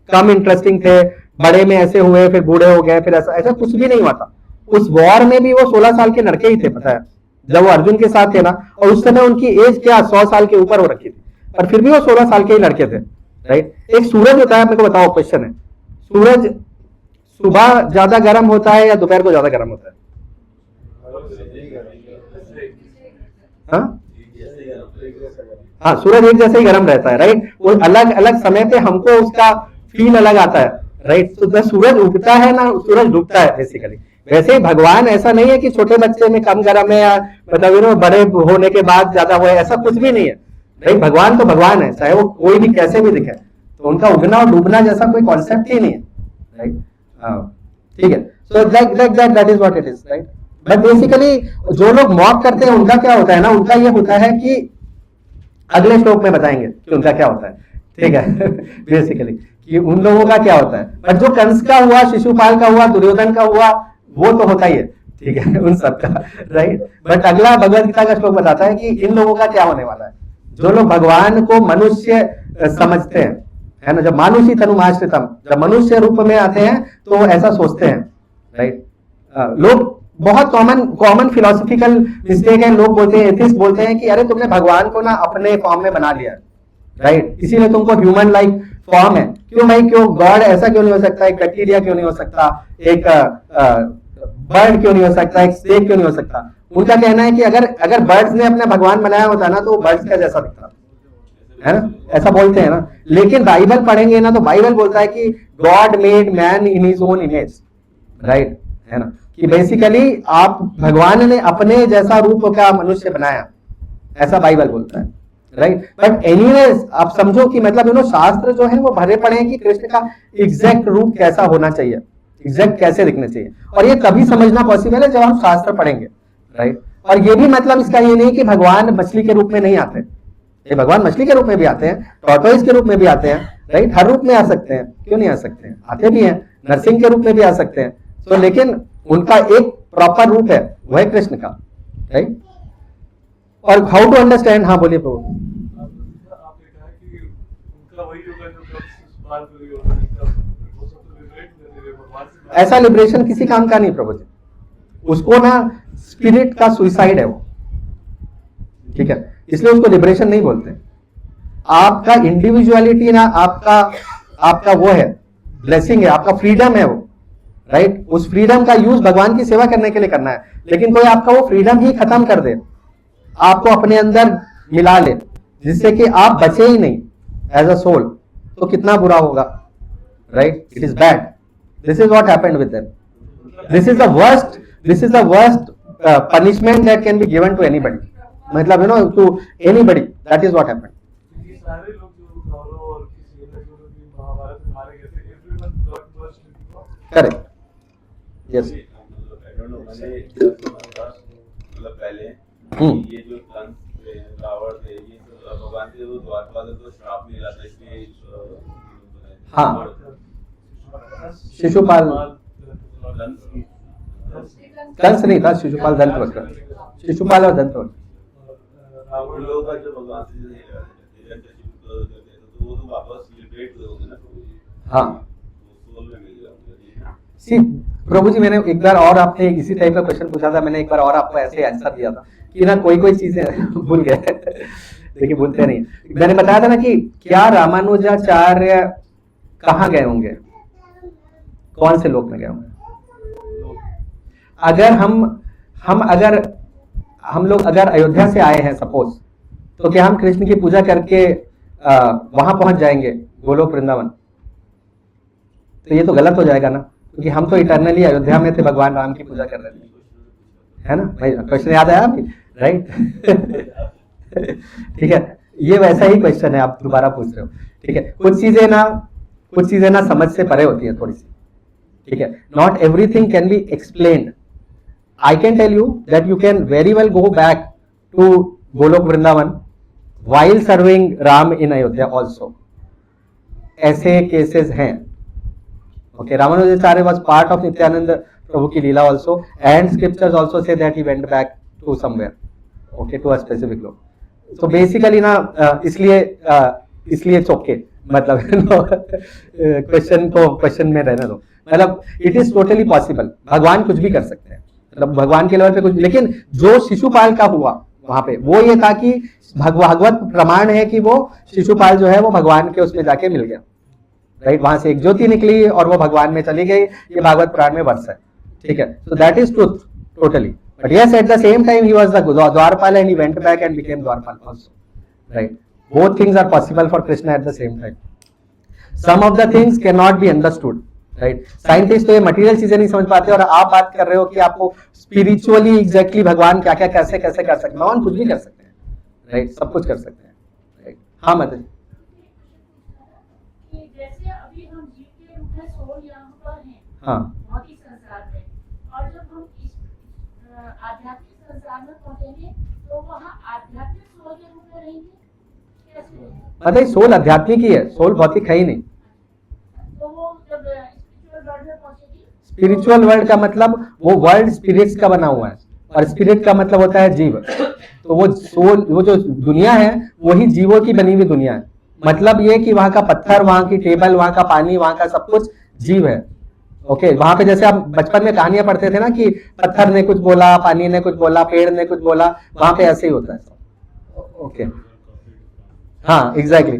कम इंटरेस्टिंग थे, बड़े में ऐसे हुए, फिर बूढ़े हो गए, फिर ऐसा कुछ भी नहीं हुआ था। उस वॉर में भी वो 16 साल के लड़के ही थे, पता है, जब वो अर्जुन के साथ थे ना, और उस समय उनकी एज क्या 100 साल के ऊपर हो रखी थी, पर फिर भी वो 16 साल के ही लड़के थे, राइट। एक सूरज होता है, मेरे को बताओ, क्वेश्चन है, सूरज सुबह ज्यादा गर्म होता है या दोपहर को ज्यादा गर्म होता है? हाँ, सूरज एक जैसे ही गर्म रहता है, राइट। वो अलग अलग समय पे हमको उसका फील अलग आता है, राइट। तो जब सूरज उगता है ना, सूरज डूबता है बेसिकली। वैसे भगवान ऐसा नहीं है कि छोटे बच्चे में कम गर्म है या मतलब बड़े होने के बाद ज्यादा हुआ है, ऐसा कुछ भी नहीं है, राइट। भगवान तो भगवान है, चाहे वो कोई भी कैसे भी दिखे, तो उनका उगना और डूबना जैसा कोई कॉन्सेप्ट ही नहीं है, राइट। ठीक है, so that is what it is, right. But basically जो लोग मॉक करते हैं उनका क्या होता है ना, उनका ये होता है कि अगले श्लोक में बताएंगे कि उनका क्या होता है, ठीक है बेसिकली। कि उन लोगों का क्या होता है, बट जो कंस का हुआ, शिशुपाल का हुआ, दुर्योधन का हुआ, वो तो होता ही है, ठीक है, उन सबका, राइट। बट अगला भगवत गीता का श्लोक बताता है कि इन लोगों का क्या होने वाला है, जो लोग भगवान को मनुष्य समझते हैं, है ना, जब मानुषी तनुमाश्रितम, जब मनुष्य रूप में आते हैं तो ऐसा सोचते हैं, राइट। लोग बहुत कॉमन फिलोसफिकल मिस्टेक है, लोग बोलते हैं, एथिस्ट बोलते हैं कि अरे तुमने भगवान को ना अपने फॉर्म में बना लिया, राइट, इसीलिए तुमको ह्यूमन लाइक फॉर्म है। क्यों भाई, क्यों गॉड ऐसा क्यों नहीं हो सकता, एक बैक्टीरिया क्यों नहीं हो सकता, एक बर्ड क्यों नहीं हो सकता, एक स्नेक क्यों नहीं हो सकता। उनका कहना है कि अगर बर्ड्स ने अपना भगवान बनाया होता ना तो वो बर्ड्स का जैसा दिखता, है ना, ऐसा बोलते हैं ना। लेकिन बाइबल पढ़ेंगे ना तो बाइबल बोलता है कि God made man in his own image, right, है ना, कि बेसिकली आप भगवान ने अपने जैसा रूप का मनुष्य बनाया, ऐसा बाइबल बोलता है, राइट। बट एनीवेज आप समझो कि मतलब शास्त्र जो है वो भरे पड़े हैं कि कृष्ण का एग्जैक्ट रूप कैसा होना चाहिए, एग्जैक्ट कैसे दिखने चाहिए, और ये तभी समझना पॉसिबल है जब हम शास्त्र पढ़ेंगे, राइट। और ये भी मतलब इसका ये नहीं कि भगवान मछली के रूप में नहीं आते, ये भगवान मछली के रूप में भी आते हैं, टॉर्टोइस के रूप में भी आते हैं, राइट, हर रूप में आ सकते हैं, क्यों नहीं आ सकते हैं, आते भी हैं, नरसिंह के रूप में भी आ सकते हैं। तो लेकिन उनका एक प्रॉपर रूप है, वो है कृष्ण का, राइट। और हाउ टू अंडरस्टैंड, हाँ बोलिए प्रभु। आपने कहा कि उनका वही होगा जो कब बाल करी होगा, वो सब तो लिबरेट कर रहे भगवान से। ऐसा लिबरेशन किसी काम का नहीं प्रभु जी, उसको ना स्पिरिट का सुइसाइड है वो, ठीक है, इसलिए उसको लिबरेशन नहीं बोलते। आपका इंडिविजुअलिटी ना आपका वो है, ब्लेसिंग है, आपका फ्रीडम है वो, राइट। उस फ्रीडम का यूज भगवान की सेवा करने के लिए करना है। लेकिन कोई आपका वो फ्रीडम ही खत्म कर दे, आपको अपने अंदर मिला ले, जिससे कि आप बचे ही नहीं एज अ सोल, तो कितना बुरा होगा, right. It is bad, this is what happened with them, this is the worst punishment that can be given to anybody, मतलब to anybody, that is what happened। ये सारे लोग जो कौरव और किसी ने जो भी महाभारत में मारे गए थे, everyone got merged into God। correct, yes। I don't know, मैंने मतलब पहले ये जो कंस थे, रावण थे, ये तो भगवान के वो द्वारपाल को श्राप मिला था, इसलिए हाँ, शिशुपाल कंस नहीं था, शिशुपाल दंतवक्र, शिशुपाल और दंतवक्र। रावण लोगों का जो भगवान से रिलेशनशिप करते थे तो वो तो वापस लिबरेट हुए होंगे ना प्रभु जी। हाँ, सोल में मिल गया। सी प्रभु जी, मैंने एक बार और आपने इसी टाइप का क्वेश्चन पूछा था, मैंने एक बार और आपको ऐसे आंसर दिया था कि ना कोई चीजें भूल गए, देखिए भूलते नहीं। मैंने बताया था ना कि क्या रामानुजाचार्य कहाँ गए होंगे, कौन से लोक में गए होंगे। अगर हम लोग अगर अयोध्या से आए हैं सपोज, तो क्या हम कृष्ण की पूजा करके वहां पहुंच जाएंगे गोलोक वृंदावन? तो ये तो गलत हो जाएगा ना, क्योंकि हम तो इटर्नली अयोध्या में थे, भगवान राम की पूजा कर रहे थे, है ना भाई। क्वेश्चन याद आया आपकी, राइट? ठीक है, ये वैसा ही क्वेश्चन है, आप दोबारा पूछ रहे हो, ठीक है। कुछ चीजें ना समझ से परे होती है थोड़ी सी, ठीक है। Not everything can be explained. I can tell you that you can very well go back to Golok Vrindavan while serving Ram in Ayodhya also. ऐसे केसेस हैं, okay। Ramanujacharya was part of Nityananda Prabhu की लीला also, and scriptures also say that he went back to somewhere, okay, to a specific loc. So basically ना इसलिए it's okay, मतलब क्वेश्चन को क्वेश्चन में रहने दो, मतलब इट इज टोटली पॉसिबल, भगवान कुछ भी कर सकते हैं, मतलब भगवान के लेवल पे कुछ। लेकिन जो शिशुपाल का हुआ वहां पे, वो ये था कि भागवत प्रमाण है कि वो शिशुपाल जो है वो भगवान के उसमें जाके मिल गया, राइट। वहां से एक ज्योति निकली और वो भगवान में चली गई, ये भागवत पुराण में वर्ष है, ठीक है। So that is truth totally, but yes at the same time he was the dwarpal and he went back and became dwarpal also, right. Both things are possible for Krishna at the same time. Some of the things can not be understood, right. Scientist तो ये मटेरियल चीजें नहीं समझ पाते, और आप बात कर रहे हो कि आपको स्पिरिचुअली एग्जैक्टली भगवान क्या क्या कैसे कर सकते हैं। भगवान कुछ भी कर सकते हैं, राइट, सब कुछ कर सकते हैं, राइट। हाँ मतलब जैसे अभी हम जीव के रूप में सोल यहाँ पर हैं, हाँ, भौतिक संसार में, और जब हम इस आध्यात्मिक संसार में पहुंचेंगे तो वहाँ आध्यात्मिक सोल के रूप में रहेंगे, कैसे? मतलब सोल आध्यात्मिक ही है, सोल भौतिक है ही नहीं, स्पिरिचुअल वर्ल्ड का मतलब वो वर्ल्ड स्पिरिट्स का बना हुआ है, और स्पिरिट का मतलब होता है जीव। तो वो सोल, वो जो दुनिया है वही जीवों की बनी हुई दुनिया है। मतलब ये कि वहां का पत्थर, वहां की टेबल, वहां का पानी, वहां का सब कुछ जीव है। ओके, वहां पे जैसे आप बचपन में कहानियां पढ़ते थे ना कि पत्थर ने कुछ बोला, पानी ने कुछ बोला, पेड़ ने कुछ बोला, वहां पे ऐसे ही होता है। ओके, हाँ एग्जैक्टली।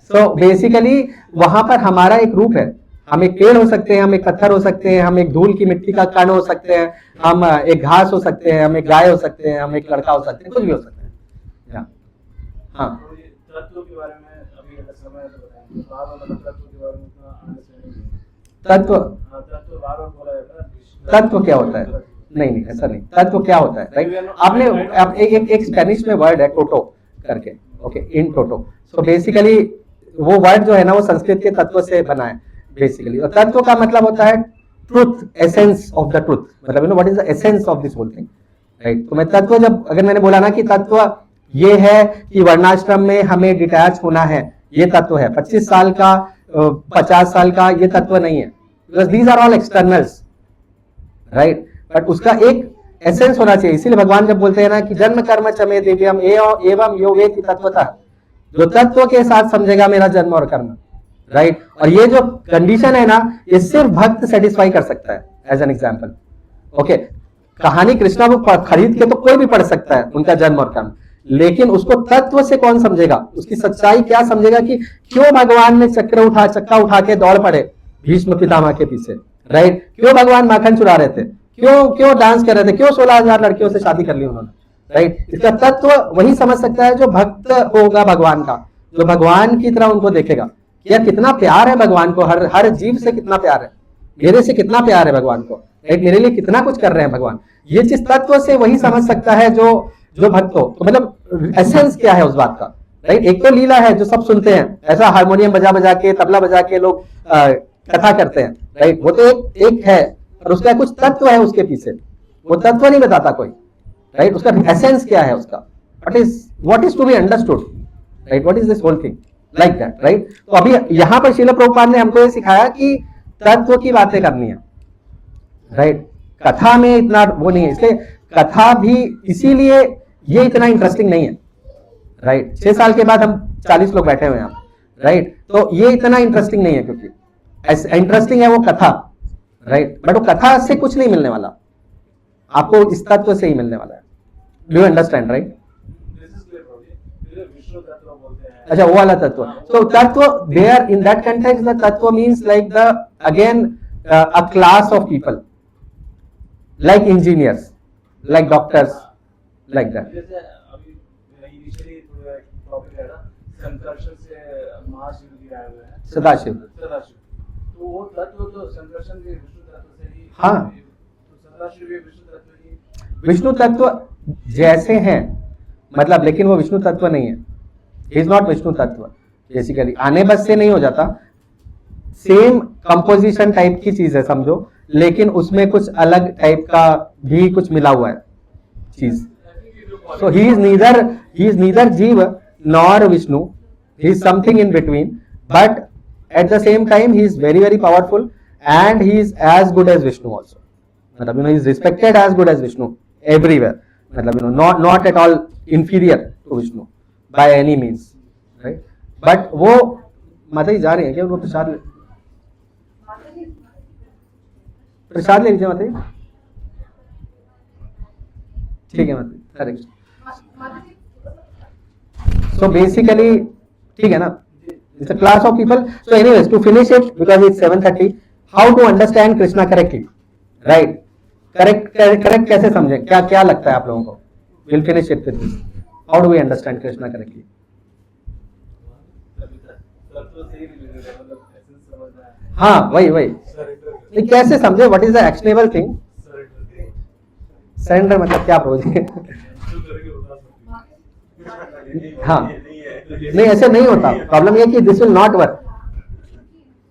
सो बेसिकली वहां पर हमारा एक रूप है, हम एक पेड़ हो सकते हैं, हम एक पत्थर हो सकते हैं, हम एक धूल की मिट्टी का कण हो सकते हैं, हम एक घास हो सकते हैं, हम एक गाय हो सकते हैं, हम एक लड़का हो सकते हैं, कुछ भी हो सकते हैं। हाँ, तत्व के बारे में अभी अगर समय तो बताएंगे, बार बार मतलब तत्व के बारे में उतना अंडरस्टैंडिंग नहीं है। तत्व, तत्व बार बार बोला जाता है। तत्व क्या होता है? नहीं ऐसा नहीं, तत्व क्या होता है, राइट? आपने एक स्पेनिश में वर्ड है टोटो करके, ओके, इन टोटो। सो बेसिकली वो वर्ड जो है ना वो संस्कृत के तत्व से बना है बेसिकली, और तत्व का मतलब होता है truth, essence of the truth, मतलब you know what is the essence of this whole thing, right? तो मैं तत्व, जब अगर मैंने बोला ना कि तत्व ये है कि वर्णाश्रम में हमें डिटैच होना है, ये तत्व है। 25 साल का, 50 साल का, ये तत्व नहीं है, because these are all externals, right? But उसका एक एसेंस होना चाहिए। इसीलिए भगवान जब बोलते हैं ना कि जन्म कर्म च मे दिव्यम एवं यो वेति तत्वतः, जो तत्व के साथ समझेगा मेरा जन्म और कर्म, राइट? और ये जो कंडीशन है ना, ये सिर्फ भक्त सेटिस्फाई कर सकता है। एज एन एग्जाम्पल, ओके, कहानी कृष्णा बुक खरीद के तो कोई भी पढ़ सकता है उनका जन्म और कर्म, लेकिन उसको तत्व से कौन समझेगा, उसकी सच्चाई क्या समझेगा कि क्यों भगवान ने चक्का उठा के दौड़ पड़े भीष्म पितामह के पीछे, राइट? क्यों भगवान माखन चुरा रहे थे, क्यों डांस कर रहे थे, क्यों 16,000 लड़कियों से शादी कर ली उन्होंने, राइट? इसका तत्व वही समझ सकता है जो भक्त होगा भगवान का, जो भगवान की तरह उनको देखेगा। यार कितना प्यार है भगवान को, हर जीव से कितना प्यार है, मेरे से कितना प्यार है भगवान को, राइट? मेरे लिए कितना कुछ कर रहे हैं भगवान। ये चीज तत्व से वही समझ सकता है जो भक्त हो। तो मतलब एसेंस क्या है उस बात का, राइट? एक तो लीला है जो सब सुनते हैं, ऐसा हारमोनियम बजा के, तबला बजा के लोग कथा करते हैं, राइट? वो तो एक है, और उसका कुछ तत्व है उसके पीछे, वो तत्व नहीं बताता कोई, राइट? उसका एसेंस क्या है उसका, what is to be understood, right? What is this whole thing like that, right? तो अभी यहां पर श्रील प्रभुपाद ने हमको ये सिखाया कि तत्व की बातें करनी है, राइट? कथा में इतना वो नहीं है, इसलिए कथा भी इसीलिए ये इतना इंटरेस्टिंग नहीं है, राइट? 6 साल के बाद हम 40 लोग बैठे हुए हैं, राइट? तो ये इतना इंटरेस्टिंग नहीं है, क्योंकि इंटरेस्टिंग है वो कथा, राइट? बट वो कथा से कुछ नहीं मिलने वाला, आपको इस तत्व से ही मिलने वाला है। Do you understand, right? अच्छा, वो वाला तत्व। So tattva, there in that context the tattva means like the again a class of people, like engineers, like doctors, like that. जैसे अभी इनिशियली थोड़ा टॉपिक है ना, संकर्षण से महाशिव जी आए हुए हैं, सदाशिव, तो वो तत्व तो संकर्षण भी विष्णु तत्व से ही, हाँ, तो सदाशिव भी विष्णु तत्व ही, विष्णु तत्व जैसे हैं, मतलब, लेकिन वो विष्णु तत्व नहीं है, इज नॉट विष्णु तत्व। बेसिकली आने बस से नहीं हो जाता, सेम कंपोजिशन टाइप की चीज है समझो, लेकिन उसमें कुछ अलग टाइप का भी कुछ मिला हुआ है चीज। So he is neither jiva nor Vishnu, he is something in between, but at the same time he is very very powerful and he is as good as Vishnu also, मतलब you know, he is respected as good as Vishnu everywhere, मतलब you know, not at all inferior to Vishnu by any means, right? But वो माता जी जा रही है क्या? उनको प्रसाद ले लीजिए माता जी, ठीक है माता जी, करेक्ट। सो बेसिकली ठीक है ना, it's a class of people. So anyways, to finish it because it's 7:30, how to understand Krishna correctly, right? Correct कैसे समझे, क्या लगता है आप लोगों को? Will finish it with this, how do we understand Krishna correctly? हाँ, वही कैसे समझे, what is the actionable thing? Surrender मतलब क्या प्रभु जी? हाँ, नहीं ऐसे नहीं होता, प्रॉब्लम ये कि दिस विल नॉट वर्क।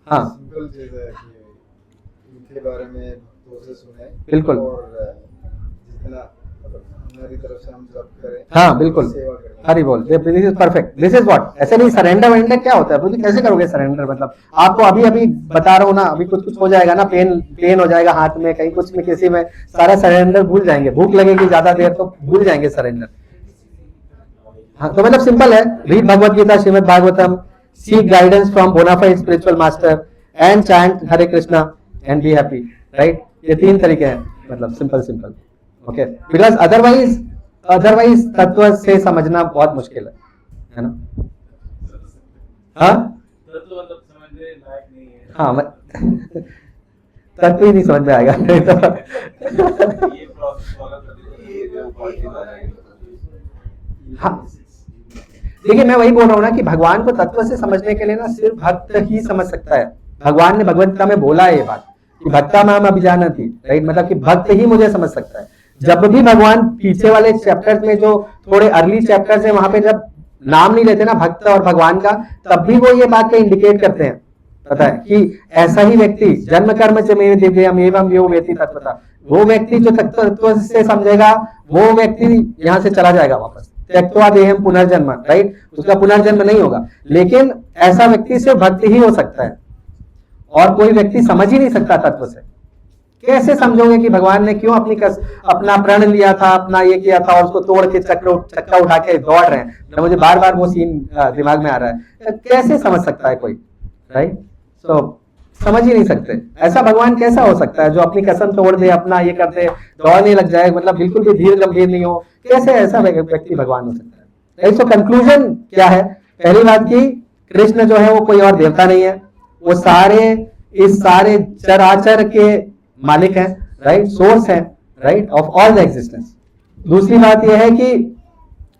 हाँ, सिंपल चीज है कि इनके बारे में तो से सुने, बिल्कुल। और जितना की तरफ से हम जब करें, हाँ बिल्कुल, सेवा करें। हरी बोल, this is perfect, this is what. ऐसे नहीं सरेंडर वेंडर क्या होता है प्रभु जी, कैसे करोगे सरेंडर? मतलब आपको अभी अभी बता रहा हूँ ना, अभी कुछ कुछ हो जाएगा ना, पेन हो जाएगा हाथ में, कहीं कुछ में, किसी में, सारा सरेंडर भूल जाएंगे, भूख लगेगी ज्यादा देर तो भूल जाएंगे सरेंडर। हाँ, तो मतलब सिंपल है, read Bhagavad Gita, Shrimad Bhagavatam, seek guidance from bonafide spiritual master and chant Hare Krishna and be happy, right? ये 3 तरीके हैं, मतलब simple simple, okay. Because otherwise तत्व से समझना बहुत मुश्किल है ना? हाँ तत्व मतलब समझने लायक नहीं है। हाँ तत्व ही नहीं समझ में आएगा ये प्रोसेस फॉलो करते हैं, ये पॉइंट हाँ देखिए, मैं वही बोल रहा हूँ ना कि भगवान को तत्व से समझने के लिए ना सिर्फ भक्त ही समझ सकता है। भगवान ने भगवत गीता में बोला है ये बात कि भक्ता माम अभिजानति, राइट? मतलब कि भक्त ही मुझे समझ सकता है। जब भी भगवान पीछे वाले चैप्टर्स में, जो थोड़े अर्ली चैप्टर्स है, वहां पे जब नाम नहीं लेते ना भक्त और भगवान का, तब भी वो ये बात इंडिकेट करते हैं, पता है, कि ऐसा ही व्यक्ति जन्म कर्म से मेरे दिव्यम एवं यो वेति तत्वता, वो व्यक्ति जो तत्व से समझेगा वो व्यक्ति यहाँ से चला जाएगा वापस, त्यक्त्वा देहम पुनर्जन्म, राइट? उसका पुनर्जन्म नहीं होगा। लेकिन ऐसा व्यक्ति सिर्फ भक्त ही हो सकता है, और कोई व्यक्ति समझ ही नहीं सकता तत्व से। कैसे समझोगे कि भगवान ने क्यों अपना प्रण लिया था, अपना ये किया था, और उसको तोड़ के चक्का उठा के दौड़ रहे हैं? तो मुझे बार बार वो सीन दिमाग में आ रहा है, कैसे समझ सकता है कोई, राइट? तो समझ ही नहीं सकते। ऐसा भगवान कैसा हो सकता है जो अपनी कसम तोड़ दे, अपना ये कर दे, दौड़ने लग जाए, मतलब बिल्कुल भी धीर गंभीर नहीं हो? कैसे ऐसा व्यक्ति भगवान हो सकता है, राइट? तो कंक्लूजन क्या है? पहली बात की कृष्ण जो है वो कोई और देवता नहीं है, वो इस सारे चराचर के मालिक हैं, राइट? सोर्स हैं, right, of all the existence. दूसरी बात यह है कि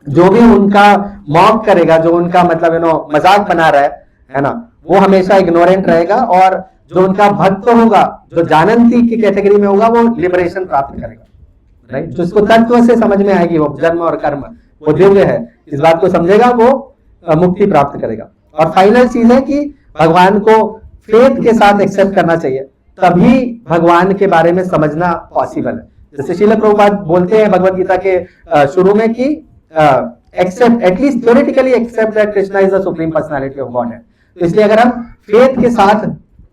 जो भी उनका मॉक करेगा, जो उनका मतलब मजाक बना रहा है ना, वो हमेशा इग्नोरेंट रहेगा, और जो उनका भक्त होगा, जो जानंती की कैटेगरी में होगा, वो लिबरेशन प्राप्त करेगा, राइट? जो इसको तत्व से समझ में आएगी, वो जन्म और कर्म वो दिव्य है, इस बात को समझेगा, वो मुक्ति प्राप्त करेगा। और फाइनल चीज है कि भगवान को फेथ के साथ एक्सेप्ट करना चाहिए, तभी भगवान के बारे में समझना पॉसिबल है। जैसे श्रील प्रभुपाद बोलते हैं भगवत गीता के शुरू में कि accept, at least theoretically accept that Krishna is the supreme personality of God है। तो इसलिए अगर हम फेथ के साथ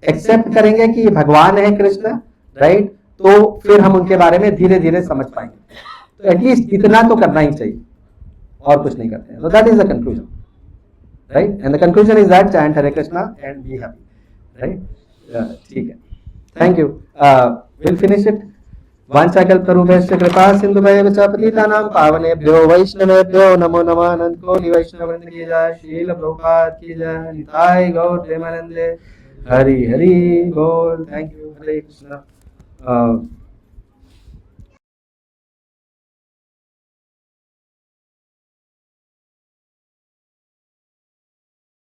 एक्सेप्ट करेंगे कि भगवान है कृष्ण, राइट, तो फिर हम उनके बारे में धीरे धीरे समझ पाएंगे। तो एटलीस्ट इतना तो करना ही चाहिए, और कुछ नहीं करते हैं। So that is the conclusion, right? And the conclusion is that chant Hare Krishna and be happy, right? ठीक है, thank you. We'll finish it. वाञ्छाकल्पतरुभ्यश्च कृपा सिन्धुभ्यश्च च पतितानां पावनेभ्यो वैष्णवेभ्यो नमो नमः। अनंत कोटि वैष्णव वृंद की जय, श्रील प्रभुपाद की जय, निताय गौर प्रेमानंदे, हरि हरि बोल। Thank you, Hare Krishna.